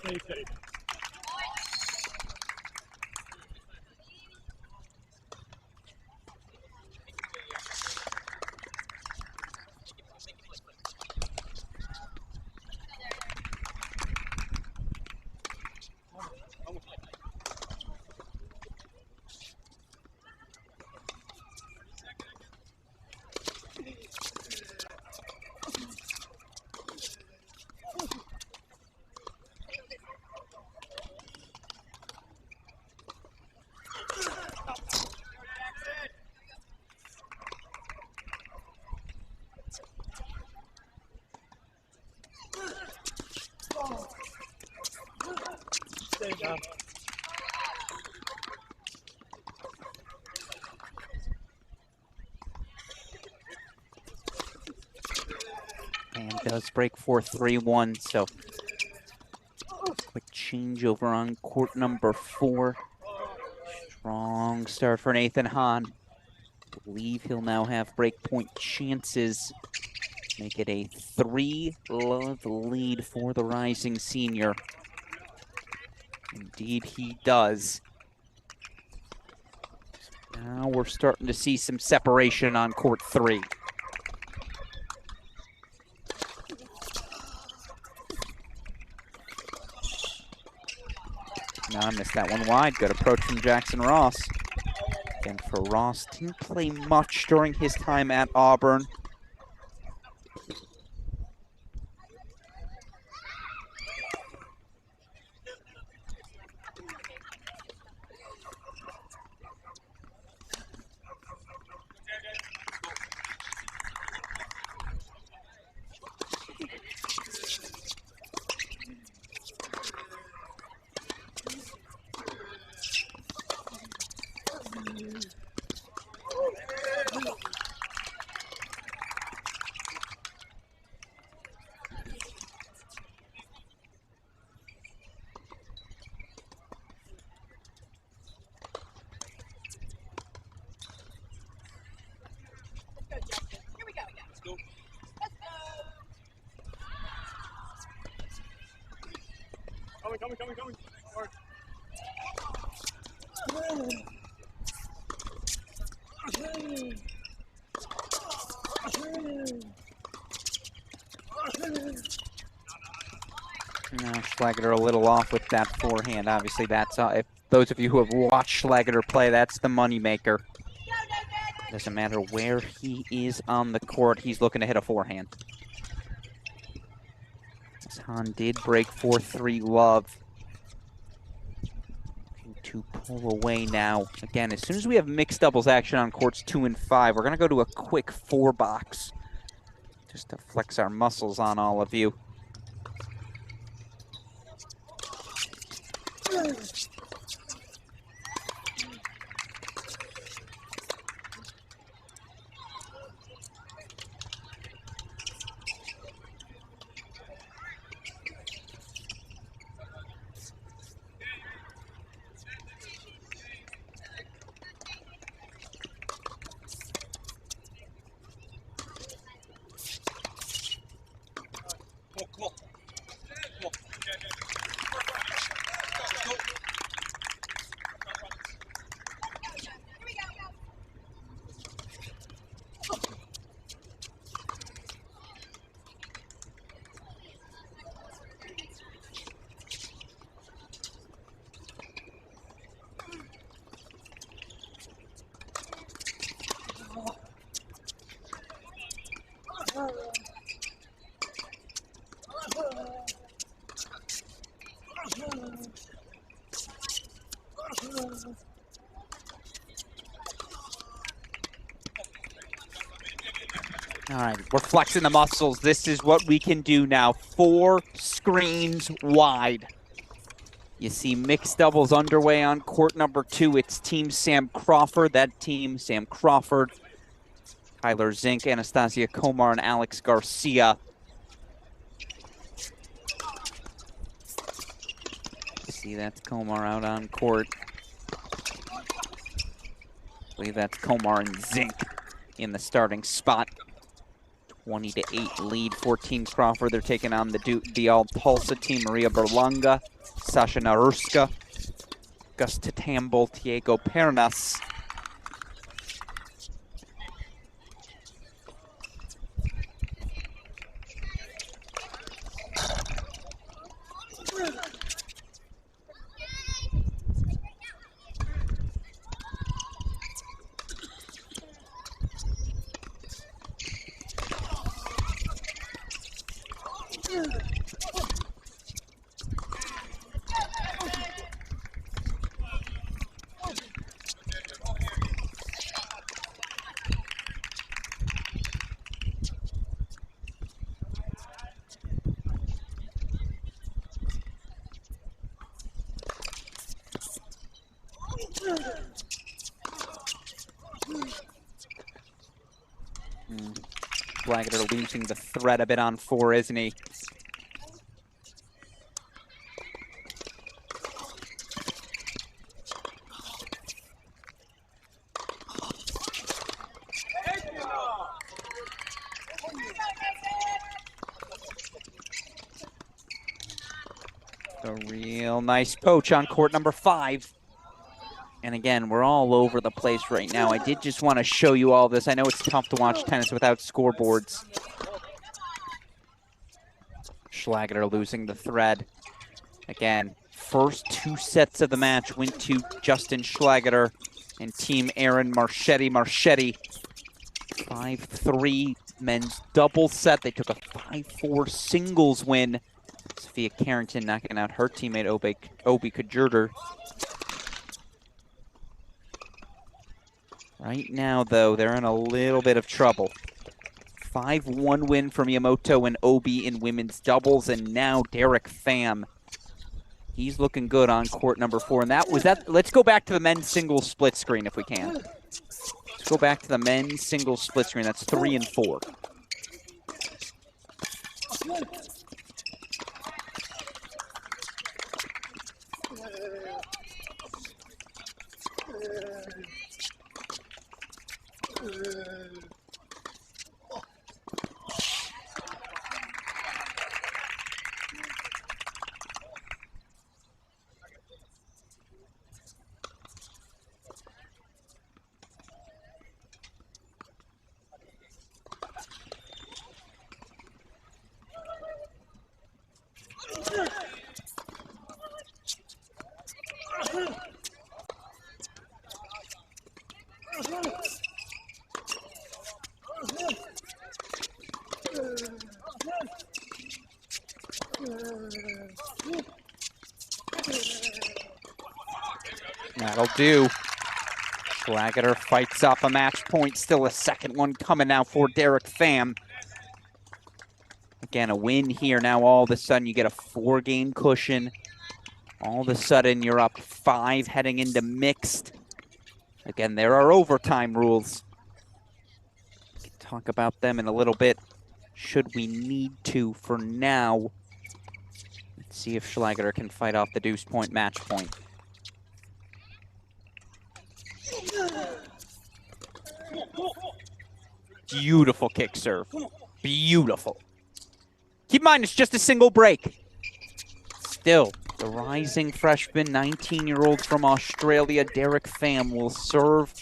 S9: Stay safe. Stay down.
S1: And does break 4-3-1, so quick change over on court number 4. Strong start for Nathan Hahn. Believe he'll now have breakpoint chances. Make it a 3-love lead for the rising senior. Indeed he does. Now we're starting to see some separation on court 3. No, I missed that one wide. Good approach from Jackson Ross. Again, for Ross, didn't play much during his time at Auburn.
S9: Coming. Forward.
S1: No, Schlageter a little off with that forehand. Obviously, that's if those of you who have watched Schlageter play, that's the moneymaker. Doesn't matter where he is on the court, he's looking to hit a forehand. As Hahn did break 4-3 love. Looking to pull away now. Again, as soon as we have mixed doubles action on courts 2 and 5, we're going to go to a quick 4-box. Just to flex our muscles on all of you. All right, we're flexing the muscles. This is what we can do now. 4 screens wide. You see mixed doubles underway on court number 2. It's Team Sam Crawford. That team, Sam Crawford, Tyler Zink, Anastasia Komar, and Alex Garcia. You see that's Komar out on court. I believe that's Komar and Zink in the starting spot. 20-8 lead for Team Crawford. They're taking on the All-Tulsa team, Maria Berlanga, Sasha Narurska, Augusta Tambol, Diego Pernas. Schlager losing the thread a bit on 4, isn't he? A real nice poach on court number 5. And again, we're all over the place right now. I did just want to show you all this. I know it's tough to watch tennis without scoreboards. Schlager losing the thread. Again, first 2 sets of the match went to Justin Schlager and Team Aaron Marchetti. Marchetti, 5-3 men's double set. They took a 5-4 singles win. Sophia Carrington knocking out her teammate Obi Kajurder. Right now, though, they're in a little bit of trouble. 5-1 win for Miyamoto and Obi in women's doubles, and now Derek Pham. He's looking good on court number 4. And that was that. Let's go back to the men's singles split screen if we can. Let's go back to the men's singles split screen. That's 3 and 4. That'll do. Schlager fights off a match point. Still a second one coming now for Derek Pham. Again, a win here. Now all of a sudden you get a 4-game cushion. All of a sudden you're up 5 heading into mixed. Again, there are overtime rules. We'll talk about them in a little bit, should we need to. For now, let's see if Schlager can fight off the deuce point match point. Beautiful kick serve. Beautiful. Keep in mind, it's just a single break. Still, the rising freshman, 19-year-old from Australia, Derek Pham, will serve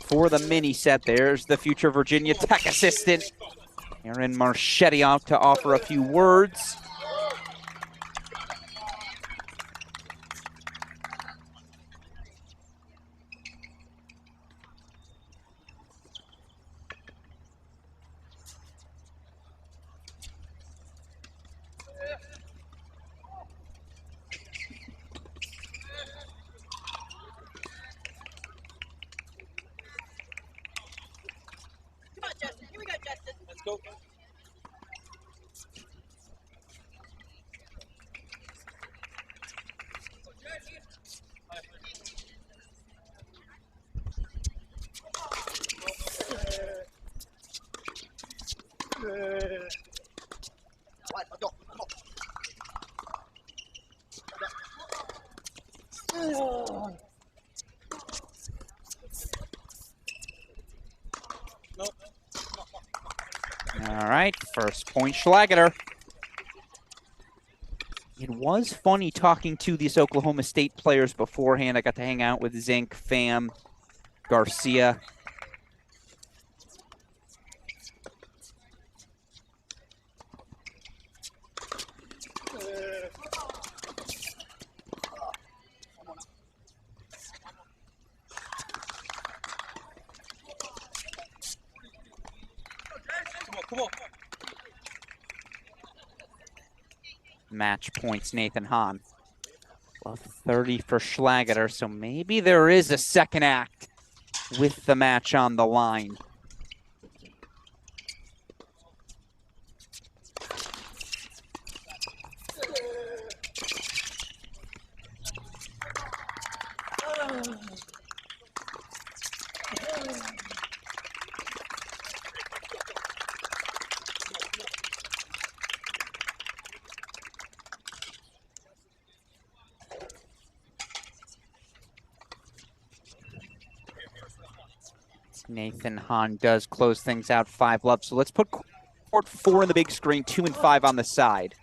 S1: for the mini set. There's the future Virginia Tech assistant, Aaron Marchetti, out to offer a few words. right, first point Schlageter. It was funny talking to these Oklahoma State players beforehand. I got to hang out with Zink, Pham, Garcia.
S5: Come on.
S1: Match points, Nathan Hahn. Well, 30 for Schlageter, so maybe there is a second act with the match on the line. Nathan Hahn does close things out 5-love. So let's put court 4 in the big screen, 2 and 5 on the side.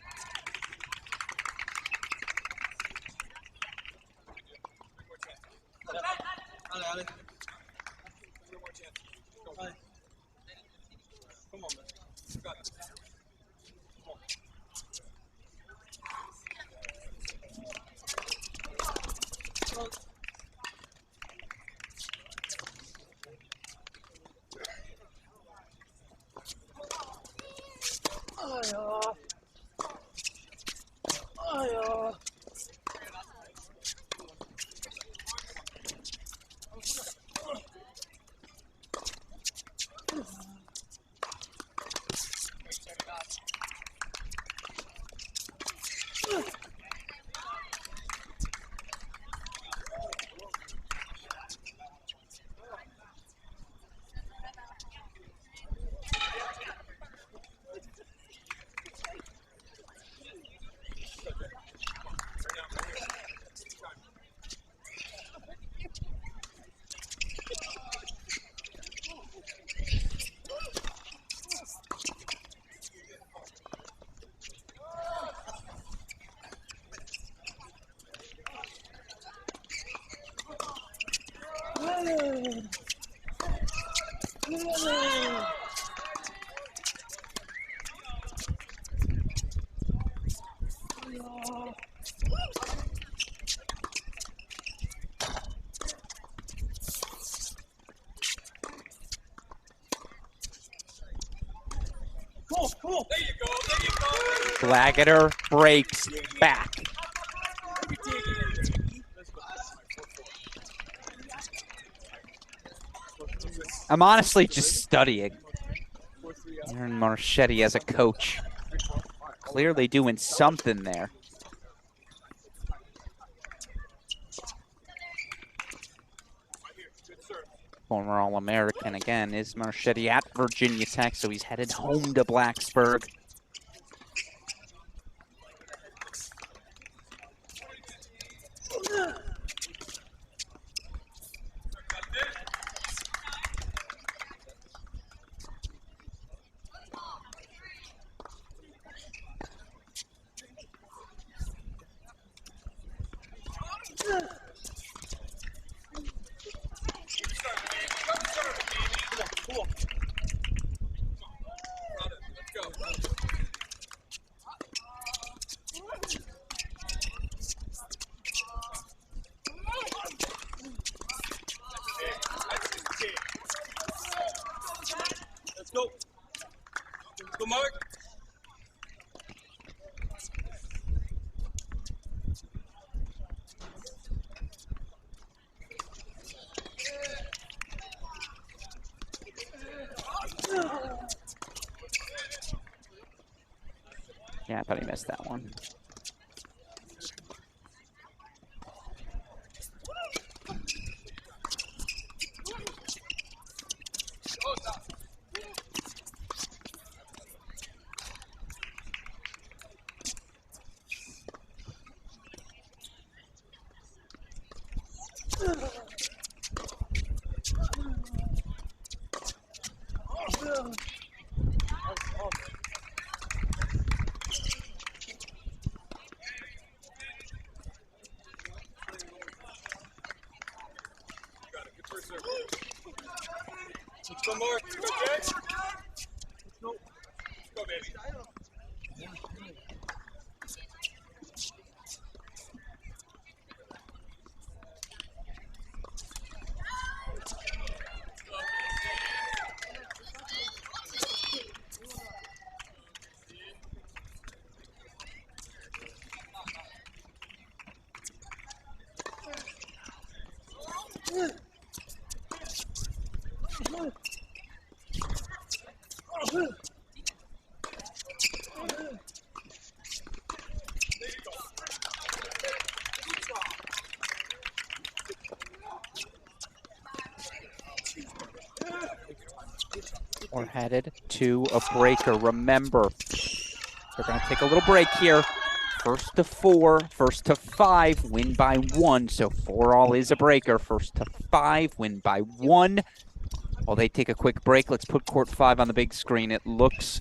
S5: Cool. There you go.
S1: Schlageter breaks back. I'm honestly just studying Aaron Marchetti as a coach. Clearly doing something there. Former All-American again is Marchetti at Virginia Tech, so he's headed home to Blacksburg.
S5: Let's go. Go, Mark.
S1: Yeah, I thought he missed that one.
S9: Mark. Okay. Let's go. Let's go, baby.
S1: We're headed to a breaker. Remember, they're going to take a little break here. First to 4, first to 5, win by 1. So 4-all is a breaker. First to 5, win by 1. While they take a quick break, let's put court 5 on the big screen. It looks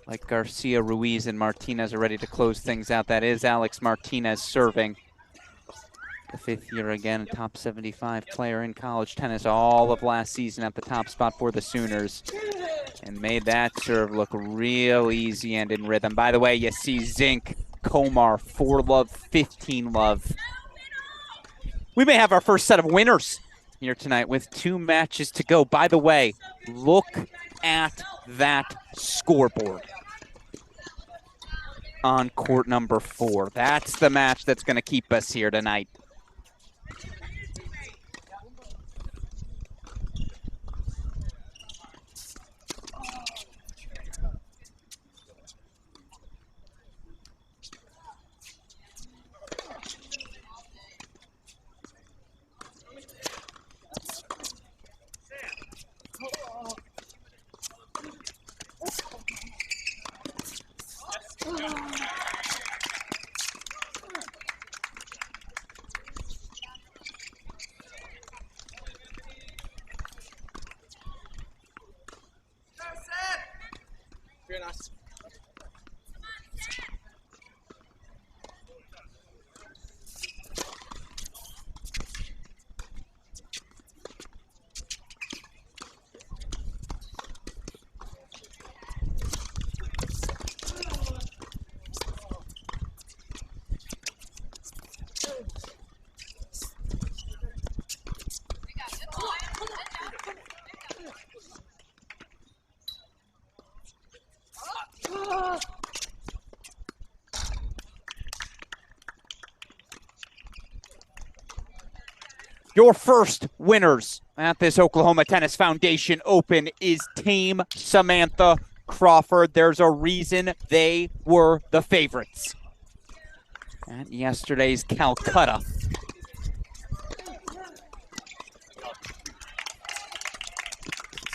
S1: like Garcia, Ruiz, and Martinez are ready to close things out. That is Alex Martinez serving. The 5th year again, a top 75 player in college tennis all of last season at the top spot for the Sooners. And made that serve look real easy and in rhythm. By the way, you see Zink, Komar, 4-love, 15-love. We may have our first set of winners here tonight with 2 matches to go. By the way, look at that scoreboard on court number 4. That's the match that's going to keep us here tonight.
S9: Very nice.
S1: Your first winners at this Oklahoma Tennis Foundation Open is Team Samantha Crawford. There's a reason they were the favorites at yesterday's Calcutta.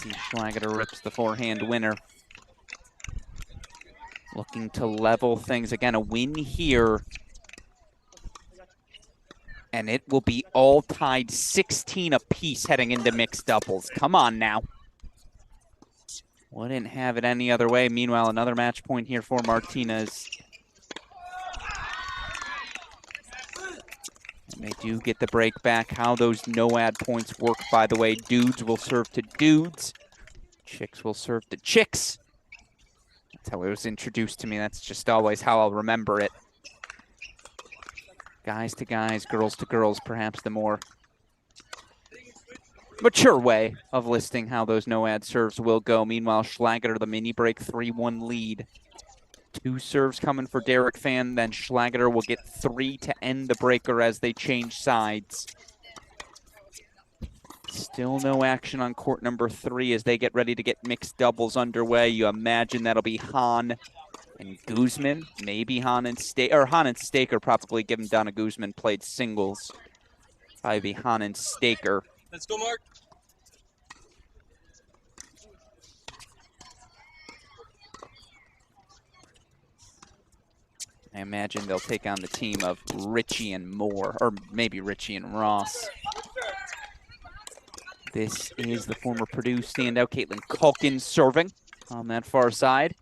S1: See, Schlageter rips the forehand winner. Looking to level things. Again, a win here. And it will be all tied 16 apiece heading into mixed doubles. Come on now. Wouldn't have it any other way. Meanwhile, another match point here for Martinez. And they do get the break back. How those no-ad points work, by the way. Dudes will serve to dudes. Chicks will serve to chicks. That's how it was introduced to me. That's just always how I'll remember it. Guys to guys, girls to girls, perhaps the more mature way of listing how those no-ad serves will go. Meanwhile, Schlageter, the mini break 3-1 lead. 2 serves coming for Derek Fan, then Schlageter will get 3 to end the breaker as they change sides. Still no action on court number 3 as they get ready to get mixed doubles underway. You imagine that'll be Hahn and Guzman, maybe Hahn and Staker probably, given Donna Guzman played singles. Probably be Hahn and Staker.
S9: Let's go, Mark.
S1: I imagine they'll take on the team of Richie and Moore, or maybe Richie and Ross. This is the former Purdue standout, Caitlin Culkin, serving on that far side.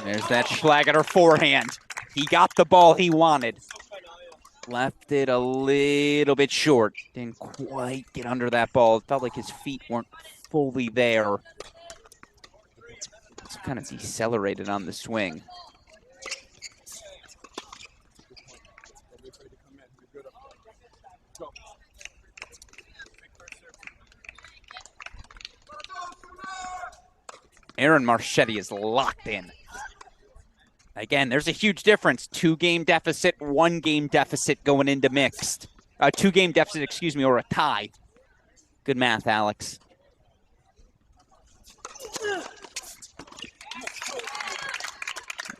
S1: There's that Schlageter forehand. He got the ball he wanted. Left it a little bit short. Didn't quite get under that ball. It felt like his feet weren't fully there. It's kind of decelerated on the swing. Aaron Marchetti is locked in. Again, there's a huge difference. 2-game deficit, 1-game deficit going into mixed. 2-game deficit, excuse me, or a tie. Good math, Alex.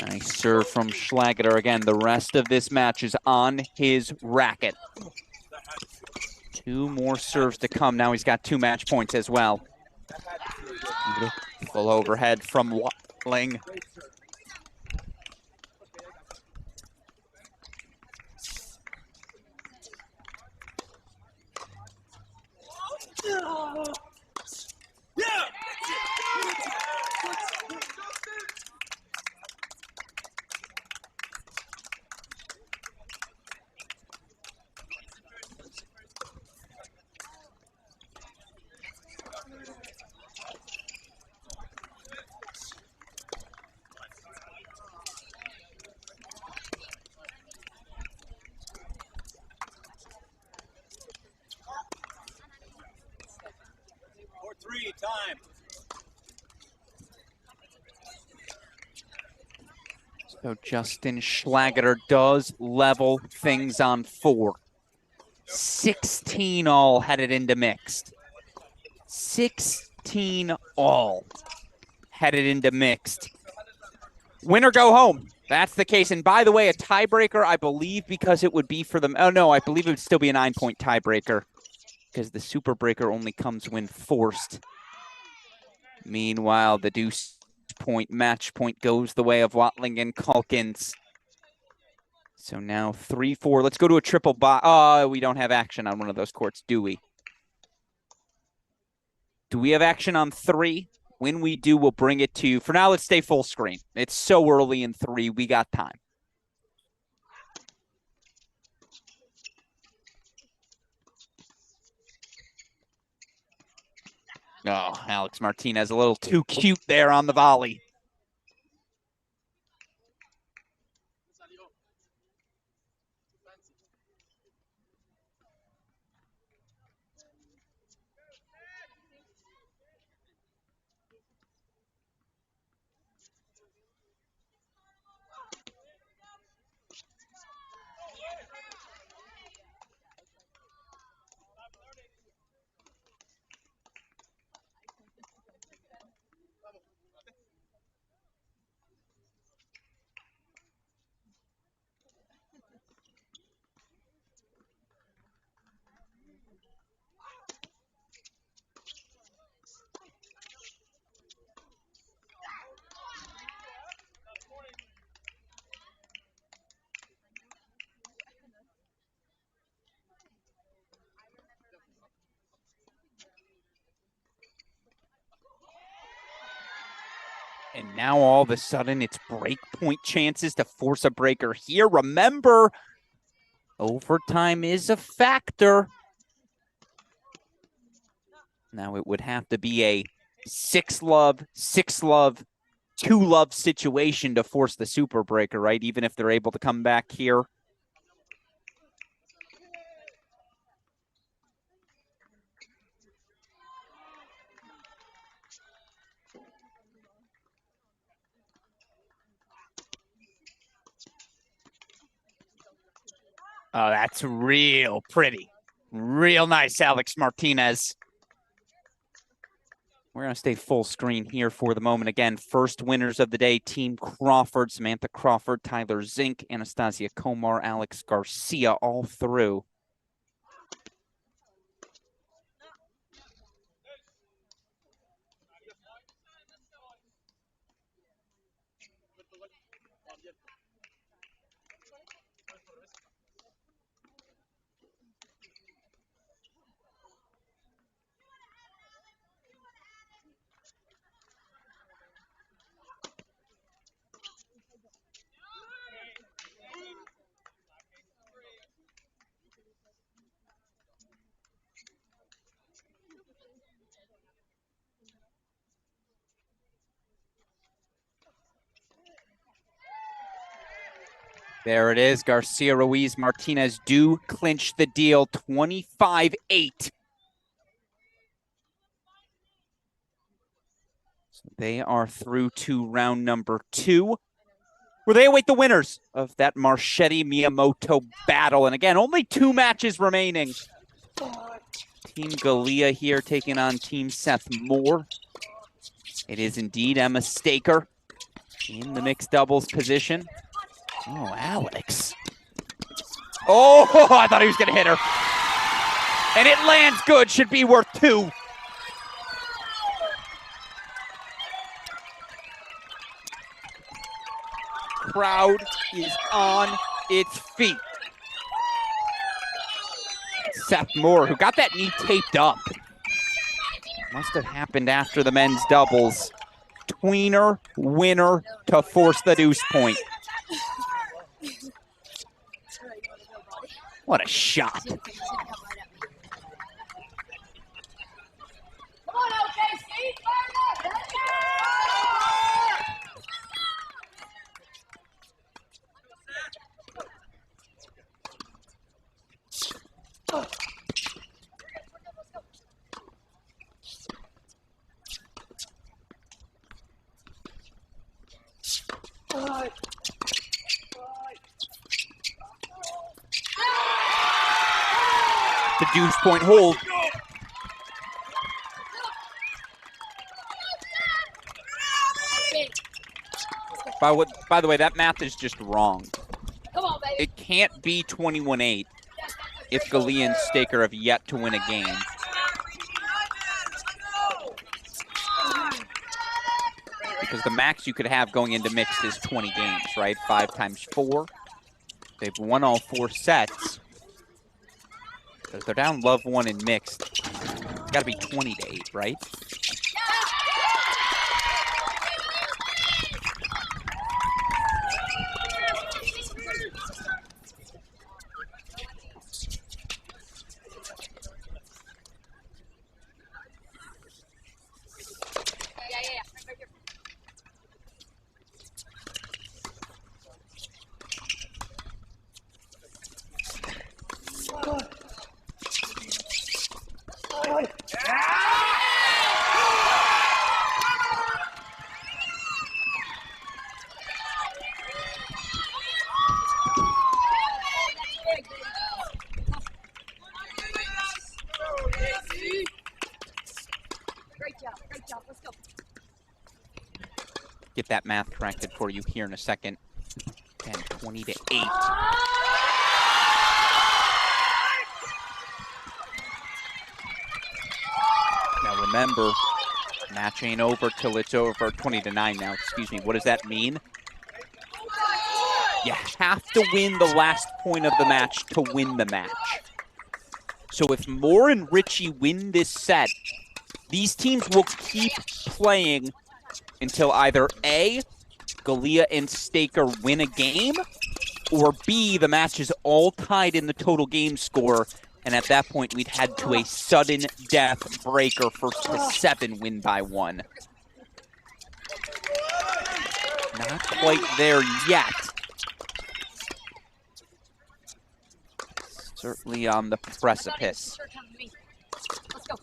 S1: Nice serve from Schlageter. Again, the rest of this match is on his racket. 2 more serves to come. Now he's got 2 match points as well. Full overhead from Watling.
S9: Time.
S1: So Justin Schlageter does level things on 4. 16 all headed into mixed. 16 all headed into mixed. Win or go home. That's the case. And by the way, a tiebreaker, I believe, because it would be for them. Oh, no, I believe it would still be a 9-point tiebreaker because the super breaker only comes when forced. Meanwhile, the deuce point match point goes the way of Watling and Calkins. So now 3-4. Let's go to a triple bye. Oh, we don't have action on one of those courts, do we? Do we have action on 3? When we do, we'll bring it to you. For now, let's stay full screen. It's so early in 3. We got time. Oh, Alex Martinez a little too cute there on the volley. And now all of a sudden it's break point chances to force a breaker here. Remember, overtime is a factor. Now it would have to be a 6-love, 6-love, 2-love situation to force the super breaker, right? Even if they're able to come back here. Oh, that's real pretty. Real nice, Alex Martinez. We're going to stay full screen here for the moment. Again, first winners of the day, Team Crawford, Samantha Crawford, Tyler Zink, Anastasia Komar, Alex Garcia, all through. There it is. Garcia Ruiz Martinez do clinch the deal, 25-8. So they are through to round number 2, where they await the winners of that Marchetti Miyamoto battle. And again, only 2 matches remaining. Team Galea here taking on Team Seth Moore. It is indeed Emma Staker in the mixed doubles position. Oh, Alex. Oh, I thought he was going to hit her. And it lands good. Should be worth 2. Crowd is on its feet. Seth Moore, who got that knee taped up. Must have happened after the men's doubles. Tweener, winner to force the deuce point. What a shot. The deuce point hold. By the way, that math is just wrong. It can't be 21-8 if Galea and Staker have yet to win a game. Because the max you could have going into mixed is 20 games, right? 5 times 4. They've won all 4 sets. So if they're down love 1 in mixed, it's got to be 20-8, right? Get that math corrected for you here in a second. And 20-8. Now remember, match ain't over till it's over. 20-9 now, excuse me. What does that mean? You have to win the last point of the match to win the match. So if Moore and Richie win this set, these teams will keep playing until either A, Galea and Staker win a game, or B, the match is all tied in the total game score, and at that point we'd head to a sudden death breaker, first to 7 win by 1. Not quite there yet. Certainly on the precipice.
S4: Let's go.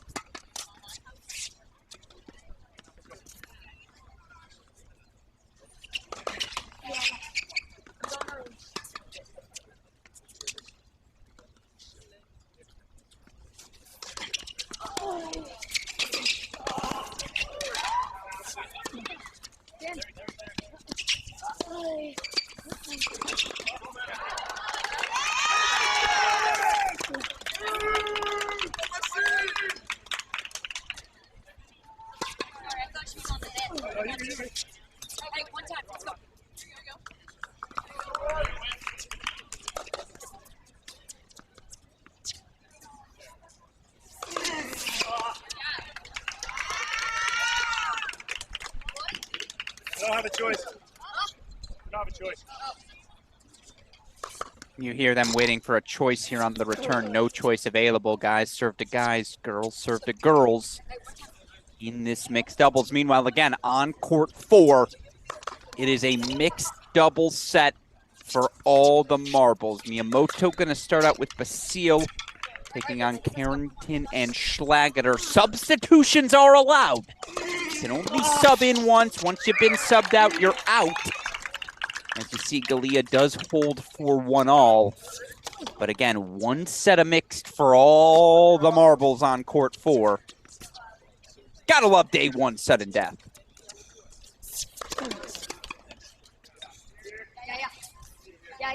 S9: Don't have a choice. Don't have a choice.
S1: You hear them waiting for a choice here on the return. No choice available. Guys serve to guys. Girls serve to girls in this mixed doubles. Meanwhile, again, on court 4, it is a mixed double set for all the marbles. Miyamoto going to start out with Basile taking on Carrington and Schlageter. Substitutions are allowed. You can only sub in once. Once you've been subbed out, you're out. As you see, Galea does hold for 1-all. But again, one set of mixed for all the marbles on court 4. Gotta love day 1 sudden death.
S4: Yeah.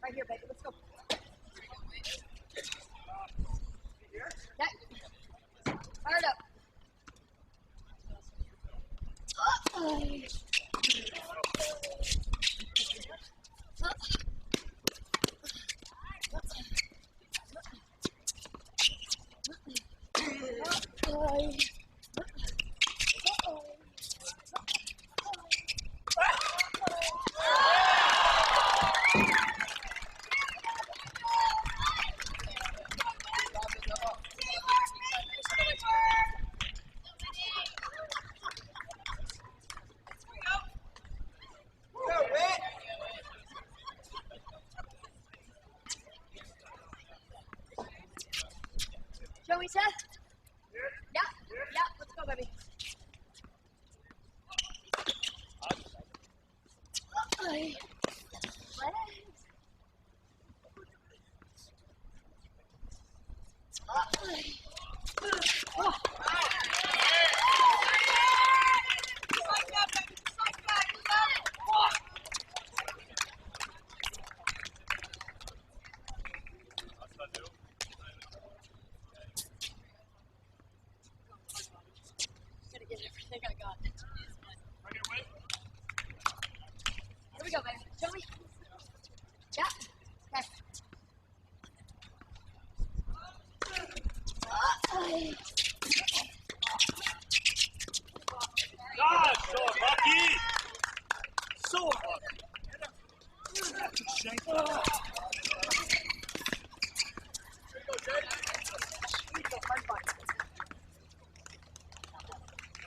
S4: Right here, baby. Let's go. Yeah. Fire it up. Joey, set. Yeah. Let's go, baby. Gonna get everything I got. Here we go, baby. Joey. Yeah. Okay.
S9: God, so lucky. So lucky.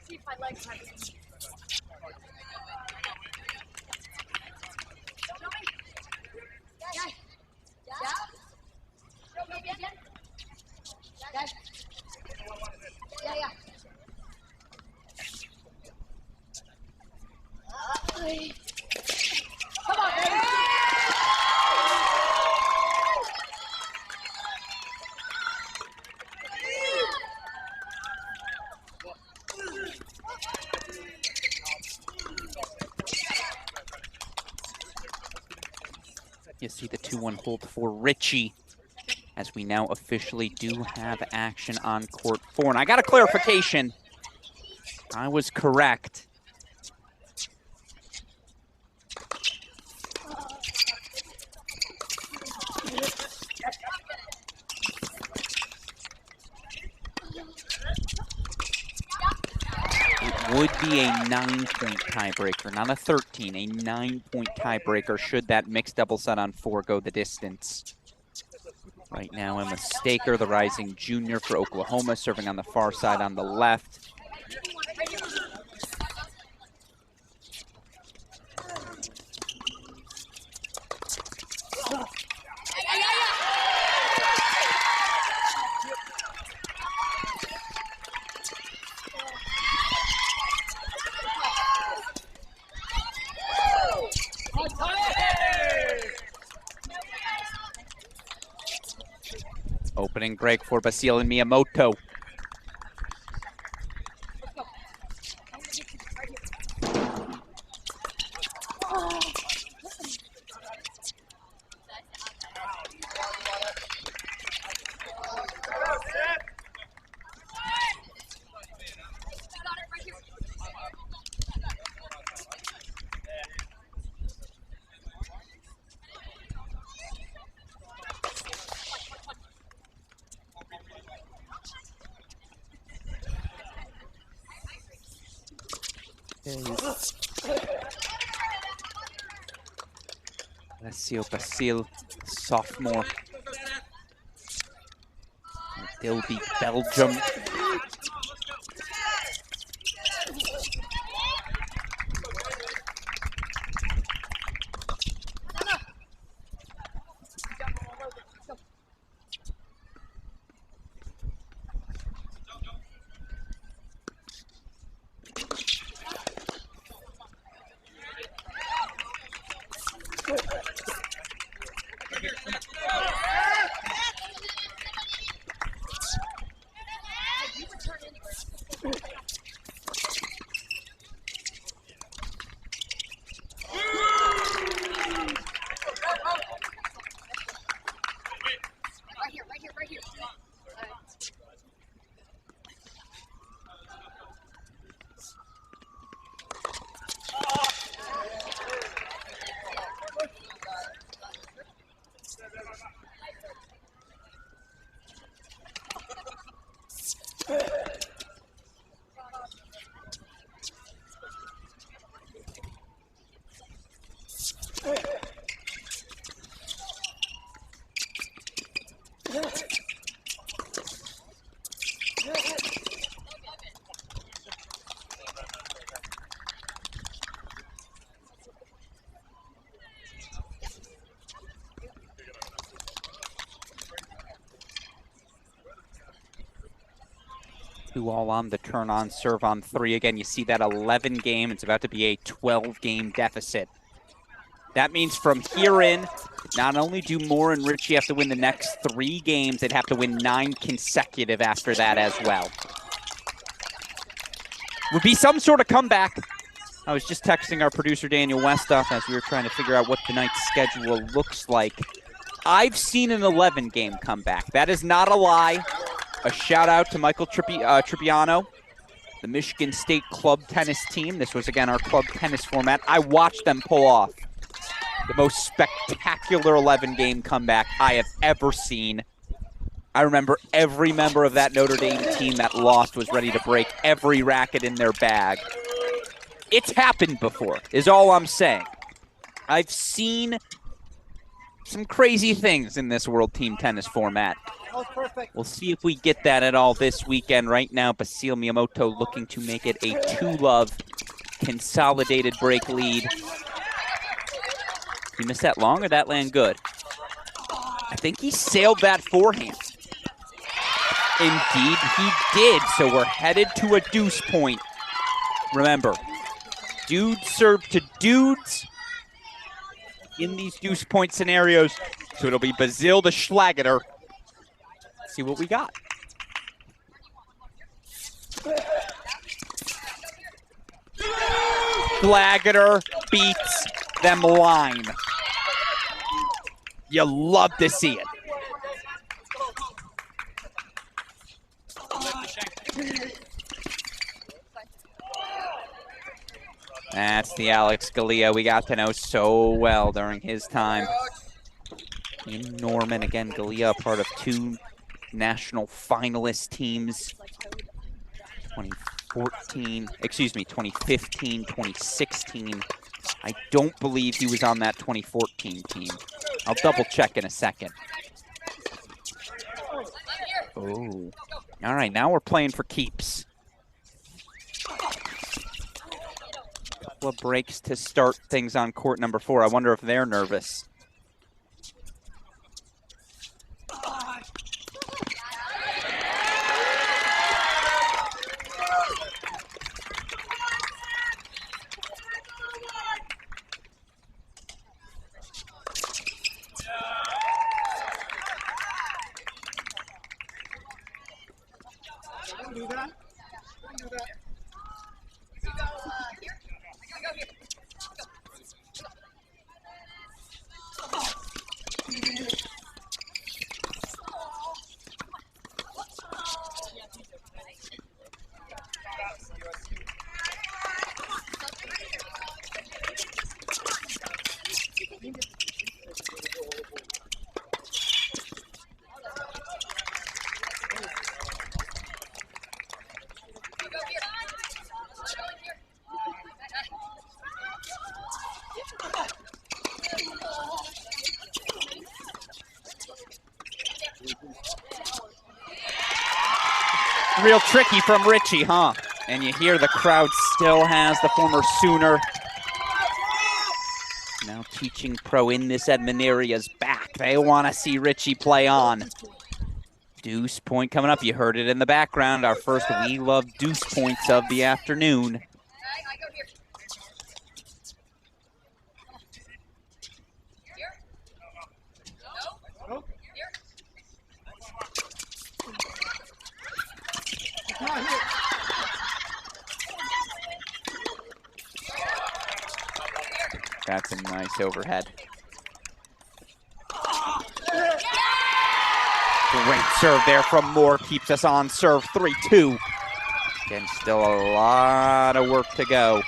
S4: See if my legs have it. Yeah. Come on, baby.
S1: You see the 2-1 hold for Richie, as we now officially do have action on court 4. And I got a clarification. I was correct. It would be a 9-point tiebreaker, not a 13, a 9-point tiebreaker should that mixed double set on 4 go the distance. Right now, Emma Staker, the rising junior for Oklahoma, serving on the far side on the left. Opening break for Basile and Miyamoto. Alessio Basile, sophomore. They'll beat Belgium. Two all on the turn on, serve on three. Again, you see that 11 game. It's about to be a 12-game deficit. That means from here in, not only do Moore and Ritchie have to win the next 3 games, they'd have to win 9 consecutive after that as well. Would be some sort of comeback. I was just texting our producer, Daniel Westoff, as we were trying to figure out what tonight's schedule looks like. I've seen an 11-game comeback. That is not a lie. A shout out to Michael Trippiano, the Michigan State club tennis team. This was, again, our club tennis format. I watched them pull off the most spectacular 11-game comeback I have ever seen. I remember every member of that Notre Dame team that lost was ready to break every racket in their bag. It's happened before, is all I'm saying. I've seen some crazy things in this World Team Tennis format. We'll see if we get that at all this weekend. Right now, Basile Miyamoto looking to make it a 2-love consolidated break lead. He missed that long or that land good? I think he sailed that forehand. Indeed, he did. So we're headed to a deuce point. Remember, dudes serve to dudes in these deuce point scenarios. So it'll be Basile to Schlageter. See what we got. Schlageter beats them line. You love to see it. That's the Alex Galea we got to know so well during his time in Norman. Again, Galea, part of 2 national finalist teams, 2015, 2016. I don't believe he was on that 2014 team. I'll double check in a second. Oh, all right, now we're playing for keeps. Couple of breaks to start things on court number 4. I wonder if they're nervous. Real tricky from Richie, huh? And you hear the crowd still has the former Sooner, now teaching pro in this Edmond area's back. They want to see Richie play on. Deuce point coming up. You heard it in the background. Our first We Love Deuce points of the afternoon. That's a nice overhead. Great serve there from Moore. Keeps us on serve 3-2. Again, still a lot of work to go.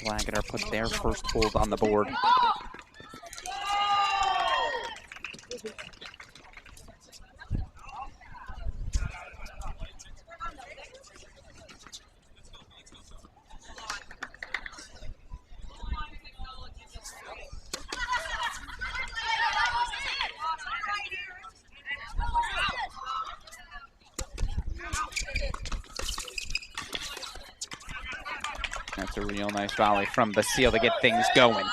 S1: Schlageter put their first hold on the board. That's a real nice volley from Basile to get things going.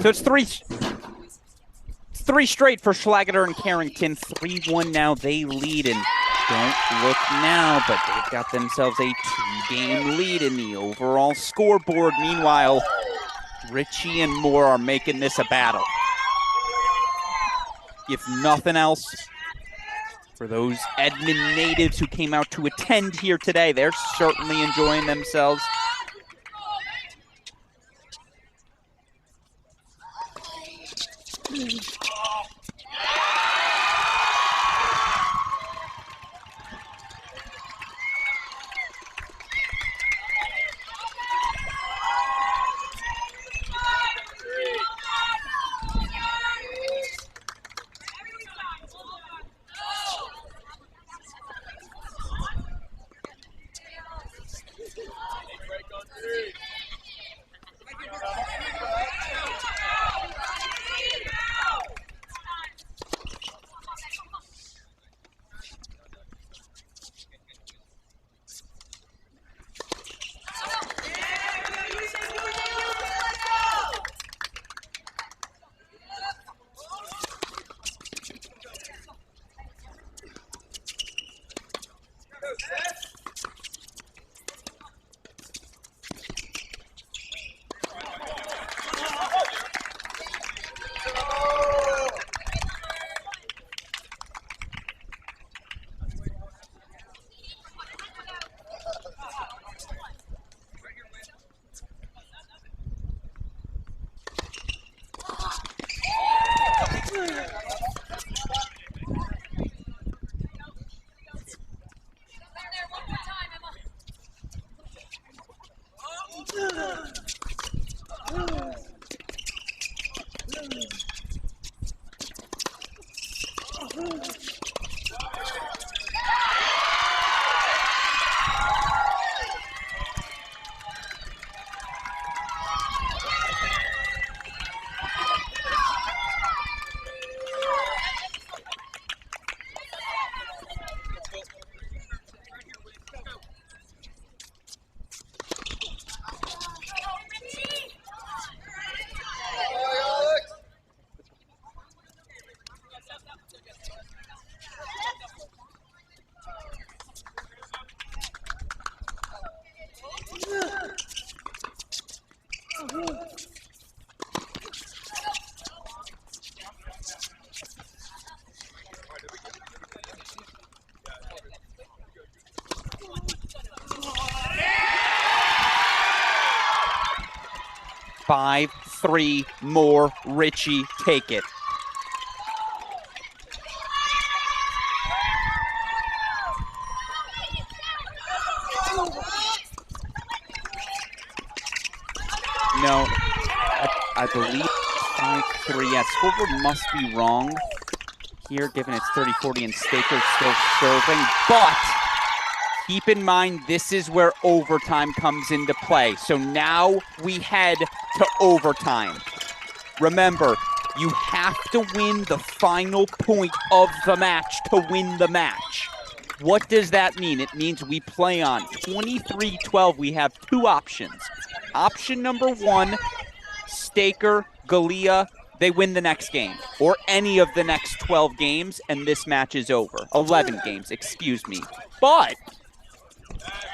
S1: So it's three straight for Schlageter and Carrington. 3-1 now. They lead, and don't look now, but they've got themselves a 2-game lead in the overall scoreboard. Meanwhile, Ritchie and Moore are making this a battle. If nothing else, for those Edmond natives who came out to attend here today, they're certainly enjoying themselves. Five, 3 more. Ritchie, take it. No, I believe 5-3. Yeah, scoreboard must be wrong here, given it's 30-40 and Staker's still serving. But keep in mind, this is where overtime comes into play. So now we head to overtime. Remember, you have to win the final point of the match to win the match. What does that mean? It means we play on 23-12. We have two options. Option number 1, Staker, Galea, they win the next game, or any of the next 12 games, and this match is over. 11 games, excuse me. But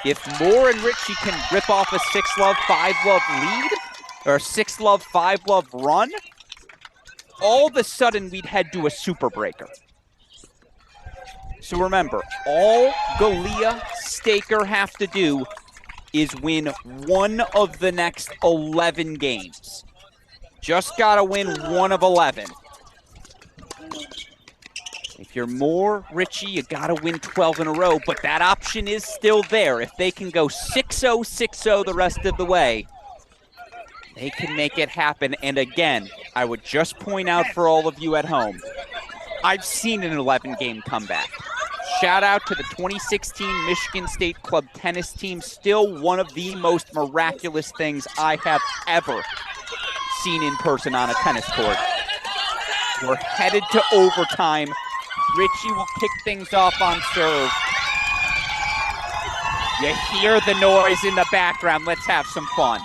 S1: if Moore and Ritchie can rip off a 6-love, 5-love lead, or a 6-love, 5-love run, all of a sudden we'd head to a super breaker. So remember, all Galea, Staker have to do is win one of the next 11 games. Just got to win one of 11. If you're Moore, Ritchie, you got to win 12 in a row, but that option is still there. If they can go 6-0, 6-0 the rest of the way, they can make it happen. And again, I would just point out for all of you at home, I've seen an 11-game comeback. Shout out to the 2016 Michigan State Club tennis team. Still one of the most miraculous things I have ever seen in person on a tennis court. We're headed to overtime. Ritchie will kick things off on serve. You hear the noise in the background. Let's have some fun.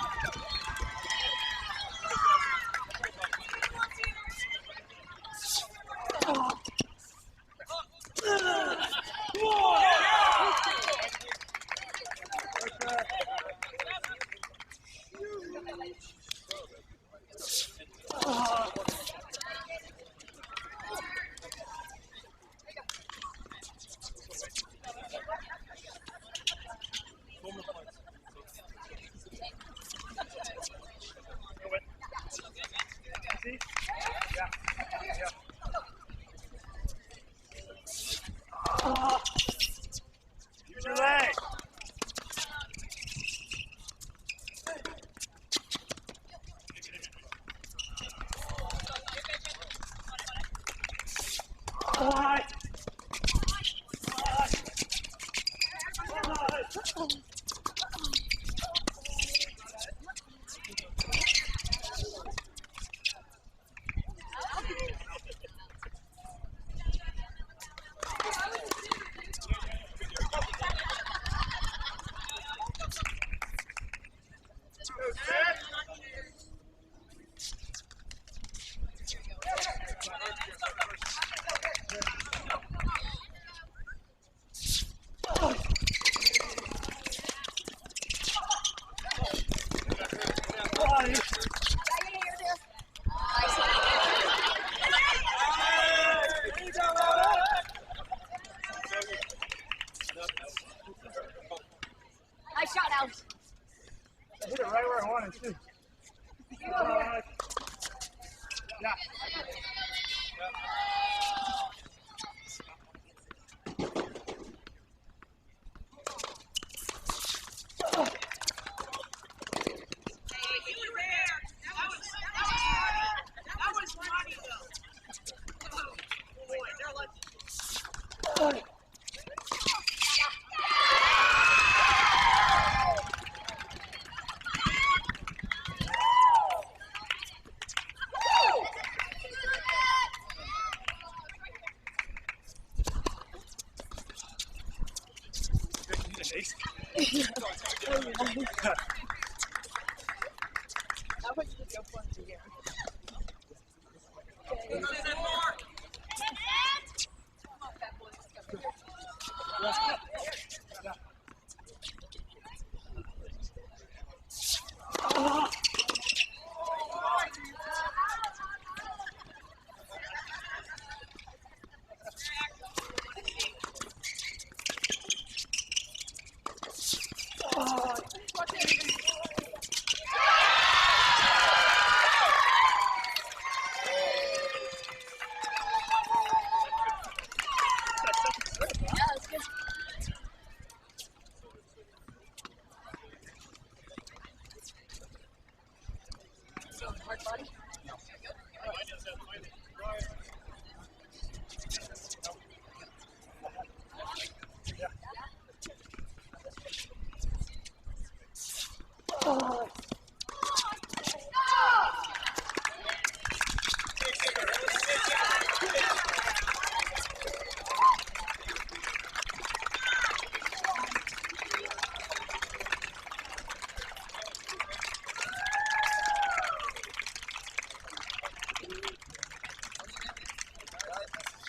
S9: Use your leg.
S4: Nice shot, Alex.
S9: I hit it right where I wanted to. Yeah.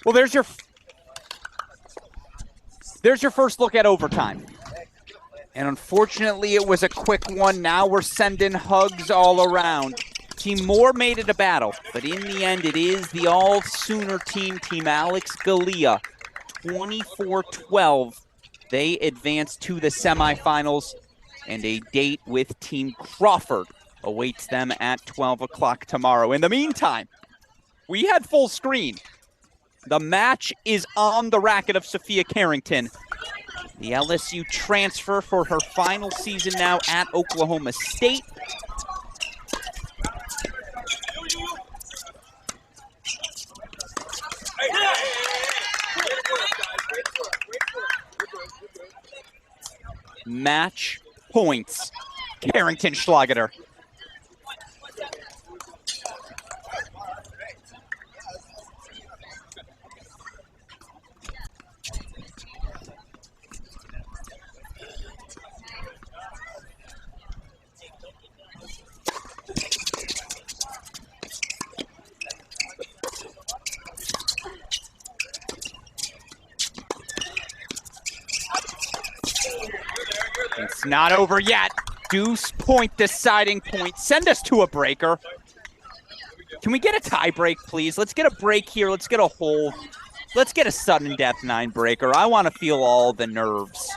S1: Well, there's your first look at overtime. And unfortunately, it was a quick one. Now we're sending hugs all around. Team Moore made it a battle, but in the end, it is the all-Sooner team, Team Alex Galea, 24-12. They advance to the semifinals, and a date with Team Crawford awaits them at 12 o'clock tomorrow. In the meantime, we had full screen. The match is on the racket of Sophia Carrington. The LSU transfer for her final season now at Oklahoma State. Match points. Carrington Schlageter. It's not over yet. Deuce point, deciding point. Send us to a breaker. Can we get a tie break, please? Let's get a break here. Let's get a hold. Let's get a sudden death 9 breaker. I want to feel all the nerves.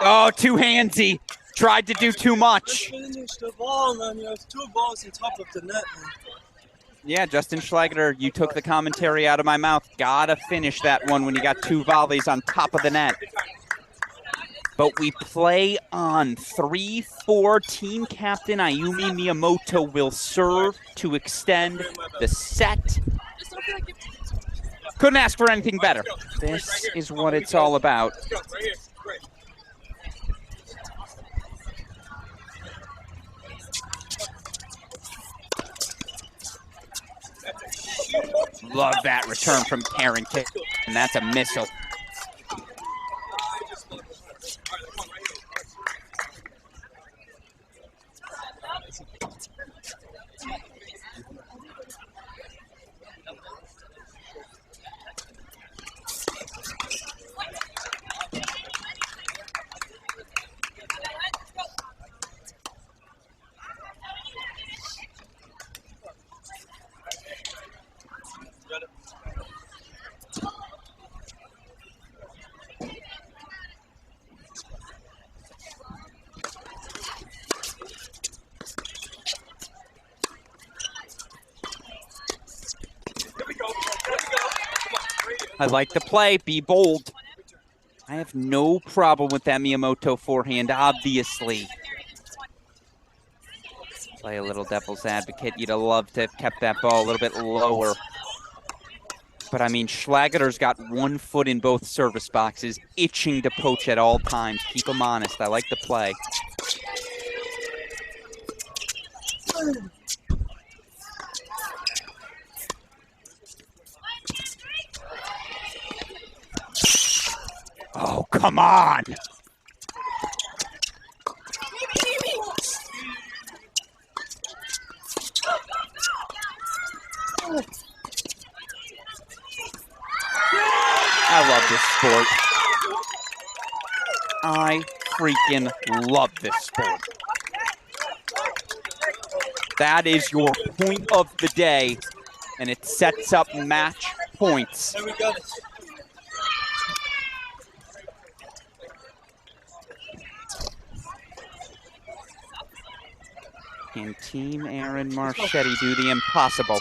S1: Oh, too handsy. Tried to do too much.
S9: Finish the ball, man. You have 2 balls on top of the net, man.
S1: Yeah, Justin Schlageter, you took the commentary out of my mouth. Gotta finish that one when you got 2 volleys on top of the net. But we play on 3-4. Team captain Ayumi Miyamoto will serve to extend the set. Couldn't ask for anything better. This is what it's all about. Love that return from Carrington, and that's a missile. I like the play. Be bold. I have no problem with that Miyamoto forehand, obviously. Play a little devil's advocate. You'd have loved to have kept that ball a little bit lower. But, I mean, Schlageter's got 1 foot in both service boxes, itching to poach at all times. Keep him honest. I like the play. Oh, come on. I love this sport. I freaking love this sport. That is your point of the day, and it sets up match points.
S9: There we go.
S1: Can Team Aaron Marchetti do the impossible?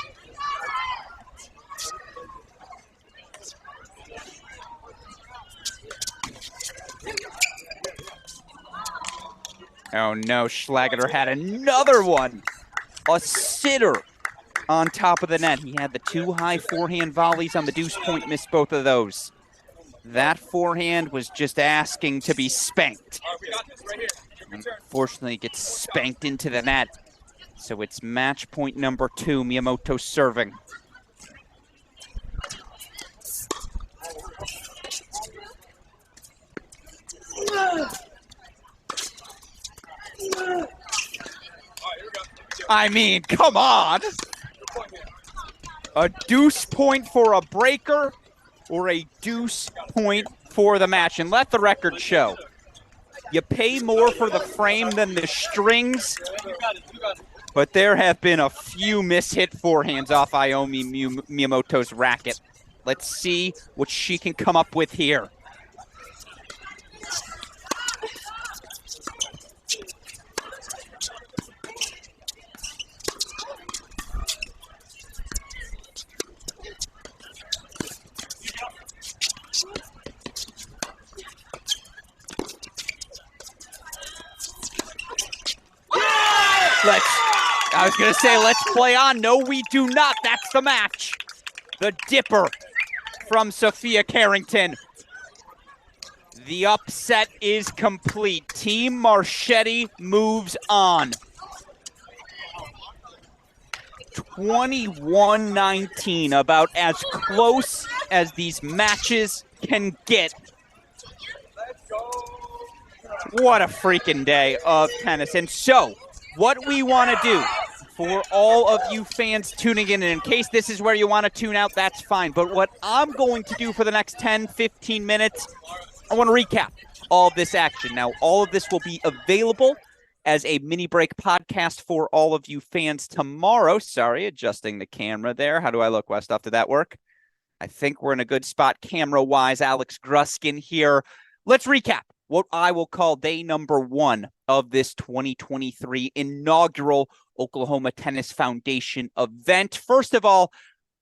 S1: Oh no, Schlageter had another one. A sitter on top of the net. He had the 2 high forehand volleys on the deuce point, missed both of those. That forehand was just asking to be spanked. Unfortunately, it gets spanked into the net. So it's match point number 2, Miyamoto serving. I mean, come on. A deuce point for a breaker or a deuce point for the match. And let the record show. You pay more for the frame than the strings, but there have been a few mishit forehands off Ayumi Miyamoto's racket. Let's see what she can come up with here. I was going to say, let's play on. No, we do not. That's the match. The dipper from Sophia Carrington. The upset is complete. Team Marchetti moves on. 21-19, about as close as these matches can get. What a freaking day of tennis. And so, what we want to do for all of you fans tuning in, and in case this is where you want to tune out, that's fine. But what I'm going to do for the next 10, 15 minutes, I want to recap all of this action. Now, all of this will be available as a mini break podcast for all of you fans tomorrow. Sorry, adjusting the camera there. How do I look, Westoff? Did that work? I think we're in a good spot camera-wise. Alex Gruskin here. Let's recap what I will call day number one of this 2023 inaugural Oklahoma Tennis Foundation event. First of all,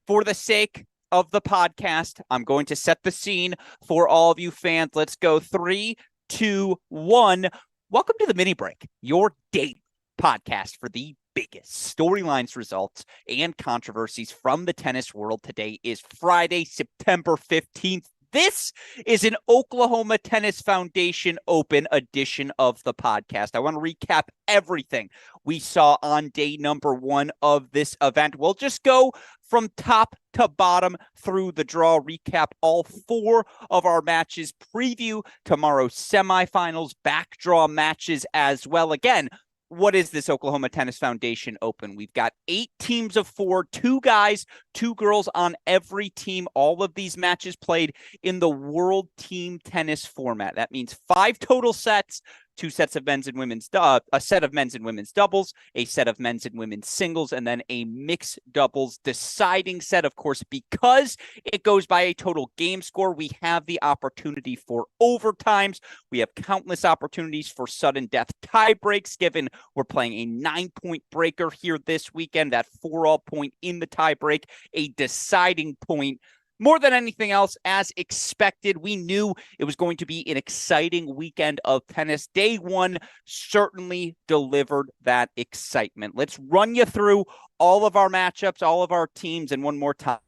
S1: for the sake of the podcast, I'm going to set the scene for all of you fans. Let's go 3, 2, 1. Welcome to the mini break, your daily podcast for the biggest storylines, results, and controversies from the tennis world. Today is Friday, September 15th. This is an Oklahoma Tennis Foundation Open edition of the podcast. I want to recap everything we saw on day number one of this event. We'll just go from top to bottom through the draw, recap all 4 of our matches, preview tomorrow's semifinals, backdraw matches as well. Again, what is this Oklahoma Tennis Foundation Open? We've got 8 teams of 4, 2 guys, 2 girls on every team. All of these matches played in the World Team Tennis format. That means 5 total sets, 2 sets of men's and women's, a set of men's and women's doubles, a set of men's and women's singles, and then a mixed doubles deciding set. Of course, because it goes by a total game score, we have the opportunity for overtimes. We have countless opportunities for sudden death tie breaks, given we're playing a 9-point breaker here this weekend, that 4-all point in the tie break, a deciding point. More than anything else, as expected, we knew it was going to be an exciting weekend of tennis. Day one certainly delivered that excitement. Let's run you through all of our matchups, all of our teams, and one more time,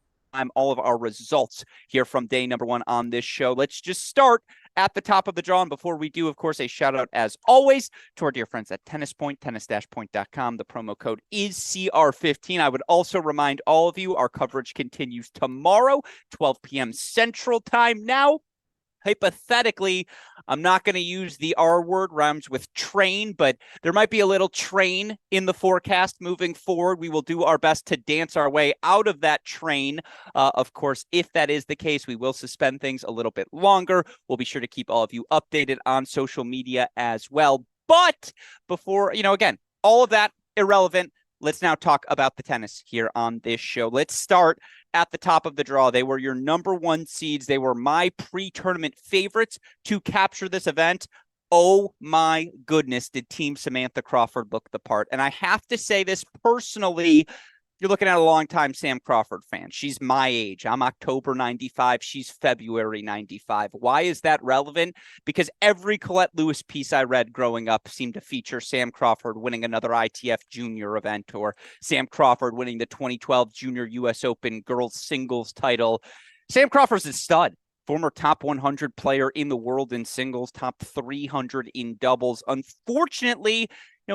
S1: all of our results here from day number one on this show. Let's just start at the top of the draw. And before we do, of course, a shout out as always to our dear friends at Tennis Point, tennis-point.com. The promo code is CR15. I would also remind all of you, our coverage continues tomorrow, 12 p.m. Central Time. Now, hypothetically, I'm not going to use the R word, rhymes with train, but there might be a little train in the forecast moving forward. We will do our best to dance our way out of that train. Of course, if that is the case, we will suspend things a little bit longer. We'll be sure to keep all of you updated on social media as well. But before, again, all of that irrelevant. Let's now talk about the tennis here on this show. Let's start at the top of the draw. They were your number 1 seeds. They were my pre-tournament favorites to capture this event. Oh my goodness, did Team Samantha Crawford look the part? And I have to say this personally, you're looking at a longtime Sam Crawford fan. She's my age. I'm October 95. She's February 95. Why is that relevant? Because every Colette Lewis piece I read growing up seemed to feature Sam Crawford winning another ITF junior event, or Sam Crawford winning the 2012 Junior U.S. Open girls singles title. Sam Crawford's a stud. Former top 100 player in the world in singles, top 300 in doubles. Unfortunately,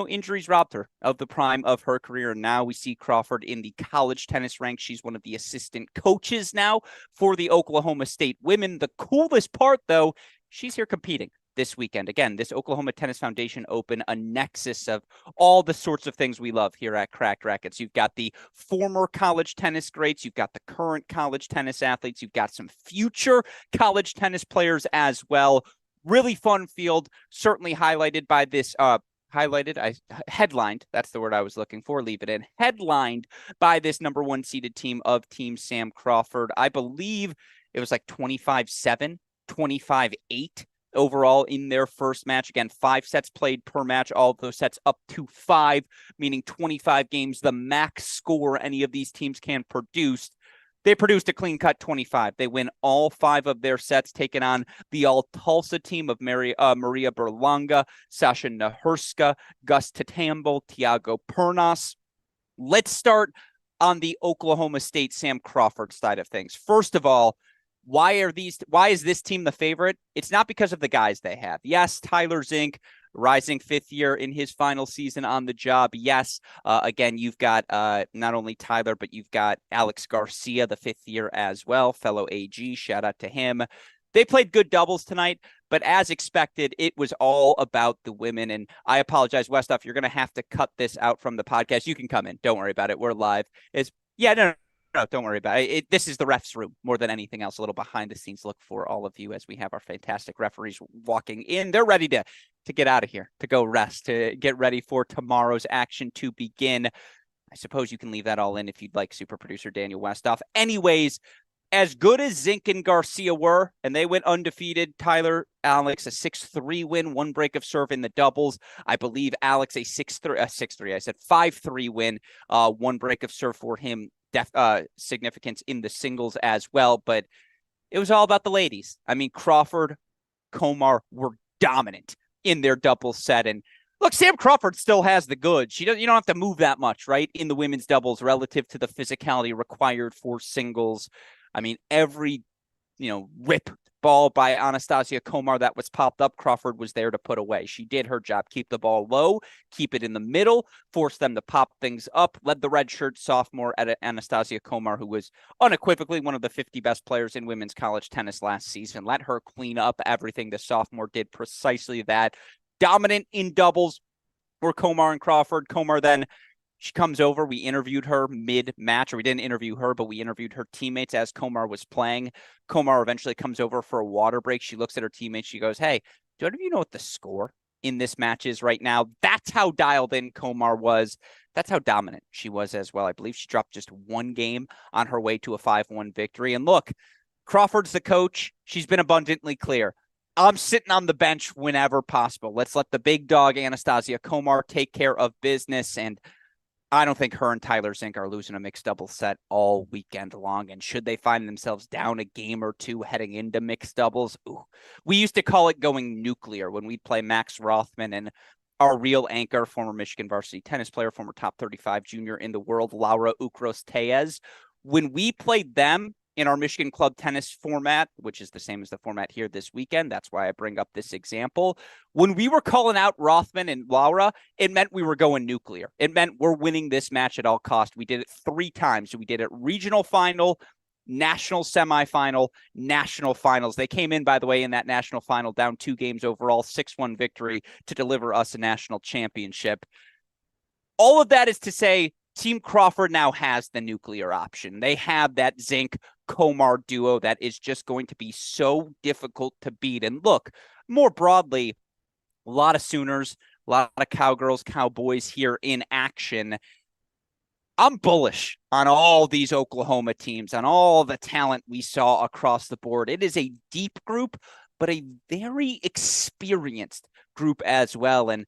S1: injuries robbed her of the prime of her career. And now we see Crawford in the college tennis ranks. She's one of the assistant coaches now for the Oklahoma State women. The coolest part, though, she's here competing this weekend. Again, this Oklahoma Tennis Foundation Open, a nexus of all the sorts of things we love here at Cracked Racquets. You've got the former college tennis greats. You've got the current college tennis athletes. You've got some future college tennis players as well. Really fun field, certainly highlighted by this headlined, that's the word I was looking for, leave it in, headlined by this number 1 seeded team of Team Sam Crawford. I believe it was like 25-7, 25-8 overall in their first match. Again, 5 sets played per match, all of those sets up to 5, meaning 25 games, the max score any of these teams can produce. They produced a clean-cut 25. They win all 5 of their sets, taking on the all-Tulsa team of Maria Berlanga, Sasha Naherska, Gus Tatambo, Tiago Pernas. Let's start on the Oklahoma State Sam Crawford side of things. First of all, why is this team the favorite? It's not because of the guys they have. Yes, Tyler Zink, rising 5th year in his final season on the job. Yes, again, you've got not only Tyler, but you've got Alex Garcia, the 5th year as well, fellow AG. Shout out to him. They played good doubles tonight, but as expected, it was all about the women. And I apologize, Westoff, you're going to have to cut this out from the podcast. You can come in. Don't worry about it. We're live. No, don't worry about it. This is the ref's room more than anything else. A little behind the scenes look for all of you as we have our fantastic referees walking in. They're ready to get out of here, to go rest, to get ready for tomorrow's action to begin. I suppose you can leave that all in if you'd like, super producer Daniel Westoff. Anyways, as good as Zink and Garcia were, and they went undefeated, Tyler, Alex, a 6-3 win, one break of serve in the doubles. I believe Alex, a 6-3, I said 5-3 win, one break of serve for him, significance in the singles as well. But it was all about the ladies. I mean, Crawford, Komar were dominant in their double set. And look, Sam Crawford still has the goods. You don't have to move that much, right, in the women's doubles relative to the physicality required for singles. I mean, every, rip ball by Anastasia Komar that was popped up, Crawford was there to put away. She did her job. Keep the ball low, keep it in the middle, force them to pop things up, led the redshirt sophomore at Anastasia Komar, who was unequivocally one of the 50 best players in women's college tennis last season. Let her clean up everything. The sophomore did precisely that. Dominant in doubles were Komar and Crawford. Komar then, she comes over. We interviewed her mid-match, or we didn't interview her, but we interviewed her teammates as Komar was playing. Komar eventually comes over for a water break. She looks at her teammates. She goes, "Hey, do any of you know what the score in this match is right now?" That's how dialed in Komar was. That's how dominant she was as well. I believe she dropped just one game on her way to a 5-1 victory. And look, Crawford's the coach. She's been abundantly clear. I'm sitting on the bench whenever possible. Let's let the big dog, Anastasia Komar, take care of business. And I don't think her and Tyler Zink are losing a mixed double set all weekend long. And should they find themselves down a game or two heading into mixed doubles, we used to call it going nuclear when we'd play Max Rothman and our real anchor, former Michigan varsity tennis player, former top 35 junior in the world, Laura Ucros-Tejes. When we played them in our Michigan Club tennis format, which is the same as the format here this weekend, that's why I bring up this example. When we were calling out Rothman and Laura, it meant we were going nuclear. It meant we're winning this match at all costs. We did it 3 times. We did it regional final, national semifinal, national finals. They came in, by the way, in that national final down 2 games overall, 6-1 victory to deliver us a national championship. All of that is to say, Team Crawford now has the nuclear option. They have that Zink Komar duo that is just going to be so difficult to beat. And look, more broadly, a lot of Sooners, a lot of Cowgirls, Cowboys here in action. I'm bullish on all these Oklahoma teams, on all the talent we saw across the board. It is a deep group, but a very experienced group as well. And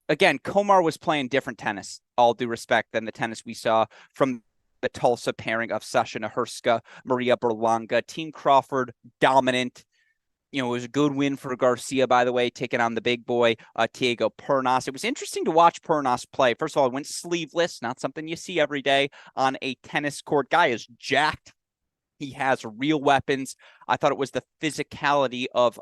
S1: again, Komar was playing different tennis, all due respect, than the tennis we saw from the Tulsa pairing of Sasha Naherska, Maria Berlanga. Team Crawford, dominant. It was a good win for Garcia, by the way, taking on the big boy, Diego Pernas. It was interesting to watch Pernas play. First of all, it went sleeveless, not something you see every day on a tennis court. Guy is jacked. He has real weapons. I thought it was the physicality of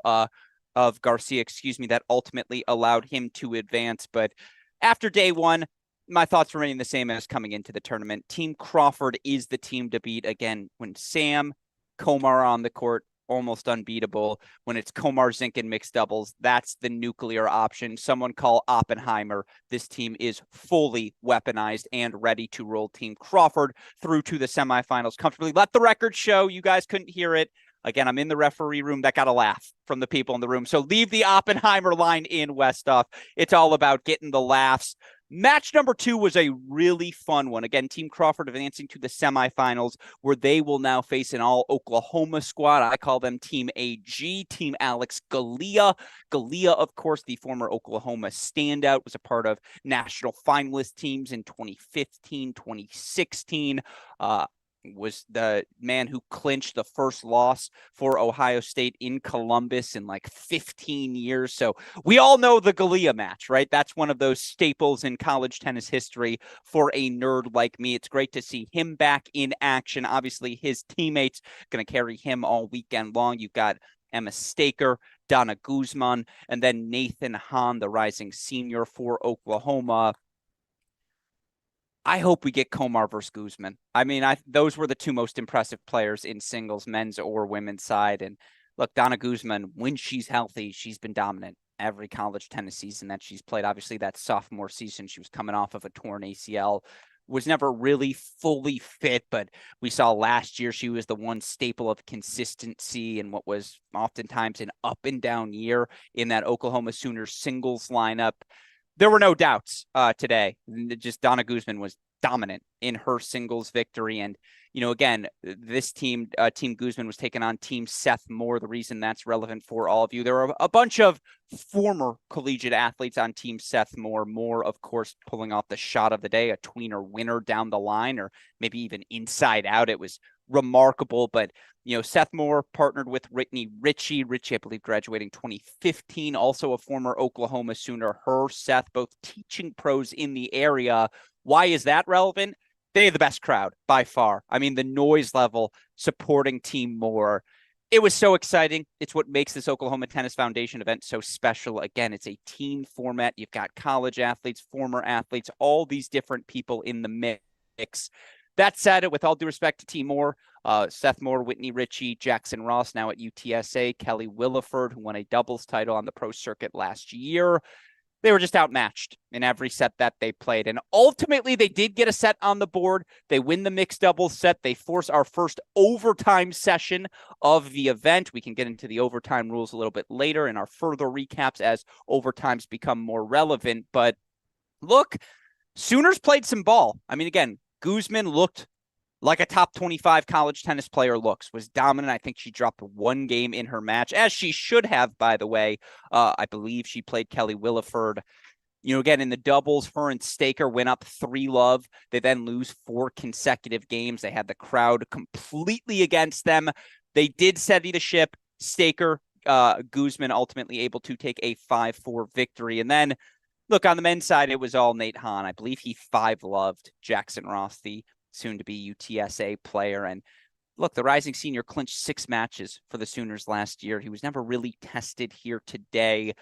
S1: Garcia, that ultimately allowed him to advance. But after day one, my thoughts remain the same as coming into the tournament. Team Crawford is the team to beat. Again, when Sam, Komar are on the court, almost unbeatable. When it's Komar, Zink, and mixed doubles, that's the nuclear option. Someone call Oppenheimer. This team is fully weaponized and ready to roll Team Crawford through to the semifinals comfortably. Let the record show. You guys couldn't hear it. Again, I'm in the referee room. That got a laugh from the people in the room. So leave the Oppenheimer line in, Westhoff. It's all about getting the laughs. Match number 2 was a really fun one. Again, Team Crawford advancing to the semifinals, where they will now face an all-Oklahoma squad. I call them Team AG, Team Alex Galea. Galea, of course, the former Oklahoma standout, was a part of national finalist teams in 2015, 2016. Was the man who clinched the first loss for Ohio State in Columbus in like 15 years. So we all know the Galea match, right? That's one of those staples in college tennis history for a nerd like me. It's great to see him back in action. Obviously, his teammates going to carry him all weekend long. You've got Emma Staker, Donna Guzman, and then Nathan Hahn, the rising senior for Oklahoma. I hope we get Komar versus Guzman. I mean, those were the 2 most impressive players in singles, men's or women's side. And look, Donna Guzman, when she's healthy, she's been dominant every college tennis season that she's played. Obviously, that sophomore season, she was coming off of a torn ACL, was never really fully fit, but we saw last year she was the one staple of consistency in what was oftentimes an up and down year in that Oklahoma Sooners singles lineup. There were no doubts today. Just Donna Guzman was dominant in her singles victory. And, again, this team, Team Guzman was taking on Team Seth Moore. The reason that's relevant for all of you, there are a bunch of former collegiate athletes on Team Seth Moore. Moore, of course, pulling off the shot of the day, a tweener winner down the line, or maybe even inside out. It was remarkable. But Seth Moore partnered with Whitney Ritchie. Ritchie, I believe, graduating 2015, also a former Oklahoma Sooner. Her, Seth, both teaching pros in the area. Why is that relevant? They have the best crowd by far. I mean, the noise level supporting Team Moore. It was so exciting. It's what makes this Oklahoma Tennis Foundation event so special. Again, it's a team format. You've got college athletes, former athletes, all these different people in the mix. That said, with all due respect to Team Moore, Seth Moore, Whitney Ritchie, Jackson Ross, now at UTSA, Kelly Williford, who won a doubles title on the pro circuit last year, they were just outmatched in every set that they played. And ultimately, they did get a set on the board. They win the mixed doubles set. They force our first overtime session of the event. We can get into the overtime rules a little bit later in our further recaps as overtimes become more relevant. But look, Sooners played some ball. I mean, again, Guzman looked like a top 25 college tennis player looks, was dominant. I think she dropped one game in her match, as she should have, by the way. I believe she played Kelly Williford. Again, in the doubles, her and Staker went up 3-love. They then lose 4 consecutive games. They had the crowd completely against them. They did steady the ship. Staker, Guzman ultimately able to take a 5-4 victory. And then, look, on the men's side, it was all Nate Hahn. I believe he 5-loved Jackson Ross, the soon-to-be UTSA player. And look, the rising senior clinched 6 matches for the Sooners last year. He was never really tested here today.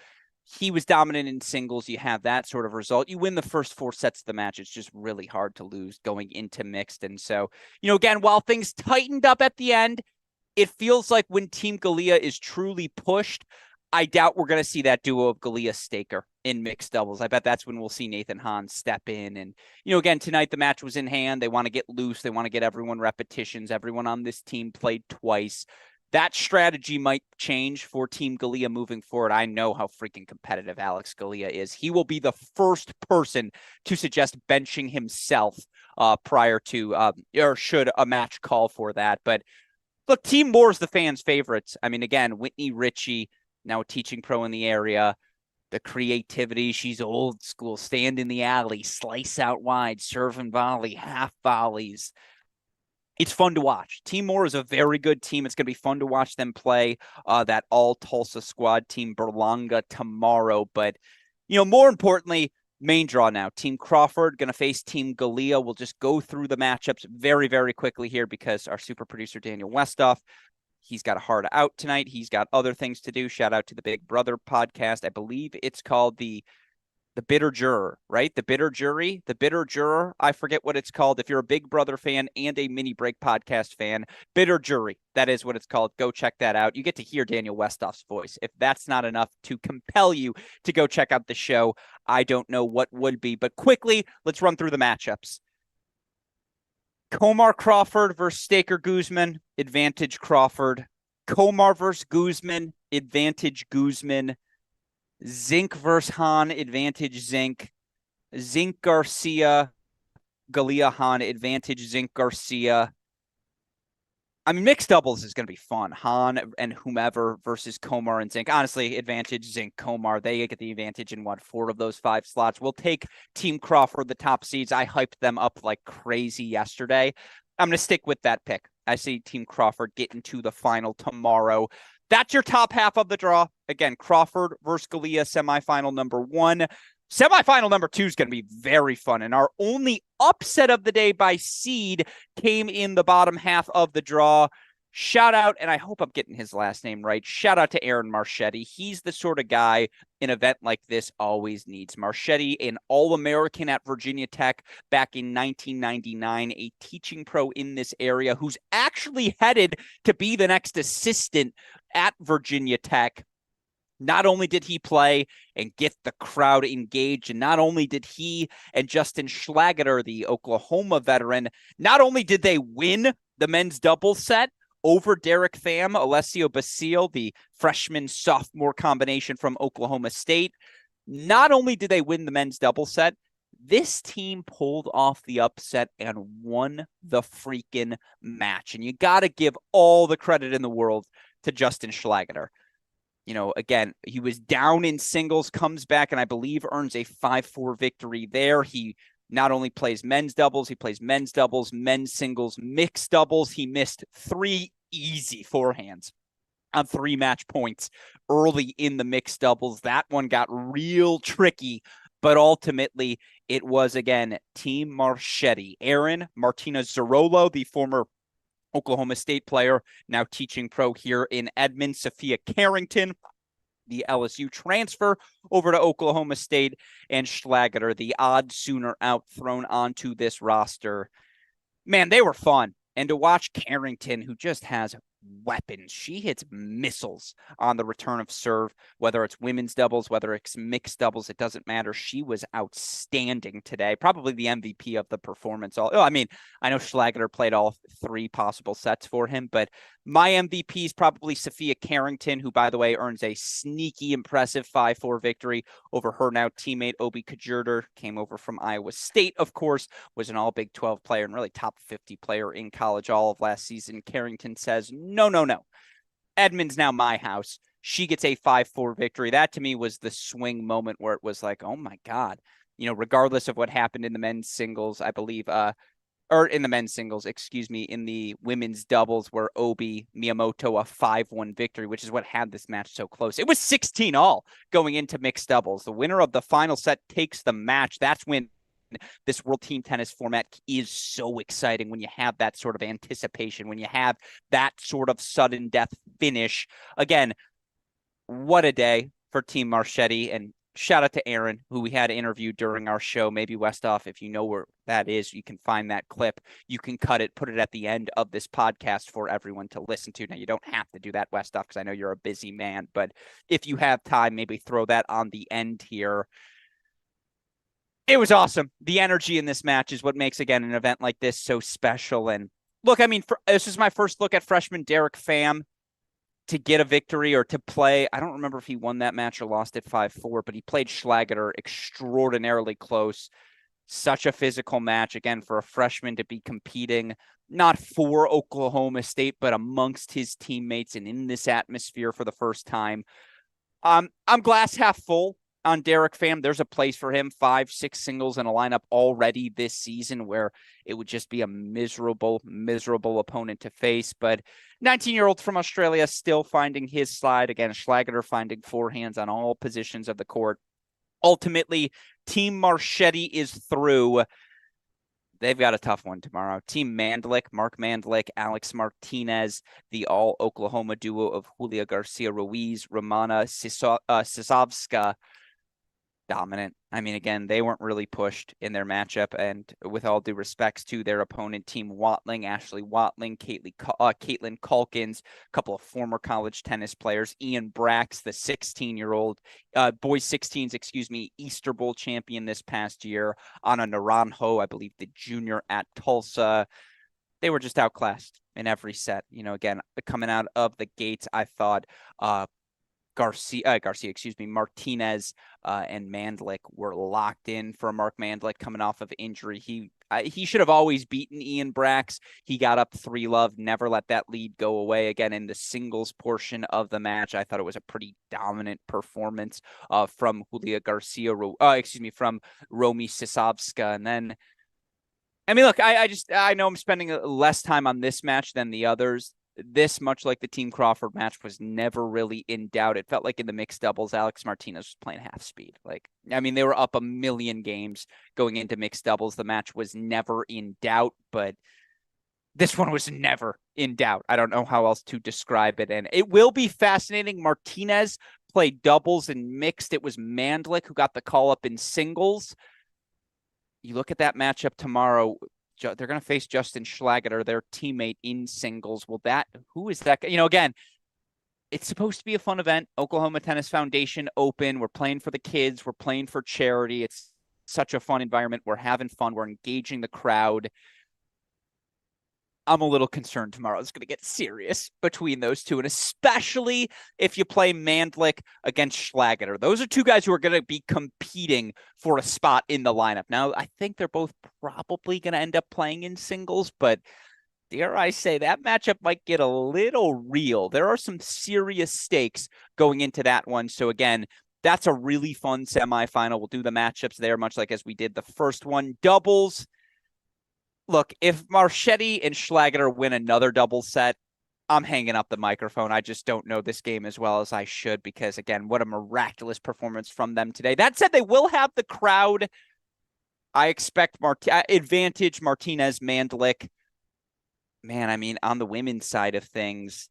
S1: He was dominant in singles. You have that sort of result. You win the first 4 sets of the match. It's just really hard to lose going into mixed. And so, again, while things tightened up at the end, it feels like when Team Galea is truly pushed, I doubt we're going to see that duo of Galea-Staker in mixed doubles. I bet that's when we'll see Nathan Hahn step in. And, again, tonight the match was in hand. They want to get loose. They want to get everyone repetitions. Everyone on this team played twice. That strategy might change for Team Galea moving forward. I know how freaking competitive Alex Galea is. He will be the first person to suggest benching himself prior to, or should a match call for that. But look, Team Moore's the fans' favorites. I mean, again, Whitney Ritchie, now a teaching pro in the area. The creativity, she's old school, stand in the alley, slice out wide, serve and volley, half volleys. It's fun to watch. Team Moore is a very good team. It's going to be fun to watch them play that all-Tulsa squad, Team Berlanga, tomorrow. But, more importantly, main draw now. Team Crawford going to face Team Galea. We'll just go through the matchups very, very quickly here because our super producer, Daniel Westoff, he's got a hard out tonight. He's got other things to do. Shout out to the Big Brother podcast. I believe it's called the Bitter Juror, right? The Bitter Jury, the Bitter Juror. I forget what it's called. If you're a Big Brother fan and a Mini Break podcast fan, Bitter Jury, that is what it's called. Go check that out. You get to hear Daniel Westoff's voice. If that's not enough to compel you to go check out the show, I don't know what would be. But quickly, let's run through the matchups. Komar Crawford versus Staker Guzman, advantage Crawford. Komar versus Guzman, advantage Guzman. Zink versus Hahn, advantage Zink. Zink Garcia, Galea Hahn, advantage Zink Garcia. I mean, mixed doubles is going to be fun. Hahn and whomever versus Komar and Zink. Honestly, advantage Zink, Komar. They get the advantage in 4 of those 5 slots. We'll take Team Crawford, the top seeds. I hyped them up like crazy yesterday. I'm going to stick with that pick. I see Team Crawford getting to the final tomorrow. That's your top half of the draw. Again, Crawford versus Galea, semifinal number 1. Semifinal number 2 is going to be very fun. And our only upset of the day by seed came in the bottom half of the draw. Shout out, and I hope I'm getting his last name right. Shout out to Aaron Marchetti. He's the sort of guy an event like this always needs. Marchetti, an All-American at Virginia Tech back in 1999, a teaching pro in this area who's actually headed to be the next assistant at Virginia Tech. Not only did he play and get the crowd engaged, and not only did he and Justin Schlageter, the Oklahoma veteran, not only did they win the men's doubles set over Derek Pham, Alessio Basile, the freshman-sophomore combination from Oklahoma State, Not only did they win the men's double set, this team pulled off the upset and won the freaking match. And you got to give all the credit in the world to Justin Schlageter. Again, he was down in singles, comes back, and I believe earns a 5-4 victory there. He not only plays men's doubles, he plays men's doubles, men's singles, mixed doubles. He missed 3 easy forehands on 3 match points early in the mixed doubles. That one got real tricky, but ultimately it was, again, Team Marchetti. Aaron Martinez-Zarolo, the former Oklahoma State player, now teaching pro here in Edmond. Sophia Carrington, the LSU transfer over to Oklahoma State, and Schlageter, the odd sooner out, thrown onto this roster. Man, they were fun. And to watch Carrington, who just has weapons. She hits missiles on the return of serve, whether it's women's doubles, whether it's mixed doubles, it doesn't matter. She was outstanding today, probably the MVP of the performance. I know Schlageter played all 3 possible sets for him, but my MVP is probably Sophia Carrington, who, by the way, earns a sneaky, impressive 5-4 victory over her now teammate Obi Kajurder. Came over from Iowa State, of course, was an all Big 12 player and really top 50 player in college all of last season. Carrington says, no. Edmond's now my house. She gets a 5-4 victory. That to me was the swing moment where it was like, oh my God, regardless of what happened in the men's singles, I believe, or in the men's singles, in the women's doubles where Obi Miyamoto a 5-1 victory, which is what had this match so close. It was 16-all going into mixed doubles. The winner of the final set takes the match. That's when this World Team Tennis format is so exciting, when you have that sort of anticipation, when you have that sort of sudden death finish. Again, what a day for Team Marchetti, and shout out to Aaron, who we had interviewed during our show. Maybe Westhoff, if you know where that is, you can find that clip. You can cut it, put it at the end of this podcast for everyone to listen to. Now, you don't have to do that, Westhoff, because I know you're a busy man, but if you have time, maybe throw that on the end here. It was awesome. The energy in this match is what makes, again, an event like this so special. And look, this is my first look at freshman Derek Pham to get a victory or to play. I don't remember if he won that match or lost it 5-4, but he played Schlageter extraordinarily close. Such a physical match, again, for a freshman to be competing, not for Oklahoma State, but amongst his teammates and in this atmosphere for the first time. I'm glass half full on Derek Pham. There's a place for him, 5-6 singles in a lineup already this season, where it would just be a miserable opponent to face. But 19-year-old from Australia still finding his slide. Again, Schlageter finding forehands on all positions of the court. Ultimately, Team Marchetti is through. They've got a tough one tomorrow. Team Mandlik, Mark Mandlik, Alex Martinez, the all-Oklahoma duo of Julia Garcia-Ruiz, Romana Sisovska. Dominant. Again, they weren't really pushed in their matchup, and with all due respects to their opponent, Team Watling, Ashley Watling, Caitlin Calkins, a couple of former college tennis players, Ian Brax, the 16-year-old, boys 16s, Easter Bowl champion this past year, Ana Naranjo, I believe the junior at Tulsa. They were just outclassed in every set. Again, coming out of the gates, I thought Martinez and Mandlik were locked in for Mark Mandlik coming off of injury. He should have always beaten Ian Brax. He got up 3-love, never let that lead go away. Again, in the singles portion of the match, I thought it was a pretty dominant performance from Julia Garcia, from Romy Sisovska. And then, look, I know I'm spending less time on this match than the others. This, much like the Team Crawford match, was never really in doubt. It felt like in the mixed doubles, Alex Martinez was playing half speed. They were up 1 million games going into mixed doubles. The match was never in doubt, but this one was never in doubt. I don't know how else to describe it. And it will be fascinating. Martinez played doubles and mixed. It was Mandlik who got the call up in singles. You look at that matchup tomorrow, they're going to face Justin Schlageter, their teammate in singles. Who is that? Again, it's supposed to be a fun event. Oklahoma Tennis Foundation Open. We're playing for the kids. We're playing for charity. It's such a fun environment. We're having fun. We're engaging the crowd. I'm a little concerned tomorrow. It's going to get serious between those two, and especially if you play Mandlik against Schlageter. Those are two guys who are going to be competing for a spot in the lineup. Now, I think they're both probably going to end up playing in singles, but dare I say that matchup might get a little real. There are some serious stakes going into that one. So again, that's a really fun semifinal. We'll do the matchups there, much like as we did the first one. Doubles. Look, if Marchetti and Schlageter win another double set, I'm hanging up the microphone. I just don't know this game as well as I should because, again, what a miraculous performance from them today. That said, they will have the crowd. I expect advantage Martinez, Mandlik. Man, I mean, on the women's side of things,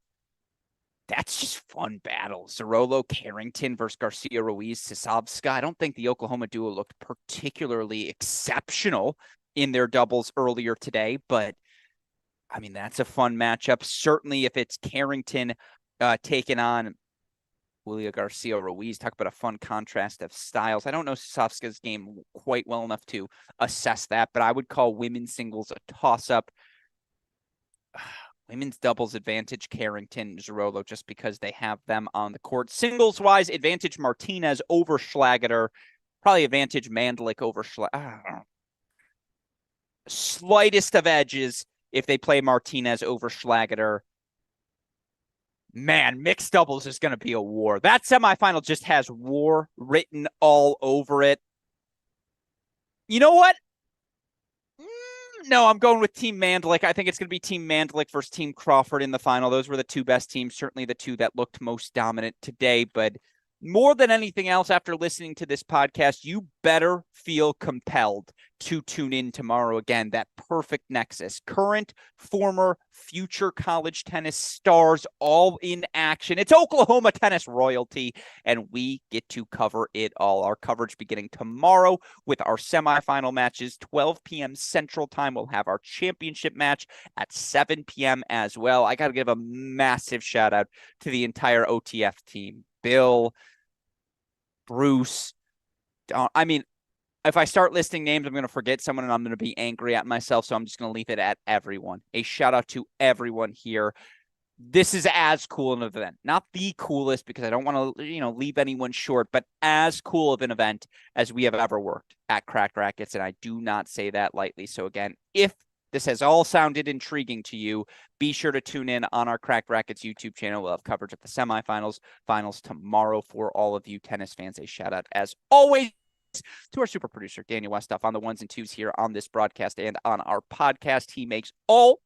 S1: that's just fun battle. Zarolo, Carrington versus Garcia Ruiz, Sisovska. I don't think the Oklahoma duo looked particularly exceptional in their doubles earlier today, but I mean, that's a fun matchup. Certainly if it's Carrington taking on Julia Garcia Ruiz, talk about a fun contrast of styles. I don't know Sisovska's game quite well enough to assess that, but I would call women's singles a toss-up. Women's doubles advantage Carrington, Zarolo, just because they have them on the court. Singles-wise, advantage Martinez over Schlageter. Probably advantage Mandlik over Schlageter. Slightest of edges if they play Martinez over Schlageter. Man, mixed doubles is going to be a war. That semifinal just has war written all over it. You know what? No, I'm going with Team Mandlik. I think it's going to be Team Mandlik versus Team Crawford in the final. Those were the two best teams, certainly the two that looked most dominant today. But more than anything else, after listening to this podcast, you better feel compelled to tune in tomorrow. Again, that perfect nexus. Current, former, future college tennis stars all in action. It's Oklahoma tennis royalty, and we get to cover it all. Our coverage beginning tomorrow with our semifinal matches, 12 p.m. Central Time. We'll have our championship match at 7 p.m. as well. I got to give a massive shout out to the entire OTF team. Bill, Bruce, I mean, if I start listing names, I'm going to forget someone and I'm going to be angry at myself. So I'm just going to leave it at everyone. A shout out to everyone here. This is as cool an event, not the coolest because I don't want to, leave anyone short, but as cool of an event as we have ever worked at Cracked Rackets. And I do not say that lightly. So again, if this has all sounded intriguing to you, be sure to tune in on our Cracked Rackets YouTube channel. We'll have coverage of the semifinals, finals tomorrow for all of you tennis fans. A shout out as always to our super producer, Daniel Westoff, on the ones and twos here on this broadcast and on our podcast. He makes all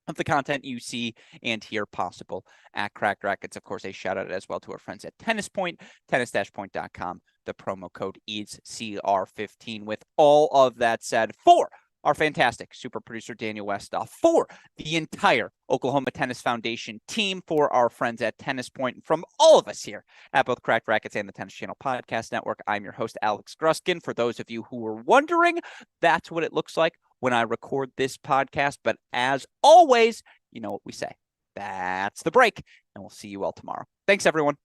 S1: of the content you see and hear possible at Cracked Rackets. Of course, a shout out as well to our friends at Tennis Point, tennis-point.com. The promo code is CR15. With all of that said, for our fantastic super producer, Daniel Westoff, for the entire Oklahoma Tennis Foundation team, for our friends at Tennis Point, and from all of us here at both Cracked Rackets and the Tennis Channel Podcast Network, I'm your host, Alex Gruskin. For those of you who were wondering, that's what it looks like when I record this podcast. But as always, you know what we say. That's the break, and we'll see you all tomorrow. Thanks, everyone.